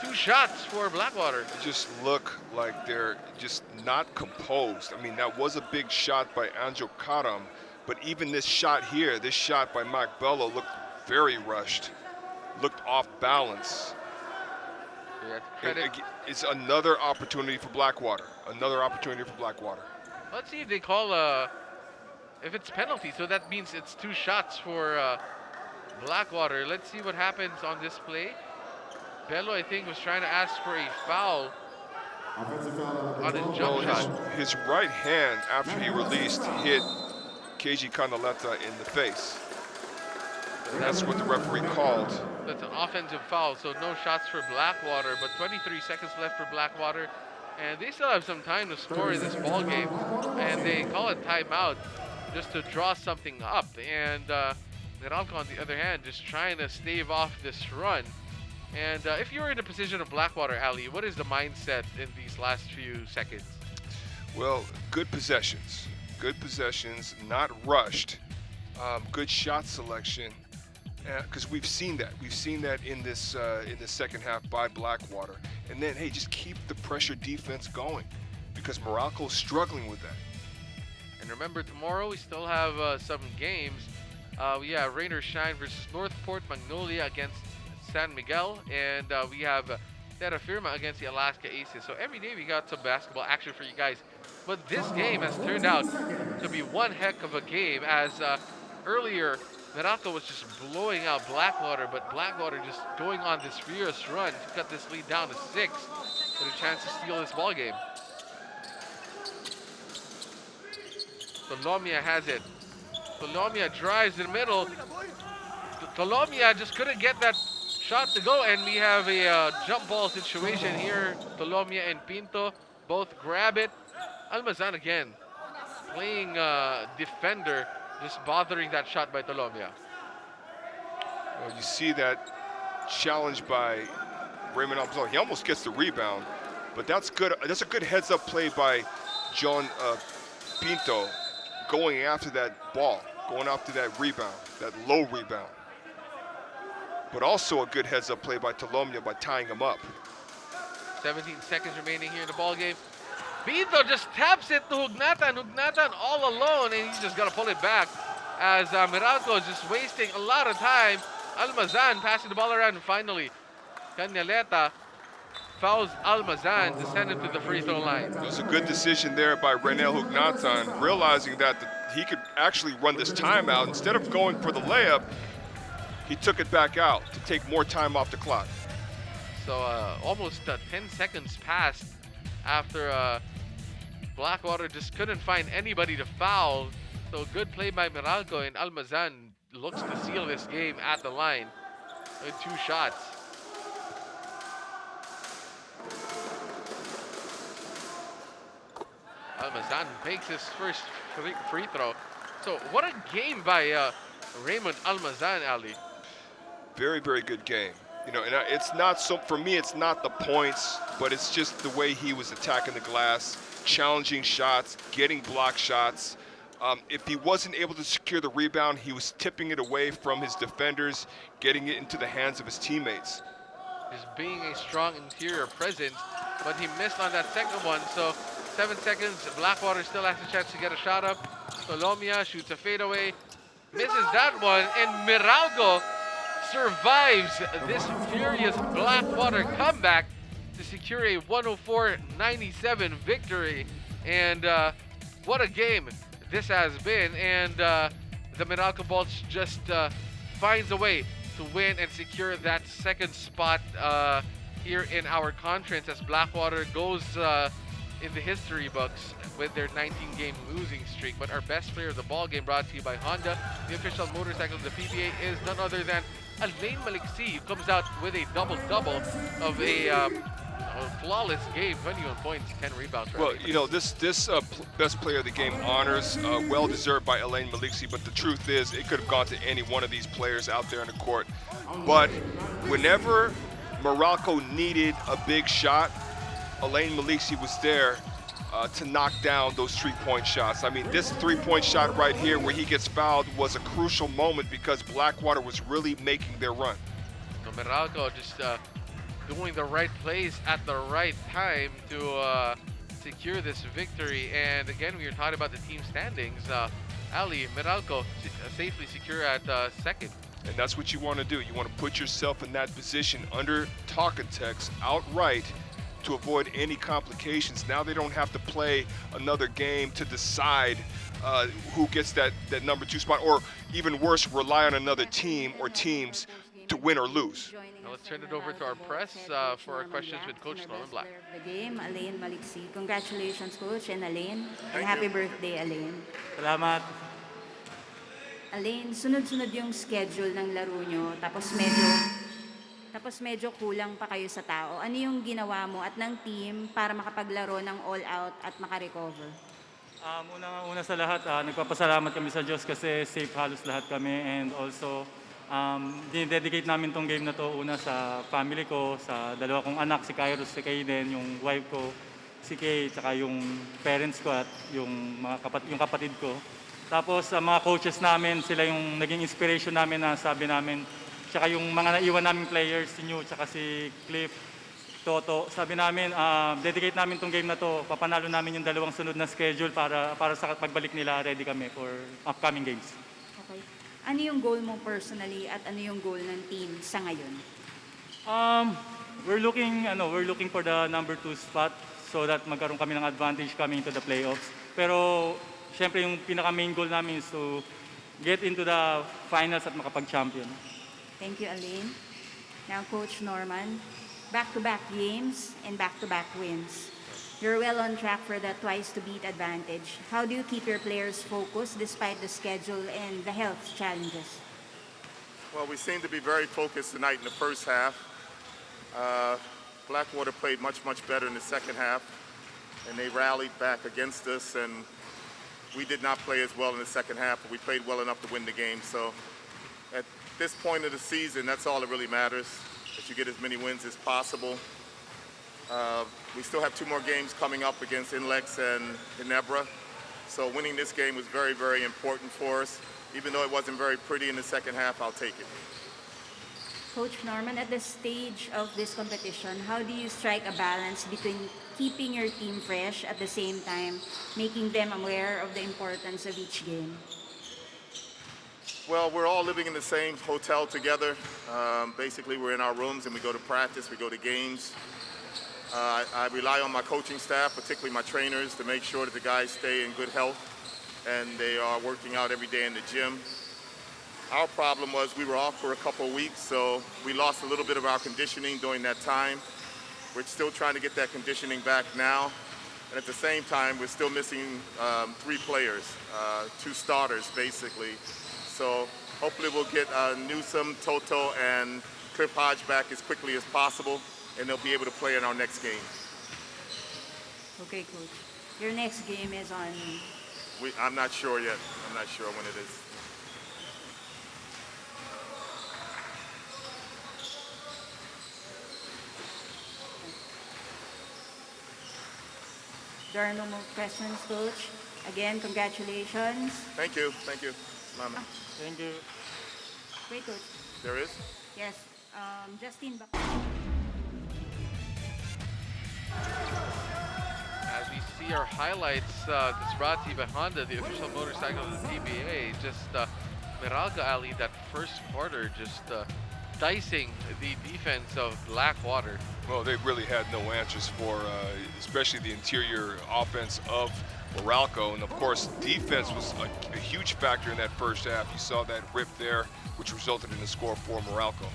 2 shots for Blackwater. They just look like they're just not composed. I mean, that was a big shot by Angel Karam, but even this shot here, this shot by Mac Bello looked very rushed, looked off balance. It's another opportunity for Blackwater. Another opportunity for Blackwater. Let's see if they call if it's penalty. So that means it's 2 shots for Blackwater. Let's see what happens on this play. Bello, I think, was trying to ask for a foul on his jump shot. His right hand, after he released, hit KG Canaleta in the face. And that's what the referee called. That's an offensive foul, so no shots for Blackwater, but 23 seconds left for Blackwater. And they still have some time to score in this ball game, and they call it timeout just to draw something up. And Meralco, on the other hand, just trying to stave off this run. And if you're in the position of Blackwater, Ali, what is the mindset in these last few seconds? Well, good possessions, not rushed, good shot selection, because we've seen that. We've seen that in this second half by Blackwater. And then, hey, just keep the pressure defense going, because Meralco's struggling with that. And remember, tomorrow we still have some games. We have Rain or Shine versus Northport Magnolia against San Miguel, and we have Terra Firma against the Alaska Aces. So every day we got some basketball action for you guys. But this game has turned out to be one heck of a game, as earlier Meralco was just blowing out Blackwater, but Blackwater just going on this furious run to cut this lead down to 6 with a chance to steal this ball game. Tolomia has it. Tolomia drives in the middle. Tolomia just couldn't get that shot to go, and we have a jump ball situation here. Tolomia and Pinto both grab it. Almazan again playing defender, just bothering that shot by Tolomia. Well, you see that challenge by Raymond Almazan. He almost gets the rebound, but that's good. That's a good heads-up play by John Pinto, going after that ball, going after that rebound, that low rebound. But also a good heads-up play by Tolomia by tying him up. 17 seconds remaining here in the ball game. Pinto just taps it to Hugnatan. Hugnatan all alone, and he's just got to pull it back, as Meralco is just wasting a lot of time. Almazan passing the ball around, and finally Canaleta fouls Almazan to send him to the free throw line. It was a good decision there by Renel Hugnatan, realizing that he could actually run this timeout. Instead of going for the layup, he took it back out to take more time off the clock. So almost 10 seconds passed after Blackwater just couldn't find anybody to foul. So good play by Meralco, and Almazan looks to seal this game at the line with 2 shots. Almazan makes his first free throw. So what a game by Raymond Almazan, Ali. Very, very good game. You know, and it's not so, for me, it's not the points, but it's just the way he was attacking the glass, challenging shots, getting block shots. If he wasn't able to secure the rebound, he was tipping it away from his defenders, getting it into the hands of his teammates. Just being a strong interior presence, but he missed on that second one. So 7 seconds, Blackwater still has a chance to get a shot up. Tolomia shoots a fadeaway, misses that one, and Meralco survives this furious Blackwater comeback to secure a 104-97 victory. And what a game this has been. And the Meralco Bolts just finds a way to win and secure that second spot here in our conference, as Blackwater goes in the history books with their 19-game losing streak. But our best player of the ball game, brought to you by Honda, the official motorcycle of the PBA, is none other than Alain Maliksi, who comes out with a double-double of a A flawless game, 21 points, 10 rebounds. Well, Riley. you know, this best player of the game honors, well deserved by Elaine Maliksi, but the truth is it could have gone to any one of these players out there in the court. But whenever Meralco needed a big shot, Elaine Maliksi was there to knock down those three-point shots. I mean, this three-point shot right here where he gets fouled was a crucial moment because Blackwater was really making their run. So Meralco just doing the right plays at the right time to secure this victory. And again, we were talking about the team standings. Ali, Meralco safely secure at second. And that's what you want to do. You want to put yourself in that position under talking text outright to avoid any complications. Now they don't have to play another game to decide who gets that number 2 spot, or even worse, rely on another team or teams to win or lose. Now let's turn it over to our press for our questions with Coach Norman Black. The game, Elaine Maliksi. Congratulations, Coach, and Elaine. And happy birthday, Elaine. Salamat. Elaine, sunod-sunod yung schedule ng laro nyo, tapos medyo kulang pa kayo sa tao. Ano yung ginawa mo at ng team para makapaglaro ng all-out at makarecover? Una sa lahat, nagpapasalamat kami sa Diyos kasi safe halos lahat kami, and also dinededicate namin tong game na to una sa family ko, sa dalawa kong anak, si Kairos, si Kaiden, yung wife ko, si Kay, tsaka yung parents ko at yung kapatid ko. Tapos sa mga coaches namin, sila yung naging inspiration namin na sabi namin, tsaka yung mga naiwan naming players, si New, tsaka si Cliff, Toto, sabi namin, dedicate namin tong game na to, papanalo namin yung dalawang sunod na schedule para sa pagbalik nila, ready kami for upcoming games. Okay. Ano yung goal mo personally at ano yung goal ng team sa ngayon? We're looking for the number 2 spot so that magkaroon kami ng advantage coming into the playoffs. Pero syempre yung pinaka main goal namin is to get into the finals at makapag-champion. Thank you, Elaine. Now, Coach Norman, back-to-back games and back-to-back wins. You're well on track for the twice-to-beat advantage. How do you keep your players focused despite the schedule and the health challenges? Well, we seem to be very focused tonight in the first half. Blackwater played much better in the second half, and they rallied back against us, and we did not play as well in the second half, but we played well enough to win the game. So at this point of the season, that's all that really matters, that you get as many wins as possible. We still have 2 more games coming up against Inlex and Ginebra. So winning this game was very important for us. Even though it wasn't very pretty in the second half, I'll take it. Coach Norman, at this stage of this competition, how do you strike a balance between keeping your team fresh at the same time, making them aware of the importance of each game? Well, we're all living in the same hotel together. Basically, we're in our rooms and we go to practice, we go to games. I rely on my coaching staff, particularly my trainers, to make sure that the guys stay in good health and they are working out every day in the gym. Our problem was we were off for a couple of weeks, so we lost a little bit of our conditioning during that time. We're still trying to get that conditioning back now. And at the same time, we're still missing 3 players, 2 starters, basically. So hopefully we'll get Newsom, Toto, and Cliff Hodge back as quickly as possible, and they'll be able to play in our next game. Okay, Coach. Your next game is on... I'm not sure yet. I'm not sure when it is. There are no more questions, Coach. Again, congratulations. Thank you. Thank you. Mama. Thank you. Wait, Coach. There is? Yes. Justin. As we see our highlights, that's brought to you by Honda, the official motorcycle of the PBA. Just Meralco, Ali, that first quarter, just dicing the defense of Blackwater. Well, they really had no answers for, especially the interior offense of Meralco. And of course, defense was a huge factor in that first half. You saw that rip there, which resulted in a score for Meralco.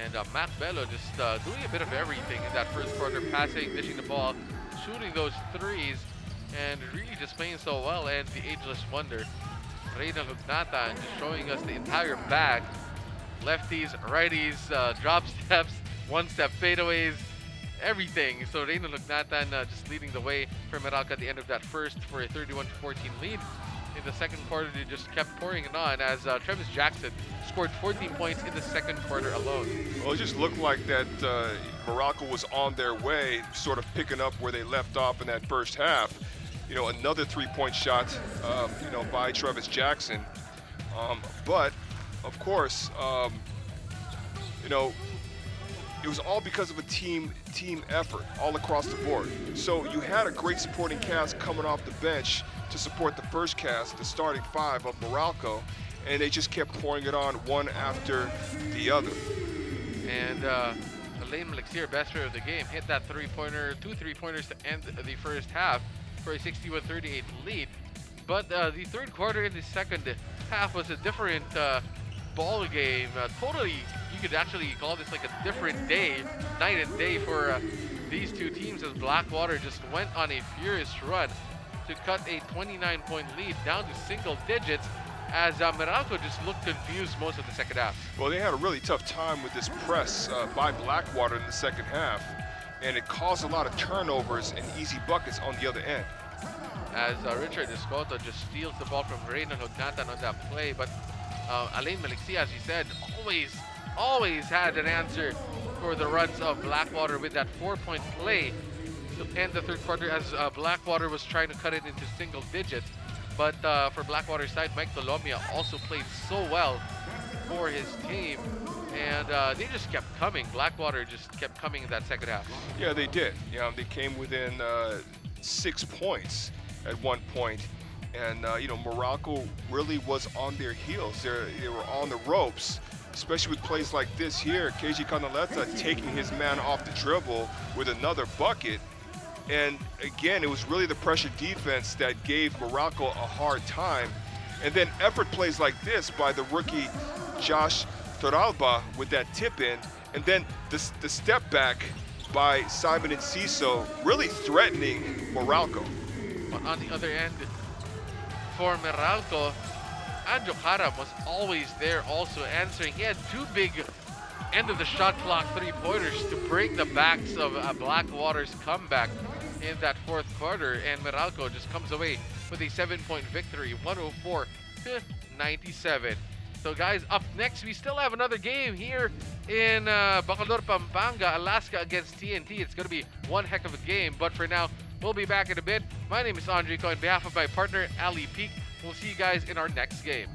And Matt Bello just doing a bit of everything in that first quarter, passing, dishing the ball, shooting those threes, and really just playing so well. And the ageless wonder, Reyna Lugnata, just showing us the entire bag. Lefties, righties, drop steps, one-step fadeaways. everything. So Reynald Lugnatan just leading the way for Meralco at the end of that first for a 31-14 lead. In the second quarter, they just kept pouring it on as Travis Jackson scored 14 points in the second quarter alone. Well, it just looked like that Meralco was on their way, sort of picking up where they left off in that first half. You know, another three-point shot, you know, by Travis Jackson. But, of course, you know, it was all because of a team effort all across the board. So you had a great supporting cast coming off the bench to support the first cast, the starting five of Meralco, and they just kept pouring it on one after the other. And Elaine Malixier, best player of the game, hit that three-pointer, two three-pointers to end the first half for a 61-38 lead. But the third quarter and the second half was a different ball game. Totally, you could actually call this like a different day, night and day for these two teams, as Blackwater just went on a furious run to cut a 29-point lead down to single digits, as Meralco just looked confused most of the second half. Well, they had a really tough time with this press by Blackwater in the second half, and it caused a lot of turnovers and easy buckets on the other end. As Richard Escoto just steals the ball from Reynald Lugnatan on that play, but Alain Maliksi, as you said, always had an answer for the runs of Blackwater with that 4-point play to end the third quarter, as Blackwater was trying to cut it into single digits. But for Blackwater's side, Mike Dolomia also played so well for his team, and they just kept coming. Blackwater just kept coming in that second half. Yeah, they did. You know, they came within 6 points at one point, and you know, Meralco really was on their heels. They were on the ropes, especially with plays like this here. KG Canaleta taking his man off the dribble with another bucket. And again, it was really the pressure defense that gave Meralco a hard time. And then effort plays like this by the rookie Josh Toralba with that tip in, and then the step back by Simon Enciso really threatening Meralco. But on the other end, for Meralco, Anjo Karam was always there also answering. He had two big end of the shot clock three-pointers to break the backs of Blackwater's comeback in that fourth quarter, and Meralco just comes away with a 7-point victory, 104-97. So guys, up next, we still have another game here in Bacolod, Pampanga, Alaska against TNT. It's going to be one heck of a game, but for now, we'll be back in a bit. My name is Andrico. On behalf of my partner, Ali Peak, we'll see you guys in our next game.